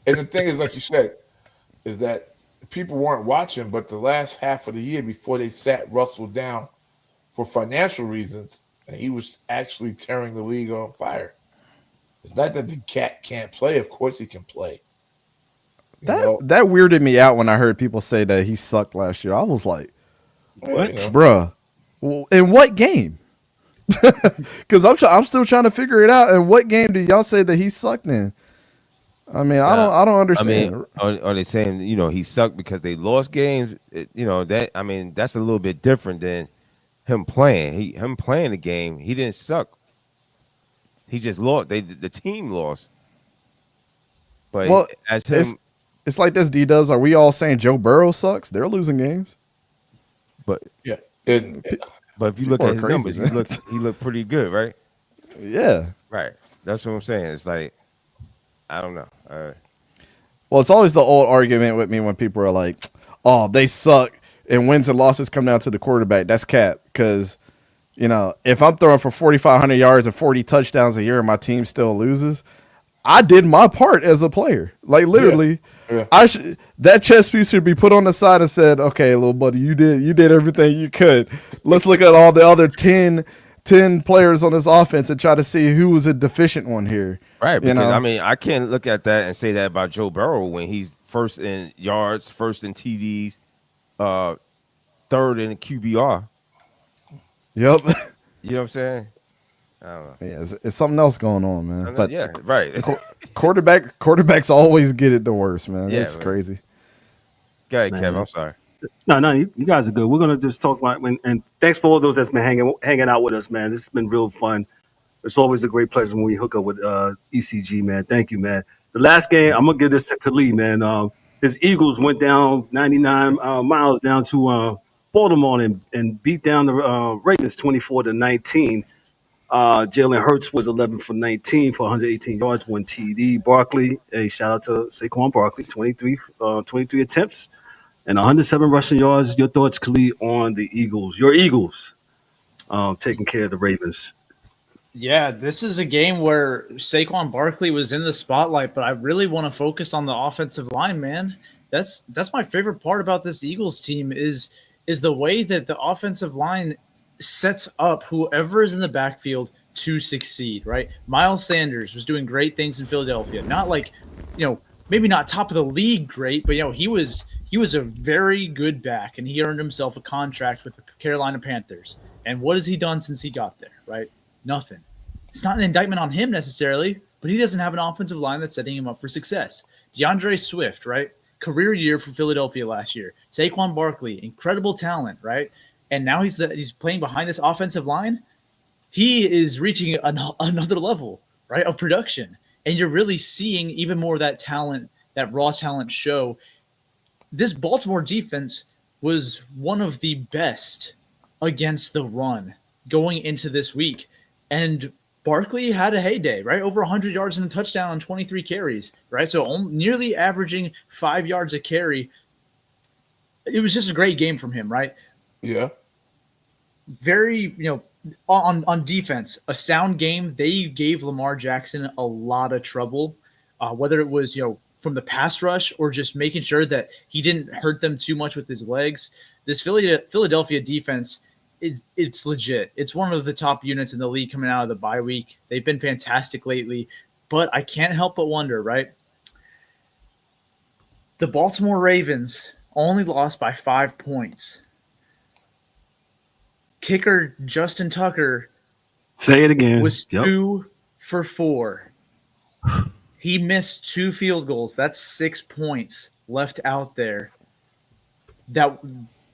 And the thing is, like you said, is that people weren't watching, but the last half of the year before they sat Russell down for financial reasons, and he was actually tearing the league on fire. It's not that the cat can't play. Of course he can play. That weirded me out when I heard people say that he sucked last year. I was like, what? Bruh, in what game? Because I'm still trying to figure it out. In what game do y'all say that he sucked in? I mean, I don't understand. I mean, are they saying he sucked because they lost games? That's a little bit different than him playing. Him playing the game, he didn't suck. He just lost. The team lost. But it's like this. D-Dubs, are we all saying Joe Burrow sucks? They're losing games. But yeah, but if you look at his numbers, he looked pretty good, right? Yeah, right. That's what I'm saying. It's like, I don't know. Well, it's always the old argument with me when people are like, "Oh, they suck," and wins and losses come down to the quarterback. That's cap because. If I'm throwing for 4,500 yards and 40 touchdowns a year and my team still loses, I did my part as a player. Like literally, that chess piece should be put on the side and said, "Okay, little buddy, you did everything you could. Let's look at all the other 10 players on this offense and try to see who was a deficient one here." Right, because I can't look at that and say that about Joe Burrow when he's first in yards, first in TDs, third in QBR. Yep. You know what I'm saying? I don't know. Yeah, it's something else going on, man. But yeah, right. quarterbacks always get it the worst, man. Yeah, that's crazy. Go ahead, Kevin. I'm sorry. No, you guys are good. We're gonna just talk about and thanks for all those that's been hanging out with us, man. This has been real fun. It's always a great pleasure when we hook up with ECG, man. Thank you, man. The last game, I'm gonna give this to Khalid, man. His Eagles went down 99 miles down to Baltimore and beat down the Ravens 24-19. Jalen Hurts was 11 for 19 for 118 yards, 1 TD. Barkley, a shout out to Saquon Barkley, 23 attempts and 107 rushing yards. Your thoughts, Khalid, on the Eagles? Your Eagles taking care of the Ravens. Yeah, this is a game where Saquon Barkley was in the spotlight, but I really want to focus on the offensive line, man. That's my favorite part about this Eagles team is the way that the offensive line sets up whoever is in the backfield to succeed, right? Miles Sanders was doing great things in Philadelphia. Not like, maybe not top of the league great, but he was a very good back, and he earned himself a contract with the Carolina Panthers. And what has he done since he got there, right? Nothing. It's not an indictment on him necessarily, but he doesn't have an offensive line that's setting him up for success. DeAndre Swift, right? Career year for Philadelphia last year. Saquon Barkley, incredible talent, right? And now he's playing behind this offensive line. He is reaching another level, right, of production. And you're really seeing even more of that talent, that raw talent show. This Baltimore defense was one of the best against the run going into this week. And Barkley had a heyday, right? Over 100 yards and a touchdown on 23 carries, right? So nearly averaging 5 yards a carry. It was just a great game from him, right? Yeah. Very, on defense, a sound game. They gave Lamar Jackson a lot of trouble, whether it was, from the pass rush or just making sure that he didn't hurt them too much with his legs. This Philadelphia defense, it's legit. It's one of the top units in the league coming out of the bye week. They've been fantastic lately, but I can't help but wonder, right? The Baltimore Ravens only lost by 5 points. Kicker Justin Tucker Say it again. was 2 for 4. He missed 2 field goals. That's 6 points left out there that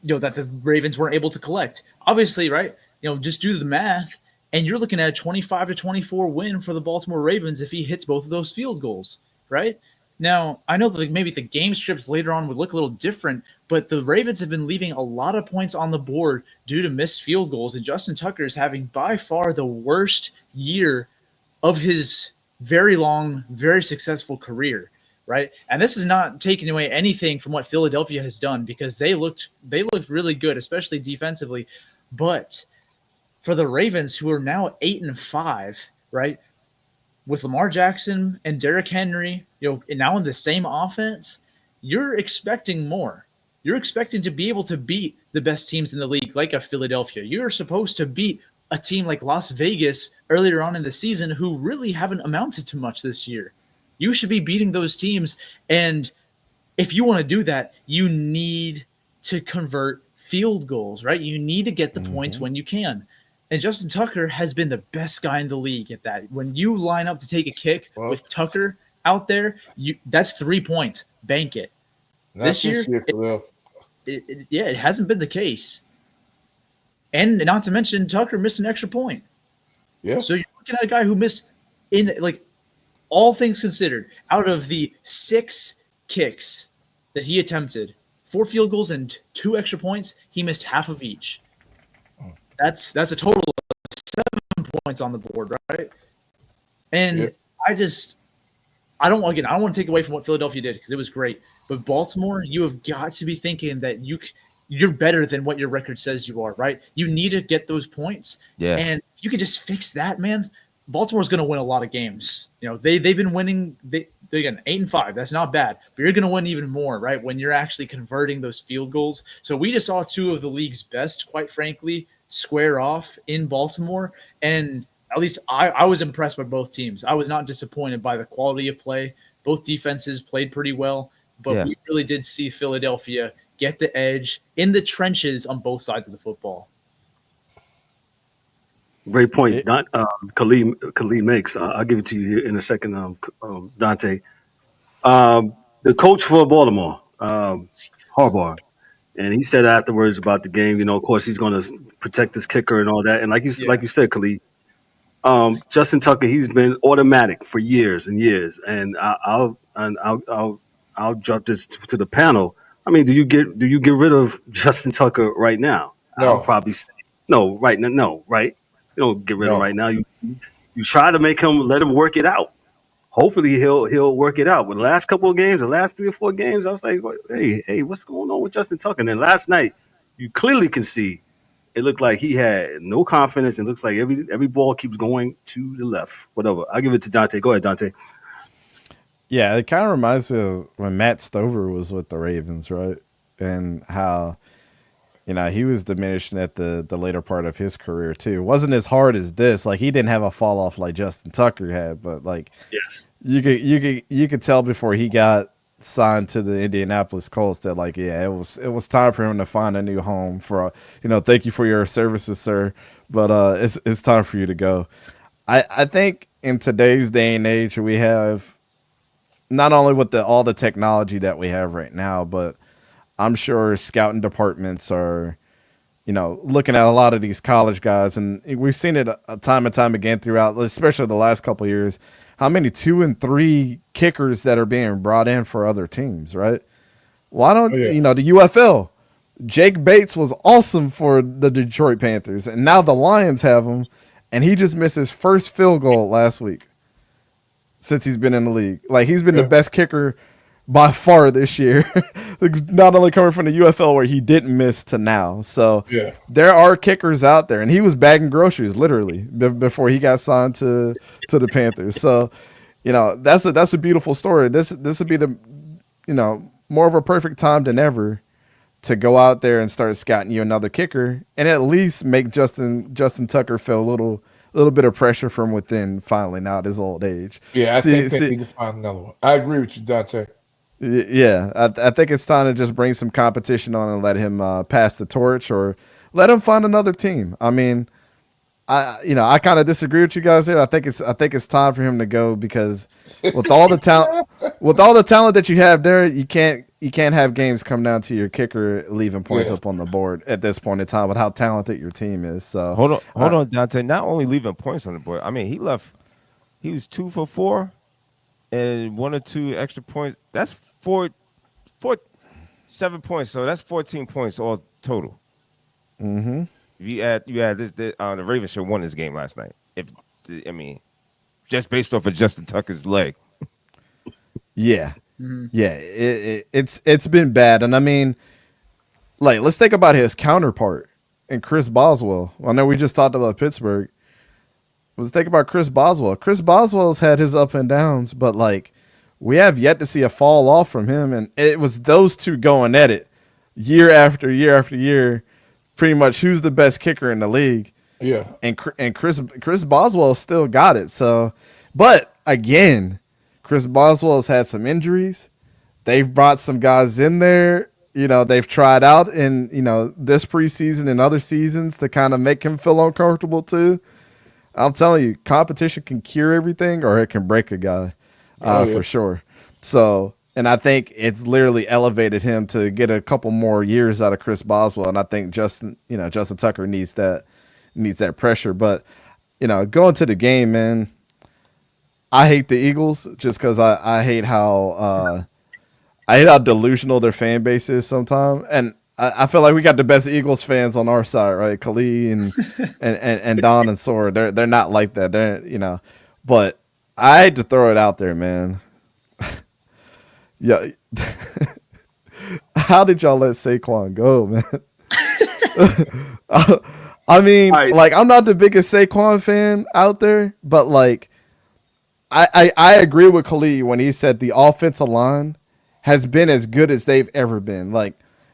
that the Ravens weren't able to collect. Obviously, right? Just do the math, and you're looking at a 25-24 win for the Baltimore Ravens if he hits both of those field goals, right? Now, I know that maybe the game scripts later on would look a little different, but the Ravens have been leaving a lot of points on the board due to missed field goals, and Justin Tucker is having by far the worst year of his very long, very successful career, right? And this is not taking away anything from what Philadelphia has done, because they looked really good, especially defensively. But for the Ravens, who are now 8-5, right, with Lamar Jackson and Derrick Henry, now in the same offense, you're expecting more. You're expecting to be able to beat the best teams in the league, like a Philadelphia. You're supposed to beat a team like Las Vegas earlier on in the season, who really haven't amounted to much this year. You should be beating those teams. And if you want to do that, you need to convert field goals, right? You need to get the points when you can. And Justin Tucker has been the best guy in the league at that. When you line up to take a kick with Tucker out there, that's 3 points. Bank it. This year, it hasn't been the case. And not to mention, Tucker missed an extra point. Yeah. So you're looking at a guy who missed, all things considered, out of the 6 kicks that he attempted, 4 field goals and 2 extra points, he missed half of each. That's a total of 7 points on the board, right? And I don't want to take away from what Philadelphia did, because it was great. But Baltimore, you have got to be thinking that you're better than what your record says you are, right? You need to get those points. Yeah. And if you could just fix that, man, Baltimore's going to win a lot of games. They've been winning. They're again 8-5. That's not bad, but you're going to win even more, right, when you're actually converting those field goals. So we just saw 2 of the league's best, quite frankly, square off in Baltimore. And at least I was impressed by both teams. I was not disappointed by the quality of play. Both defenses played pretty well, but we really did see Philadelphia get the edge in the trenches on both sides of the football. Great point, Khalid makes. I'll give it to you here in a second, Danté. The coach for Baltimore, Harbaugh, and he said afterwards about the game, of course he's going to protect his kicker and all that. And like you said, Khalid, Justin Tucker, he's been automatic for years and years. And I'll drop this to the panel. I mean, do you get rid of Justin Tucker right now? No. I'll probably say no. Right now, no. Right? You don't get rid of him right now. You try to let him work it out. Hopefully he'll work it out. But the last couple of games, the last 3 or 4 games, I was like, hey, what's going on with Justin Tucker? And then last night, you clearly can see it looked like he had no confidence. It looks like every ball keeps going to the left. Whatever. I'll give it to Danté. Go ahead, Danté. Yeah, it kind of reminds me of when Matt Stover was with the Ravens, right? And how, he was diminishing at the later part of his career too. It wasn't as hard as this. Like, he didn't have a fall off like Justin Tucker had, but yes, you could tell before he got signed to the Indianapolis Colts that it was time for him to find a new home. For thank you for your services, sir, but it's time for you to go. I think in today's day and age, we have not only with all the technology that we have right now, but I'm sure scouting departments are, looking at a lot of these college guys, and we've seen it time and time again throughout, especially the last couple of years, how many 2 and 3 kickers that are being brought in for other teams, right? Why don't, the UFL, Jake Bates was awesome for the Detroit Panthers, and now the Lions have him, and he just missed his first field goal last week since he's been in the league. Like, he's been the best kicker by far this year, not only coming from the UFL where he didn't miss to now. So there are kickers out there, and he was bagging groceries literally before he got signed to the Panthers. So, that's a beautiful story. This would be the, more of a perfect time than ever to go out there and start scouting you another kicker, and at least make Justin Tucker feel a little bit of pressure from within finally now at his old age. Yeah, I think they need to find another one. I agree with you, Danté. Yeah, I think it's time to just bring some competition on and let him pass the torch, or let him find another team. I mean, I kind of disagree with you guys there. I think it's time for him to go, because with all the talent that you have there, you can't have games come down to your kicker leaving points up on the board at this point in time with how talented your team is. So hold on, Danté. Not only leaving points on the board. I mean, he was 2 for 4, and 1 or 2 extra points. That's 7 points. So that's 14 points all total. Mm-hmm. You add this. The Ravens should have won this game last night. Just based off of Justin Tucker's leg. Yeah. Mm-hmm. Yeah, it's been bad. And I mean, like, let's think about his counterpart and Chris Boswell. I know we just talked about Pittsburgh. Let's think about Chris Boswell. Chris Boswell's had his up and downs, but like, we have yet to see a fall off from him. And it was those two going at it year after year after year, pretty much who's the best kicker in the league. Yeah. And Chris Boswell still got it. So, but again, Chris Boswell's had some injuries. They've brought some guys in there. They've tried out in, this preseason and other seasons to kind of make him feel uncomfortable too. I'm telling you, competition can cure everything, or it can break a guy, for sure. So, and I think it's literally elevated him to get a couple more years out of Chris Boswell. And I think Justin Tucker needs that pressure. But, going to the game, man, I hate the Eagles just because I hate how delusional their fan base is sometimes. And I feel like we got the best Eagles fans on our side, right? Khalid and Don and Sora. They're not like that. But I hate to throw it out there, man. Yeah. How did y'all let Saquon go, man? I mean, like, I'm not the biggest Saquon fan out there, but like, I agree with Khalid when he said the offensive line has been as good as they've ever been. Like,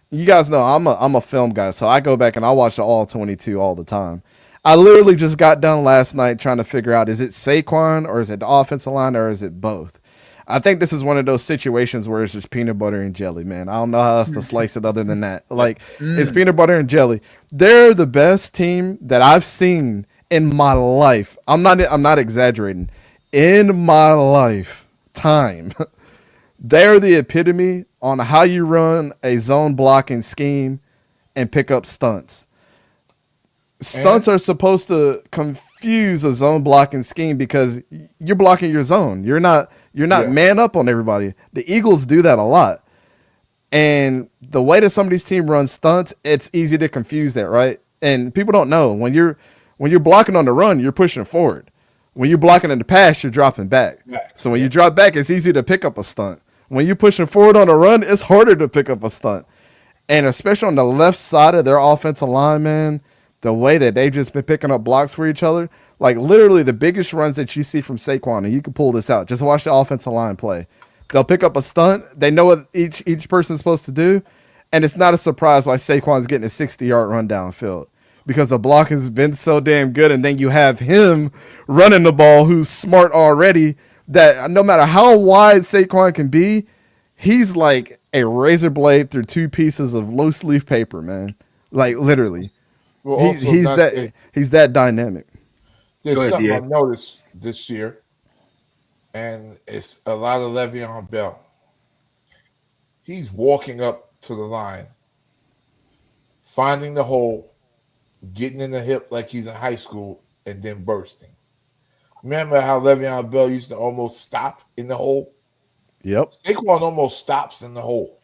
you guys know I'm a film guy, so I go back and I watch the All 22 all the time. I literally just got done last night trying to figure out, is it Saquon or is it the offensive line or is it both? I think this is one of those situations where it's just peanut butter and jelly, man. I don't know how else to slice it other than that. Like, it's peanut butter and jelly. They're the best team that I've seen in my life. I'm not exaggerating. In my lifetime, they're the epitome on how you run a zone blocking scheme and pick up stunts. Stunts are supposed to confuse a zone blocking scheme because you're blocking your zone. You're not man up on everybody. The Eagles do that a lot. And the way that some of these teams run stunts, it's easy to confuse that, right? And people don't know. When you're blocking on the run, you're pushing forward. When you're blocking in the pass, you're dropping back. So when you drop back, it's easy to pick up a stunt. When you're pushing forward on the run, it's harder to pick up a stunt. And especially on the left side of their offensive line, man, the way that they've just been picking up blocks for each other, like literally the biggest runs that you see from Saquon, and you can pull this out. Just watch the offensive line play. They'll pick up a stunt. They know what each person's supposed to do, and it's not a surprise why Saquon's getting a 60-yard run downfield because the block has been so damn good, and then you have him running the ball who's smart already that no matter how wide Saquon can be, he's like a razor blade through two pieces of loose leaf paper, man. Like literally. Well, he's that dynamic. There's Go ahead, something DA. I noticed this year, and it's a lot of Le'Veon Bell. He's walking up to the line, finding the hole, getting in the hip like he's in high school, and then bursting. Remember how Le'Veon Bell used to almost stop in the hole? Yep. Saquon almost stops in the hole.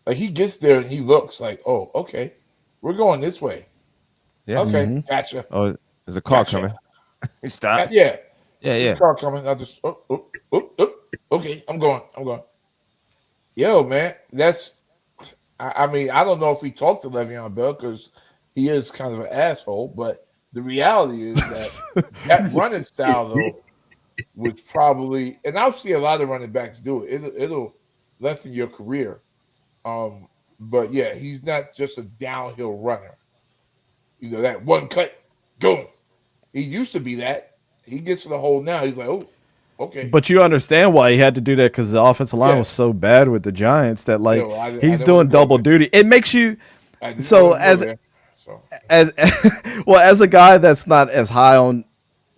Like he gets there and he looks like, oh, okay, we're going this way. Yeah. Okay, gotcha. Oh, there's a car Gotcha. coming. He stopped. Yeah, Yeah. this car coming. I just, okay, I'm going. Yo, man, that's. I mean, I don't know if we talked to Le'Veon Bell because he is kind of an asshole, but the reality is that running style though was probably, and I'll see a lot of running backs do it. It'll lengthen your career. But yeah, he's not just a downhill runner. You know, that one cut, boom. He used to be that. He gets to the hole now. He's like, oh, okay. But you understand why he had to do that because the offensive line was so bad with the Giants that he's doing double duty. It makes you as a guy that's not as high on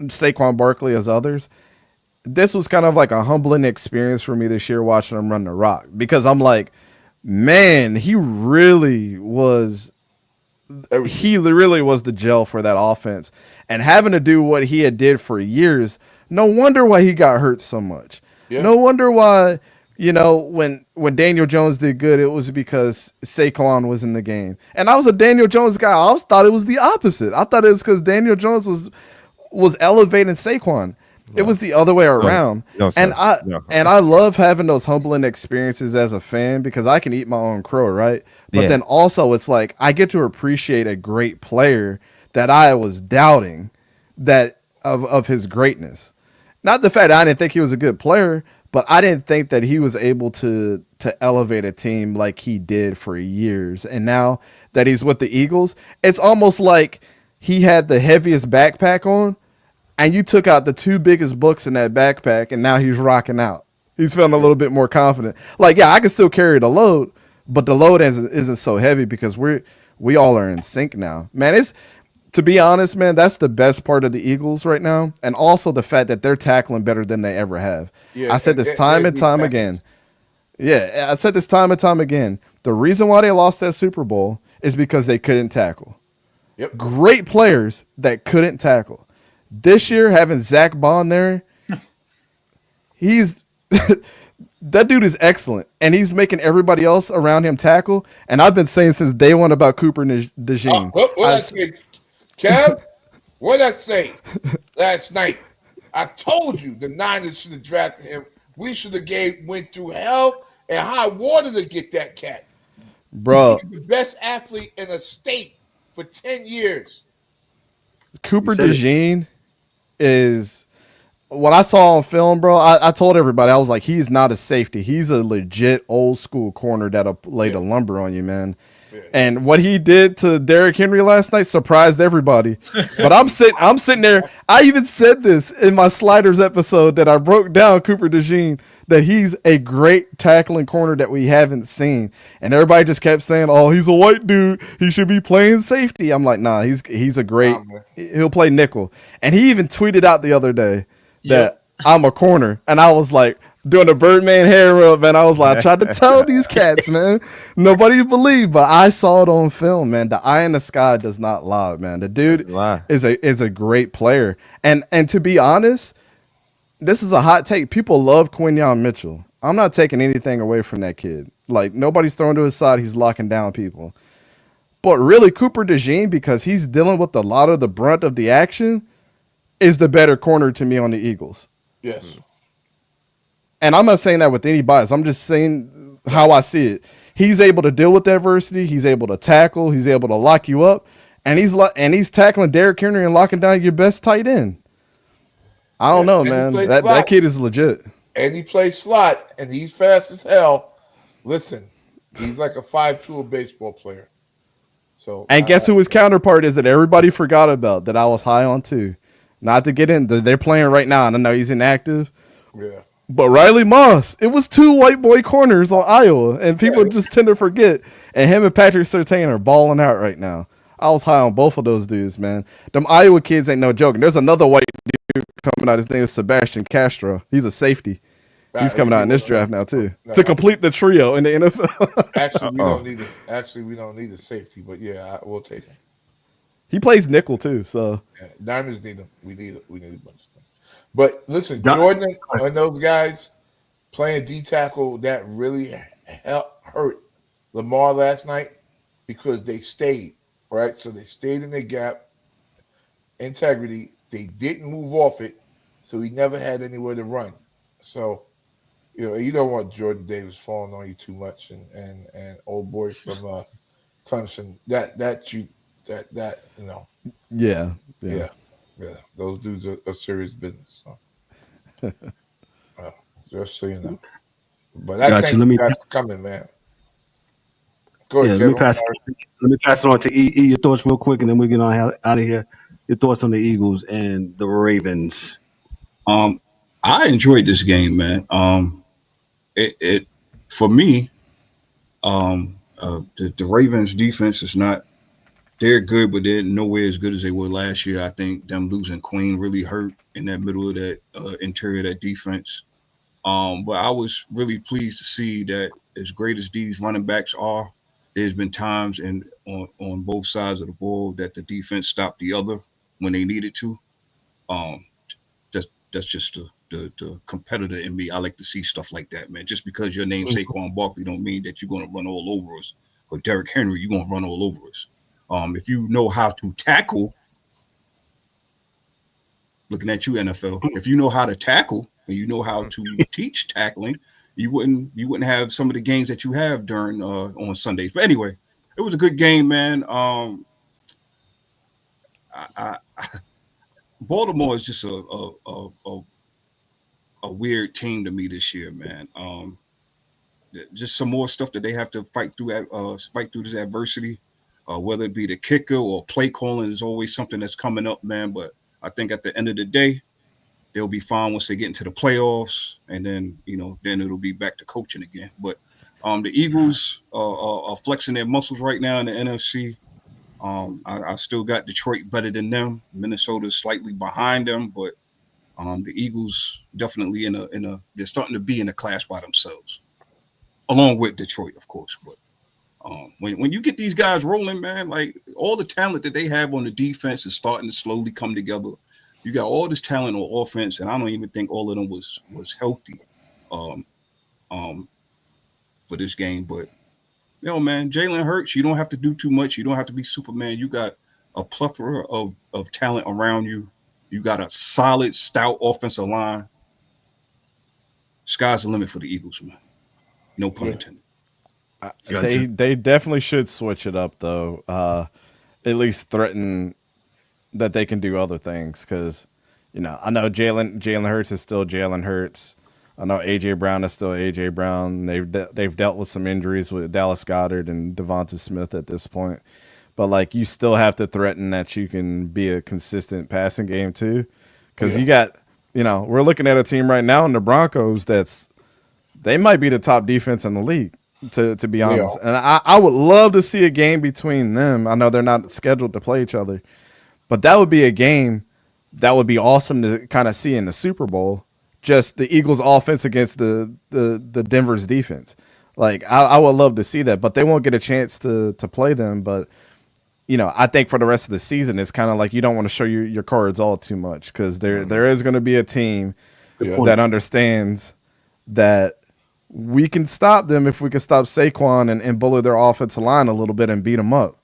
Saquon Barkley as others. This was kind of like a humbling experience for me this year watching him run the rock because I'm like, man, he really was the gel for that offense. And having to do what he had did for years, no wonder why he got hurt so much. Yeah. No wonder why, when Daniel Jones did good, it was because Saquon was in the game. And I was a Daniel Jones guy. I always thought it was the opposite. I thought it was because Daniel Jones was elevating Saquon. It was the other way around. And I love having those humbling experiences as a fan because I can eat my own crow, right? But then also it's like I get to appreciate a great player that I was doubting that of his greatness. Not the fact that I didn't think he was a good player, but I didn't think that he was able to elevate a team like he did for years. And now that he's with the Eagles, it's almost like he had the heaviest backpack on. And you took out the two biggest books in that backpack, and now he's rocking out. He's feeling a little bit more confident. Like, yeah, I can still carry the load, but the load isn't so heavy because we all are in sync now. Man, to be honest, man, that's the best part of the Eagles right now, and also the fact that they're tackling better than they ever have. Yeah, I said this time and time again. Yeah, I said this time and time again. The reason why they lost that Super Bowl is because they couldn't tackle. Yep. Great players that couldn't tackle. This year, having Zach Bond there, that dude is excellent, and he's making everybody else around him tackle. And I've been saying since day one about Cooper DeJean. What I say, Kev? What I say last night? I told you the Niners should have drafted him. We should have went through hell and high water to get that cat. Bro, he's the best athlete in a state for 10 years. Cooper DeJean is what I saw on film, bro. I told everybody, I was like, he's not a safety. He's a legit old school corner that'll lay the lumber on you, man. Yeah. And what he did to Derrick Henry last night surprised everybody. But I'm sitting there. I even said this in my Sliders episode that I broke down Cooper DeJean, that he's a great tackling corner that we haven't seen. And everybody just kept saying, oh, he's a white dude. He should be playing safety. I'm like, nah, he's a great – he'll play nickel. And he even tweeted out the other day that I'm a corner. And I was like – doing a Birdman hair rub, man. I was like, I tried to tell these cats, man. Nobody believed, but I saw it on film, man. The eye in the sky does not lie, man. The dude is a great player. And to be honest, this is a hot take. People love Quinyon Mitchell. I'm not taking anything away from that kid. Like, nobody's throwing to his side. He's locking down people. But really, Cooper DeJean, because he's dealing with a lot of the brunt of the action, is the better corner to me on the Eagles. Yes. And I'm not saying that with any bias. I'm just saying how I see it. He's able to deal with adversity. He's able to tackle. He's able to lock you up. And he's tackling Derrick Henry and locking down your best tight end. I don't know, man. That kid is legit. And he plays slot, and he's fast as hell. Listen, he's like a 5'2" baseball player. So, and guess who his counterpart is that everybody forgot about that I was high on too? Not to get in. They're playing right now, and I know he's inactive. Yeah. But Riley Moss, it was two white boy corners on Iowa, and people just tend to forget. And him and Patrick Surtain are balling out right now. I was high on both of those dudes, man. Them Iowa kids ain't no joke. And there's another white dude coming out. His name is Sebastian Castro. He's a safety. He's coming out in this draft now too, to complete the trio in the NFL. Actually, we don't need a safety, but yeah, we'll take him. He plays nickel too, so Diamonds need him. We need a bunch of things. But listen, Jordan and those guys playing D tackle, that really hurt Lamar last night because they stayed, right? So they stayed in their gap, integrity. They didn't move off it, so he never had anywhere to run. So, you don't want Jordan Davis falling on you too much, and old boys from Clemson. Yeah. Those dudes are serious business. So. Just so you know. But I think you guys are coming, man. Go ahead, let me pass it on to E. Your thoughts real quick, and then we get on out of here. Your thoughts on the Eagles and the Ravens. I enjoyed this game, man. It for me, the Ravens defense is not. They're good, but they're nowhere as good as they were last year. I think them losing Queen really hurt in that middle of that interior of that defense. But I was really pleased to see that as great as these running backs are, there's been times on both sides of the ball that the defense stopped the other when they needed to. That's just the competitor in me. I like to see stuff like that, man. Just because your name's Saquon Barkley don't mean that you're going to run all over us. Or Derrick Henry, you're going to run all over us. If you know how to tackle, looking at you, NFL, if you know how to tackle and you know how to teach tackling, you wouldn't have some of the games that you have during on Sundays. But anyway, it was a good game, man. Baltimore is just a weird team to me this year, man. Just some more stuff that they have to fight through this adversity. Whether it be the kicker or play calling is always something that's coming up, man. But I think at the end of the day, they'll be fine once they get into the playoffs, and then then it'll be back to coaching again. But the Eagles are flexing their muscles right now in the NFC. I still got Detroit better than them. Minnesota's slightly behind them, but the Eagles definitely they're starting to be in a class by themselves, along with Detroit, of course. But when you get these guys rolling, man, like all the talent that they have on the defense is starting to slowly come together. You got all this talent on offense, and I don't even think all of them was healthy for this game. But man, Jalen Hurts, you don't have to do too much. You don't have to be Superman. You got a plethora of talent around you. You got a solid, stout offensive line. Sky's the limit for the Eagles, man. No pun intended. They definitely should switch it up, though. At least threaten that they can do other things, because I know Jalen Hurts is still Jalen Hurts. I know AJ Brown is still AJ Brown. They've dealt with some injuries with Dallas Goedert and Devonta Smith at this point, but you still have to threaten that you can be a consistent passing game too, because you got we're looking at a team right now in the Broncos they might be the top defense in the league. To be honest, and I would love to see a game between them. I know they're not scheduled to play each other, but that would be a game that would be awesome to kind of see in the Super Bowl. Just the Eagles' offense against the Denver's defense. I would love to see that, but they won't get a chance to play them. But I think for the rest of the season, it's kind of like you don't want to show your cards all too much, because there is going to be a team that understands that we can stop them if we can stop Saquon and bully their offensive line a little bit and beat them up.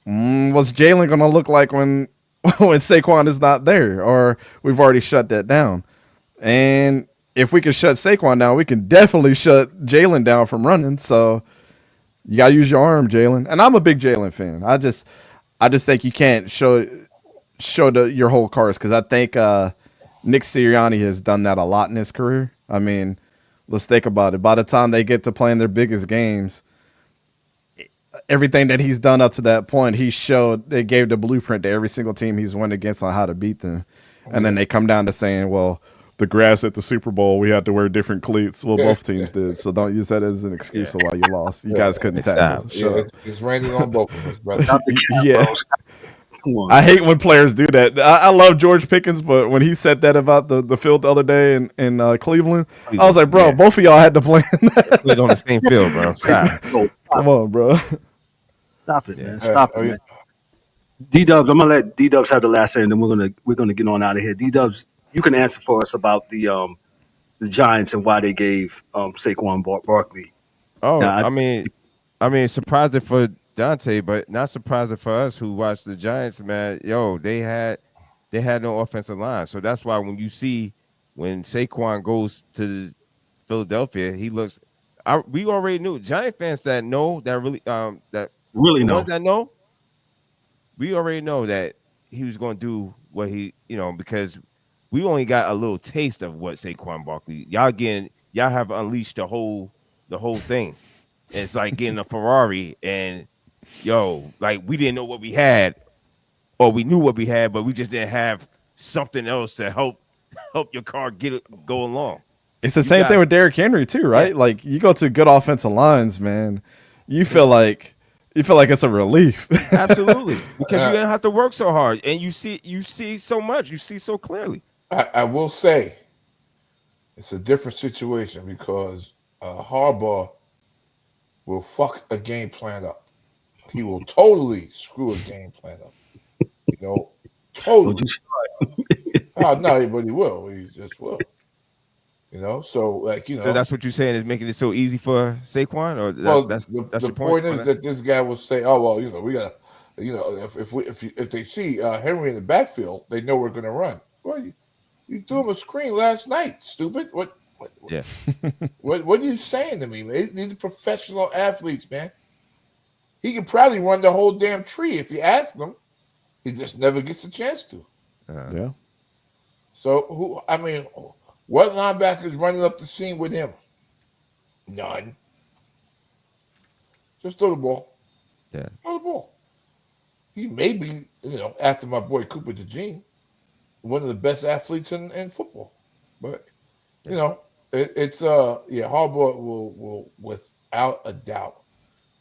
What's Jalen going to look like when Saquon is not there, or we've already shut that down? And if we can shut Saquon down, we can definitely shut Jalen down from running. So you got to use your arm, Jalen. And I'm a big Jalen fan. I just think you can't show your whole cards, because I think Nick Sirianni has done that a lot in his career. I mean, let's think about it. By the time they get to playing their biggest games, everything that he's done up to that point, they gave the blueprint to every single team he's won against on how to beat them. And then they come down to saying, well, the grass at the Super Bowl, we had to wear different cleats. Well, both teams did. So don't use that as an excuse of why you lost. You guys couldn't tackle. Shut up. It's raining on both of us, brother. Stop the cap, Yeah. bro. Stop. Come on. I hate when players do that. I love George Pickens, but when he said that about the field the other day in Cleveland, I was like, bro, both of y'all had to play in that. Played on the same field, bro. Stop. Come on, bro. Stop it, man. Stop it, man. D-Dubs, I'm gonna let D-Dubs have the last say, and then we're gonna get on out of here. D-Dubs, you can answer for us about the Giants and why they gave Saquon Barkley. Oh, Yeah, I mean, surprising for Danté, but not surprising for us who watched the Giants, man. Yo, they had no offensive line. So that's why when Saquon goes to Philadelphia, he looks we already knew. Giant fans that know that really really know. Ones that know, we already know that he was going to do what he, because we only got a little taste of what Saquon Barkley. Y'all have unleashed the whole thing. It's like getting a Ferrari and like we didn't know what we had, or we knew what we had, but we just didn't have something else to help your car go along. It's the same thing with Derrick Henry too, right? Yeah. Like you go to good offensive lines, man. You feel like it's a relief. Absolutely, because you don't have to work so hard, and you see so much, you see so clearly. I will say it's a different situation because Harbaugh will fuck a game plan up. He will totally screw a game plan up. Totally. Oh, no, but he will. He just will. So that's what you're saying is making it so easy for Saquon, or that's the your point is that this guy will say, "Oh well, we got, if they see Henry in the backfield, they know we're going to run." Well, you threw him a screen last night, stupid. What are you saying to me, man? These are professional athletes, man. He could probably run the whole damn tree if you ask him. He just never gets a chance to. Yeah. So what linebacker is running up the seam with him? None. Just throw the ball. Yeah. Throw the ball. He may be, after my boy Cooper DeJean, one of the best athletes in football. But Harbaugh will without a doubt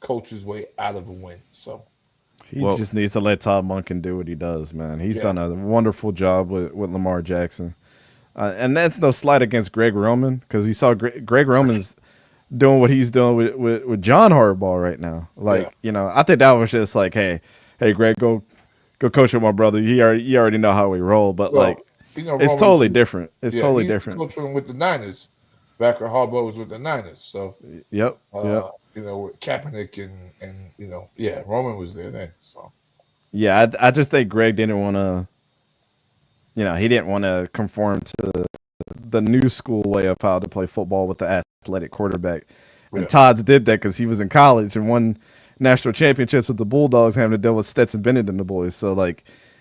coach his way out of a win. So he just needs to let Todd Monken do what he does, man. He's done a wonderful job with Lamar Jackson. And that's no slight against Greg Roman, because you saw Greg Roman's doing what he's doing with John Harbaugh right now. Like, I think that was just like, hey, Greg, go coach with my brother. You already know how we roll, but it's totally different. It's totally different. Coaching with the Niners back when Harbaugh was with the Niners. So yep. With Kaepernick and Roman was there then. So I just think Greg didn't want to. He didn't want to conform to the new school way of how to play football with the athletic quarterback. And Todd's did that because he was in college and won national championships with the Bulldogs, having to deal with Stetson Bennett and the boys. So,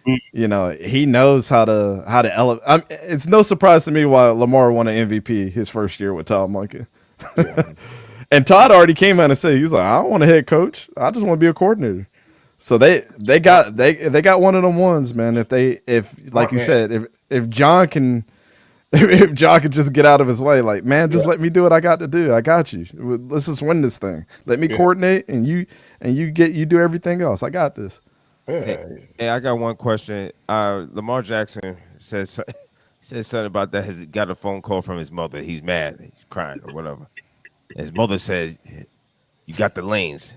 he knows how to elevate. It's no surprise to me why Lamar won an MVP his first year with Todd Monken. Yeah. And Todd already came out and said, he's like, I don't want a head coach. I just want to be a coordinator. So they got one of them ones, man. If John can just get out of his way, let me do what I got to do. I got you. Let's just win this thing. Let me coordinate, and you do everything else. I got this. Hey, I got one question. Lamar Jackson says something about that. Has got a phone call from his mother. He's mad. He's crying or whatever. And his mother says, "You got the lanes,"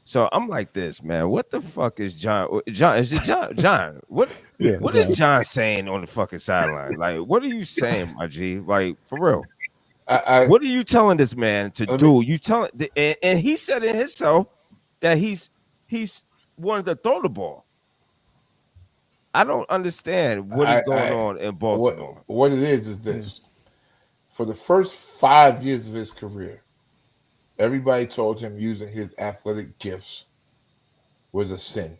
So I'm like this, man. What the fuck is John? Is it John? What is John saying on the fucking sideline? Like, what are you saying, my G? Like, for real. What are you telling this man to do? You telling, and he said in himself that he's wanted to throw the ball. I don't understand what is going on in Baltimore. What it is this. For the first 5 years of his career, everybody told him using his athletic gifts was a sin.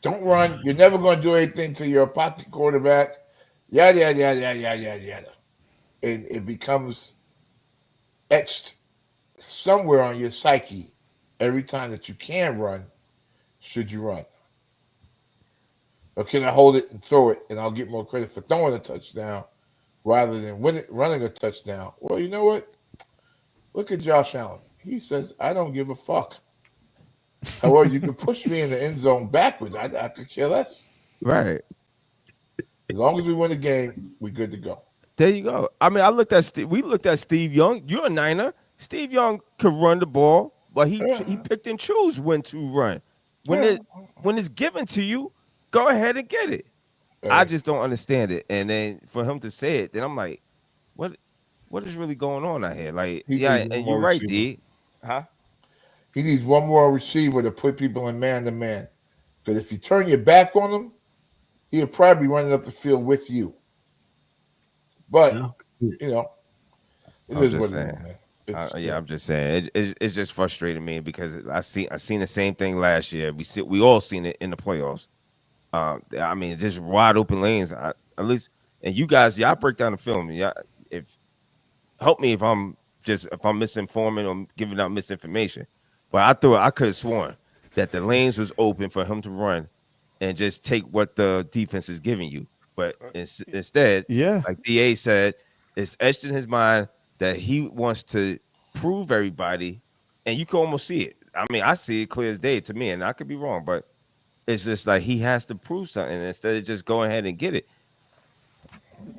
Don't run. You're never going to do anything till you're a pocket quarterback. Yada, yada, yada, yada, yada, yada. And it becomes etched somewhere on your psyche every time that you can run, should you run. or can I hold it and throw it, and I'll get more credit for throwing a touchdown rather than running a touchdown? Well, you know what? Look at Josh Allen. He says, I don't give a fuck. However, you can push me in the end zone backwards. I could care less. Right. As long as we win the game, we're good to go. There you go. I mean, we looked at Steve Young. You're a Niner. Steve Young could run the ball, but he picked and choose when to run. When it's given to you, go ahead and get it. I just don't understand it. And then for him to say it, then I'm like, what is really going on out here? Like, and you're right, D. Huh? He needs one more receiver to put people in man-to-man. Because if you turn your back on him, he'll probably be running up the field with you. But, you know, it is what it is, man. I'm just saying. It's just frustrating me because I seen the same thing last year. We all seen it in the playoffs. I mean, just wide open lanes. At least, and you guys, y'all break down the film. Yeah, help me if I'm misinforming or giving out misinformation. But I could have sworn that the lanes was open for him to run and just take what the defense is giving you. But instead, like DA said, it's etched in his mind that he wants to prove everybody, and you can almost see it. I mean, I see it clear as day to me, and I could be wrong, but it's just like he has to prove something instead of just going ahead and get it.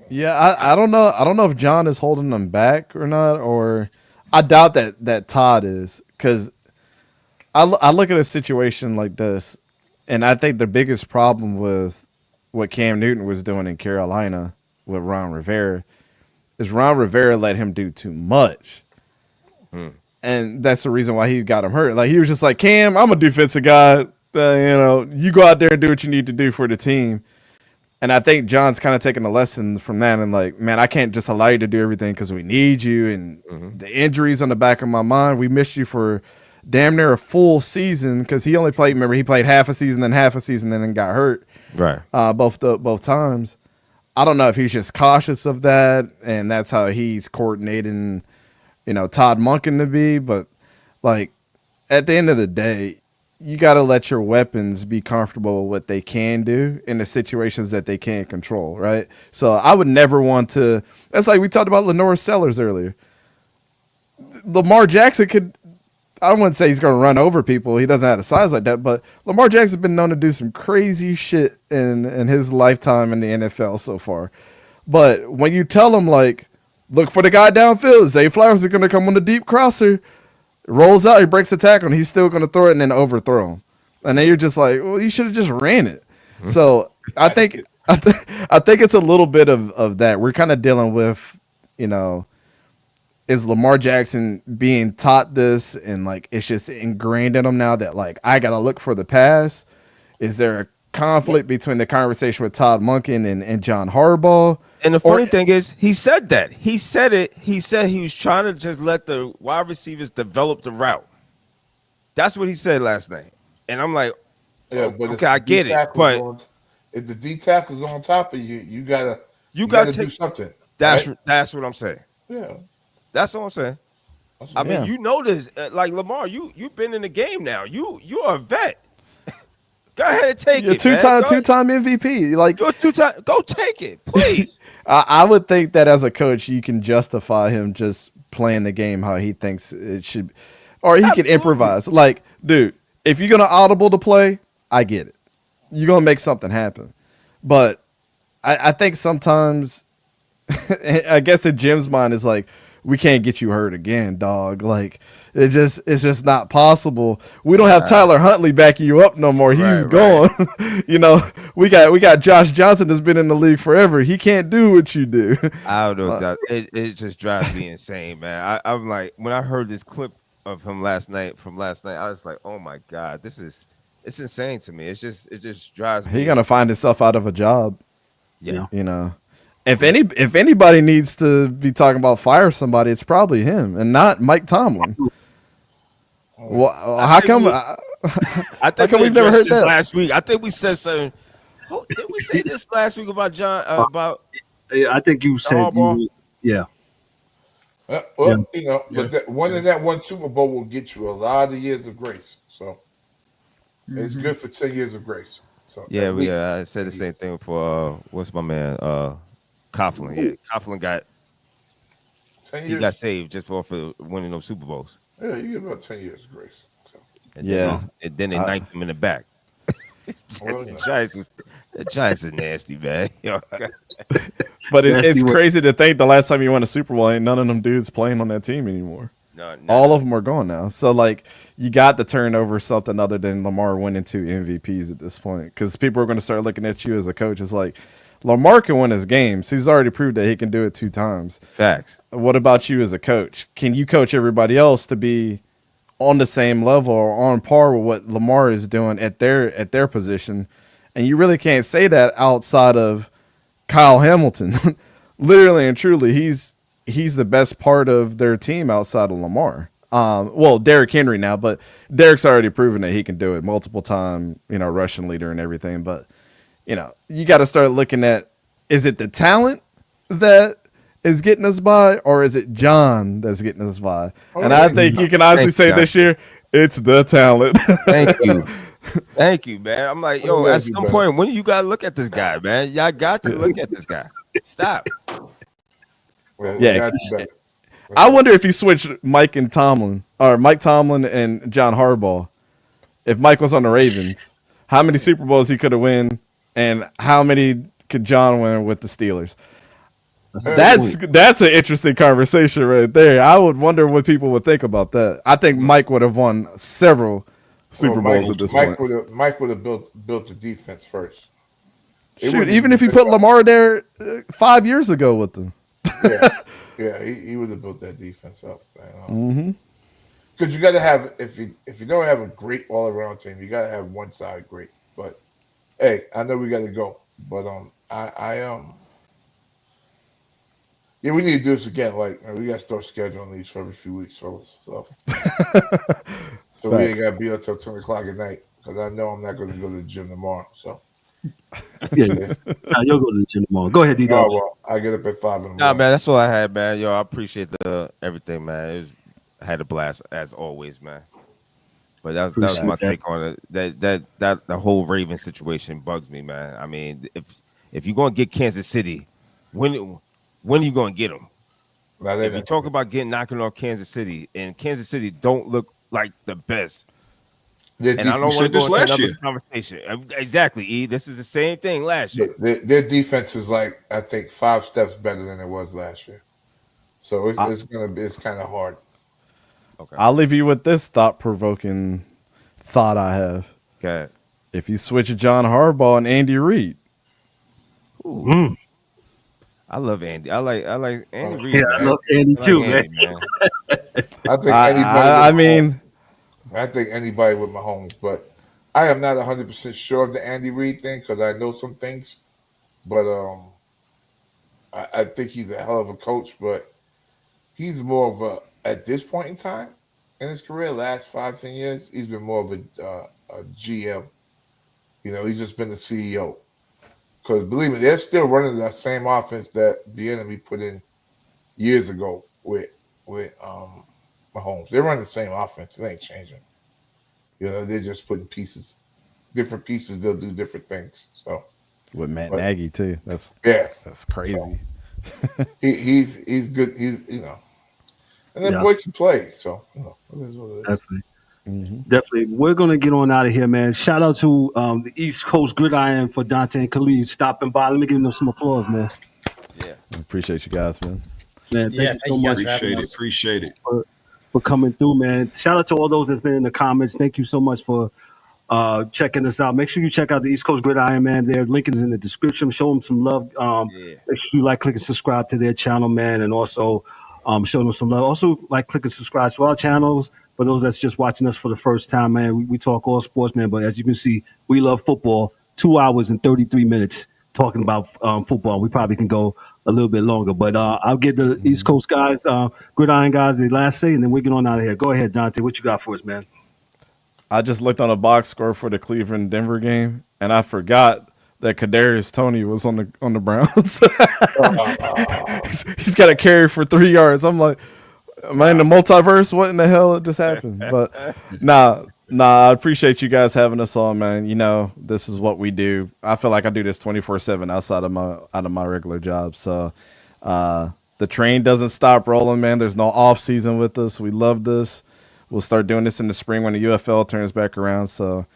Yeah, I don't know. I don't know if John is holding them back or not, or I doubt that Todd is, because I look at a situation like this, and I think the biggest problem with what Cam Newton was doing in Carolina with Ron Rivera is Ron Rivera let him do too much. And that's the reason why he got him hurt. Like, he was just like, Cam, I'm a defensive guy. You go out there and do what you need to do for the team. And I think John's kind of taking a lesson from that and like, man, I can't just allow you to do everything because we need you. And the injuries on the back of my mind, we missed you for damn near a full season because he only played, remember, he played half a season, then got hurt. Right. Both times. I don't know if he's just cautious of that, and that's how he's coordinating, Todd Monken to be. But, like, at the end of the day, you got to let your weapons be comfortable with what they can do in the situations that they can't control, right? So I would never want to – that's like we talked about Lenore Sellers earlier. Lamar Jackson could – I wouldn't say he's going to run over people. He doesn't have a size like that. But Lamar Jackson's been known to do some crazy shit in his lifetime in the NFL so far. But when you tell him, like, look for the guy downfield, Zay Flowers is going to come on the deep crosser, rolls out, he breaks the tackle, and he's still going to throw it and then overthrow him. And then you're just like, well, you should have just ran it. So I think it's a little bit of that. We're kind of dealing with, is Lamar Jackson being taught this and like it's just ingrained in him now that like I gotta look for the pass? Is there a conflict between the conversation with Todd Monken and John Harbaugh? And the funny thing is, he said that. He said it. He said he was trying to just let the wide receivers develop the route. That's what he said last night. And I'm like, but okay, I get it. But if the D tackle's on top of you, you gotta do something. That's what I'm saying. Yeah. That's all I'm saying. I mean, you know this. Like, Lamar, you've been in the game now. You're a vet. Go ahead and take it. Two-time MVP. Like, you're two-time. Go take it, please. I would think that as a coach, you can justify him just playing the game how he thinks it should, or he can improvise. Like, dude, if you're gonna audible to play, I get it. You're gonna make something happen. But I think sometimes, I guess in Jim's mind is like, we can't get you hurt again, dog. Like it's just not possible. We don't have Tyler Huntley backing you up no more. He's gone. We got Josh Johnson that's been in the league forever. He can't do what you do. I don't know. It just drives me insane, man. I'm like, when I heard this clip of him last night, I was like, oh my God, it's insane to me. It just drives me. He's gonna find himself out of a job. Yeah. If anybody needs to be talking about fire somebody, it's probably him and not Mike Tomlin. Well, how come? I think we've never heard this last week. I think we said something. Did we say this last week about John? I think you said yeah. But winning that one Super Bowl will get you a lot of years of grace. So it's good for 10 years of grace. So Yeah, I said the same thing for what's my man Coughlin. Yeah, Coughlin got 10 he years. got saved just for winning those Super Bowls. Yeah, you get about 10 years of grace. So. And Yeah. then they knifed him in the back. The Giants is nasty, man. Yo, But it's Nasty crazy to think the last time you won a Super Bowl, ain't none of them dudes playing on that team anymore. no. All of them are gone now. So, like, you got to turn over something other than Lamar winning 2 MVPs at this point. Because people are going to start looking at you as a coach. It's like, Lamar can win his games. He's already proved that he can do it 2 times. Facts. What about you as a coach? Can you coach everybody else to be on the same level or on par with what Lamar is doing at their position? And you really can't say that outside of Kyle Hamilton. Literally and truly, he's the best part of their team outside of Lamar. Well, Derrick Henry now, but Derrick's already proven that he can do it, multiple time, rushing leader and everything. But you got to start looking at, is it the talent that is getting us by, or is it John that's getting us by? And I think you can honestly say this year, it's the talent. Thank you. Thank you, man. I'm like, yo, at some point, when you gotta look at this guy, man, y'all got to look at this guy. Stop. Yeah. I wonder if you switched Mike Tomlin and John Harbaugh. If Mike was on the Ravens, how many Super Bowls he could have won, and how many could John win with the Steelers? That's an interesting conversation right there. I would wonder what people would think about that. I think Mike would have won several Super Bowls at this point. Mike would have built the defense first. Shoot, even if he put Lamar there 5 years ago with them. He would have built that defense up. Because you got to have, if you don't have a great all around team, you got to have one side great. But hey, I know we got to go. But yeah, we need to do this again. Like, we got to start scheduling these for every few weeks, fellas. So we ain't got to be until 10 o'clock at night, because I know I'm not going to go to the gym tomorrow. So you'll go to the gym tomorrow. Go ahead, D-Dubs. Well, I get up at 5 in the morning. Nah, man, that's all I had, man. Yo, I appreciate everything, man. I had a blast as always, man. But that was my take on it. That the whole Ravens situation bugs me, man. I mean, if you're gonna get Kansas City, when are you gonna get them? If you talk about knocking off Kansas City, and Kansas City don't look like the best, and I don't want to go into another conversation. Exactly, E. This is the same thing last year. Their defense is like, I think, 5 steps better than it was last year. So it's kind of hard. Okay. I'll leave you with this thought-provoking thought I have. Okay. If you switch John Harbaugh and Andy Reid. I love Andy. I like Andy Reid. Yeah, I love Andy too, man. I think anybody with Mahomes, but I am not 100% sure of the Andy Reid thing, because I know some things. But I think he's a hell of a coach, but he's more of a, at this point in time in his career, last 5-10 years, he's been more of a GM. He's just been the CEO. Because believe me, they're still running the same offense that the enemy put in years ago with Mahomes. They're running the same offense. It ain't changing. They're just putting different pieces. They'll do different things. So with Matt Nagy too. That's crazy. So, he's good. And that boy can play. So it is what it is. Definitely. Definitely. We're going to get on out of here, man. Shout out to the East Coast Gridiron for Danté and Khalid stopping by. Let me give them some applause, man. Yeah. I appreciate you guys, man. Man, thank you so much. Appreciate it. For coming through, man. Shout out to all those that's been in the comments. Thank you so much for checking us out. Make sure you check out the East Coast Gridiron, man. Their link is in the description. Show them some love. Make sure you like, click, and subscribe to their channel, man. And also show them some love. Also, like, click, and subscribe to our channels. For those that's just watching us for the first time, man, we talk all sports, man. But as you can see, we love football. 2 hours and 33 minutes talking about football. We probably can go a little bit longer. But I'll give the East Coast guys, Gridiron guys, the last say, and then we get on out of here. Go ahead, Danté. What you got for us, man? I just looked on a box score for the Cleveland-Denver game, and I forgot that Kadarius Toney was on the Browns. He's got a carry for 3 yards. I'm like, am I in the multiverse? What in the hell just happened? But nah, Nah, I appreciate you guys having us on, man. You know, this is what we do. I feel like I do this 24/7 outside of my regular job. So the train doesn't stop rolling, man. There's no off season with us. We love this. We'll start doing this in the spring when the UFL turns back around. So,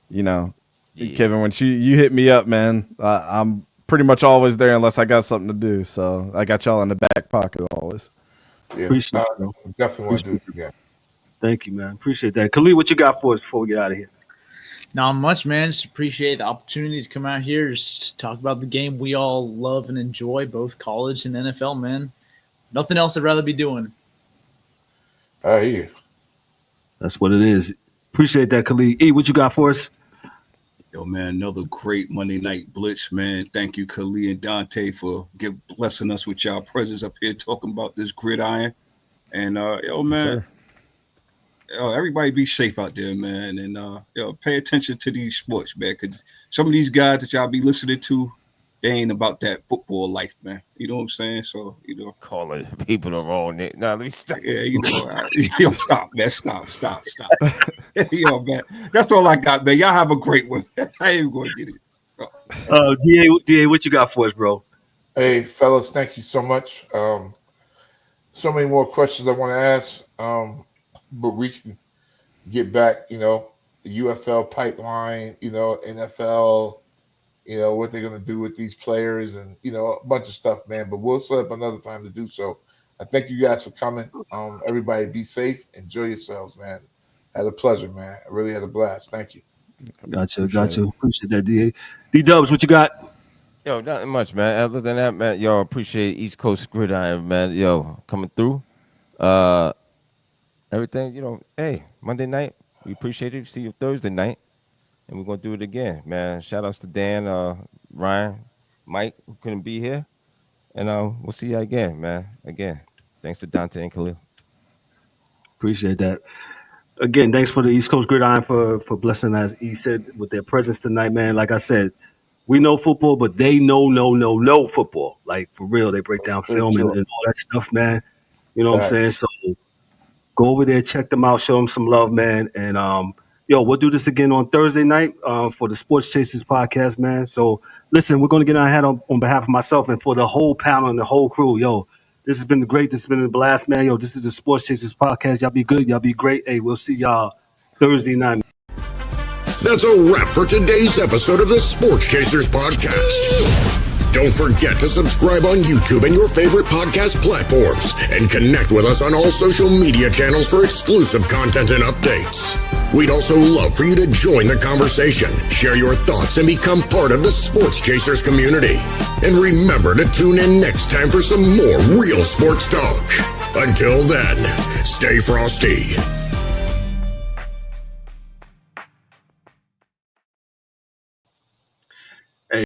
you know, Kevin, when you hit me up, man, I'm pretty much always there unless I got something to do. So I got y'all in the back pocket always. Yeah, Appreciate definitely want to do it again. Thank you, man. Appreciate that. Khalid, what you got for us before we get out of here? Not much, man. Just appreciate the opportunity to come out here, just talk about the game we all love and enjoy, both college and NFL, man. Nothing else I'd rather be doing. I hear you. That's what it is. Appreciate that, Khalid. E, what you got for us? Yo, man, another great Monday Night Blitz, man. Thank you, Khalid and Danté, for blessing us with y'all presence up here talking about this gridiron. And, yo, man, everybody be safe out there, man. And, pay attention to these sports, man, because some of these guys that y'all be listening to, they ain't about that football life, man. You know what I'm saying? So, you know. Calling people the wrong name. No, let me stop. Yeah, you know, stop, man. Stop. Yo, man. That's all I got, man. Y'all have a great one. I ain't going to get it. DA, what you got for us, bro? Hey, fellas, thank you so much. So many more questions I want to ask, but we can get back, you know, the UFL pipeline, you know, NFL, you know, what they're going to do with these players and, you know, a bunch of stuff, man. But we'll set up another time to do so. I thank you guys for coming. Everybody be safe. Enjoy yourselves, man. Had a pleasure, man. I really had a blast. Thank you. Gotcha. Appreciate that, DA. D-Dubs, what you got? Yo, nothing much, man. Other than that, man, yo, appreciate East Coast Gridiron, man. Yo, coming through. Everything, you know, hey, Monday night, we appreciate it. See you Thursday night. And we're going to do it again, man. Shout outs to Dan, Ryan, Mike, who couldn't be here. And we'll see you again, man. Again, thanks to Danté and Khalil. Appreciate that. Again, thanks for the East Coast Gridiron for blessing us, he said, with their presence tonight, man. Like I said, we know football, but they know football. Like, for real, they break down film and all that stuff, man. You know what I'm saying? So go over there, check them out, show them some love, man. And, we'll do this again on Thursday night for the Sports Chasers podcast, man. So, listen, we're going to get our hat on behalf of myself and for the whole panel and the whole crew. Yo, this has been great. This has been a blast, man. Yo, this is the Sports Chasers podcast. Y'all be good. Y'all be great. Hey, we'll see y'all Thursday night. That's a wrap for today's episode of the Sports Chasers podcast. Don't forget to subscribe on YouTube and your favorite podcast platforms and connect with us on all social media channels for exclusive content and updates. We'd also love for you to join the conversation, share your thoughts, and become part of the Sports Chasers community. And remember to tune in next time for some more real sports talk. Until then, stay frosty.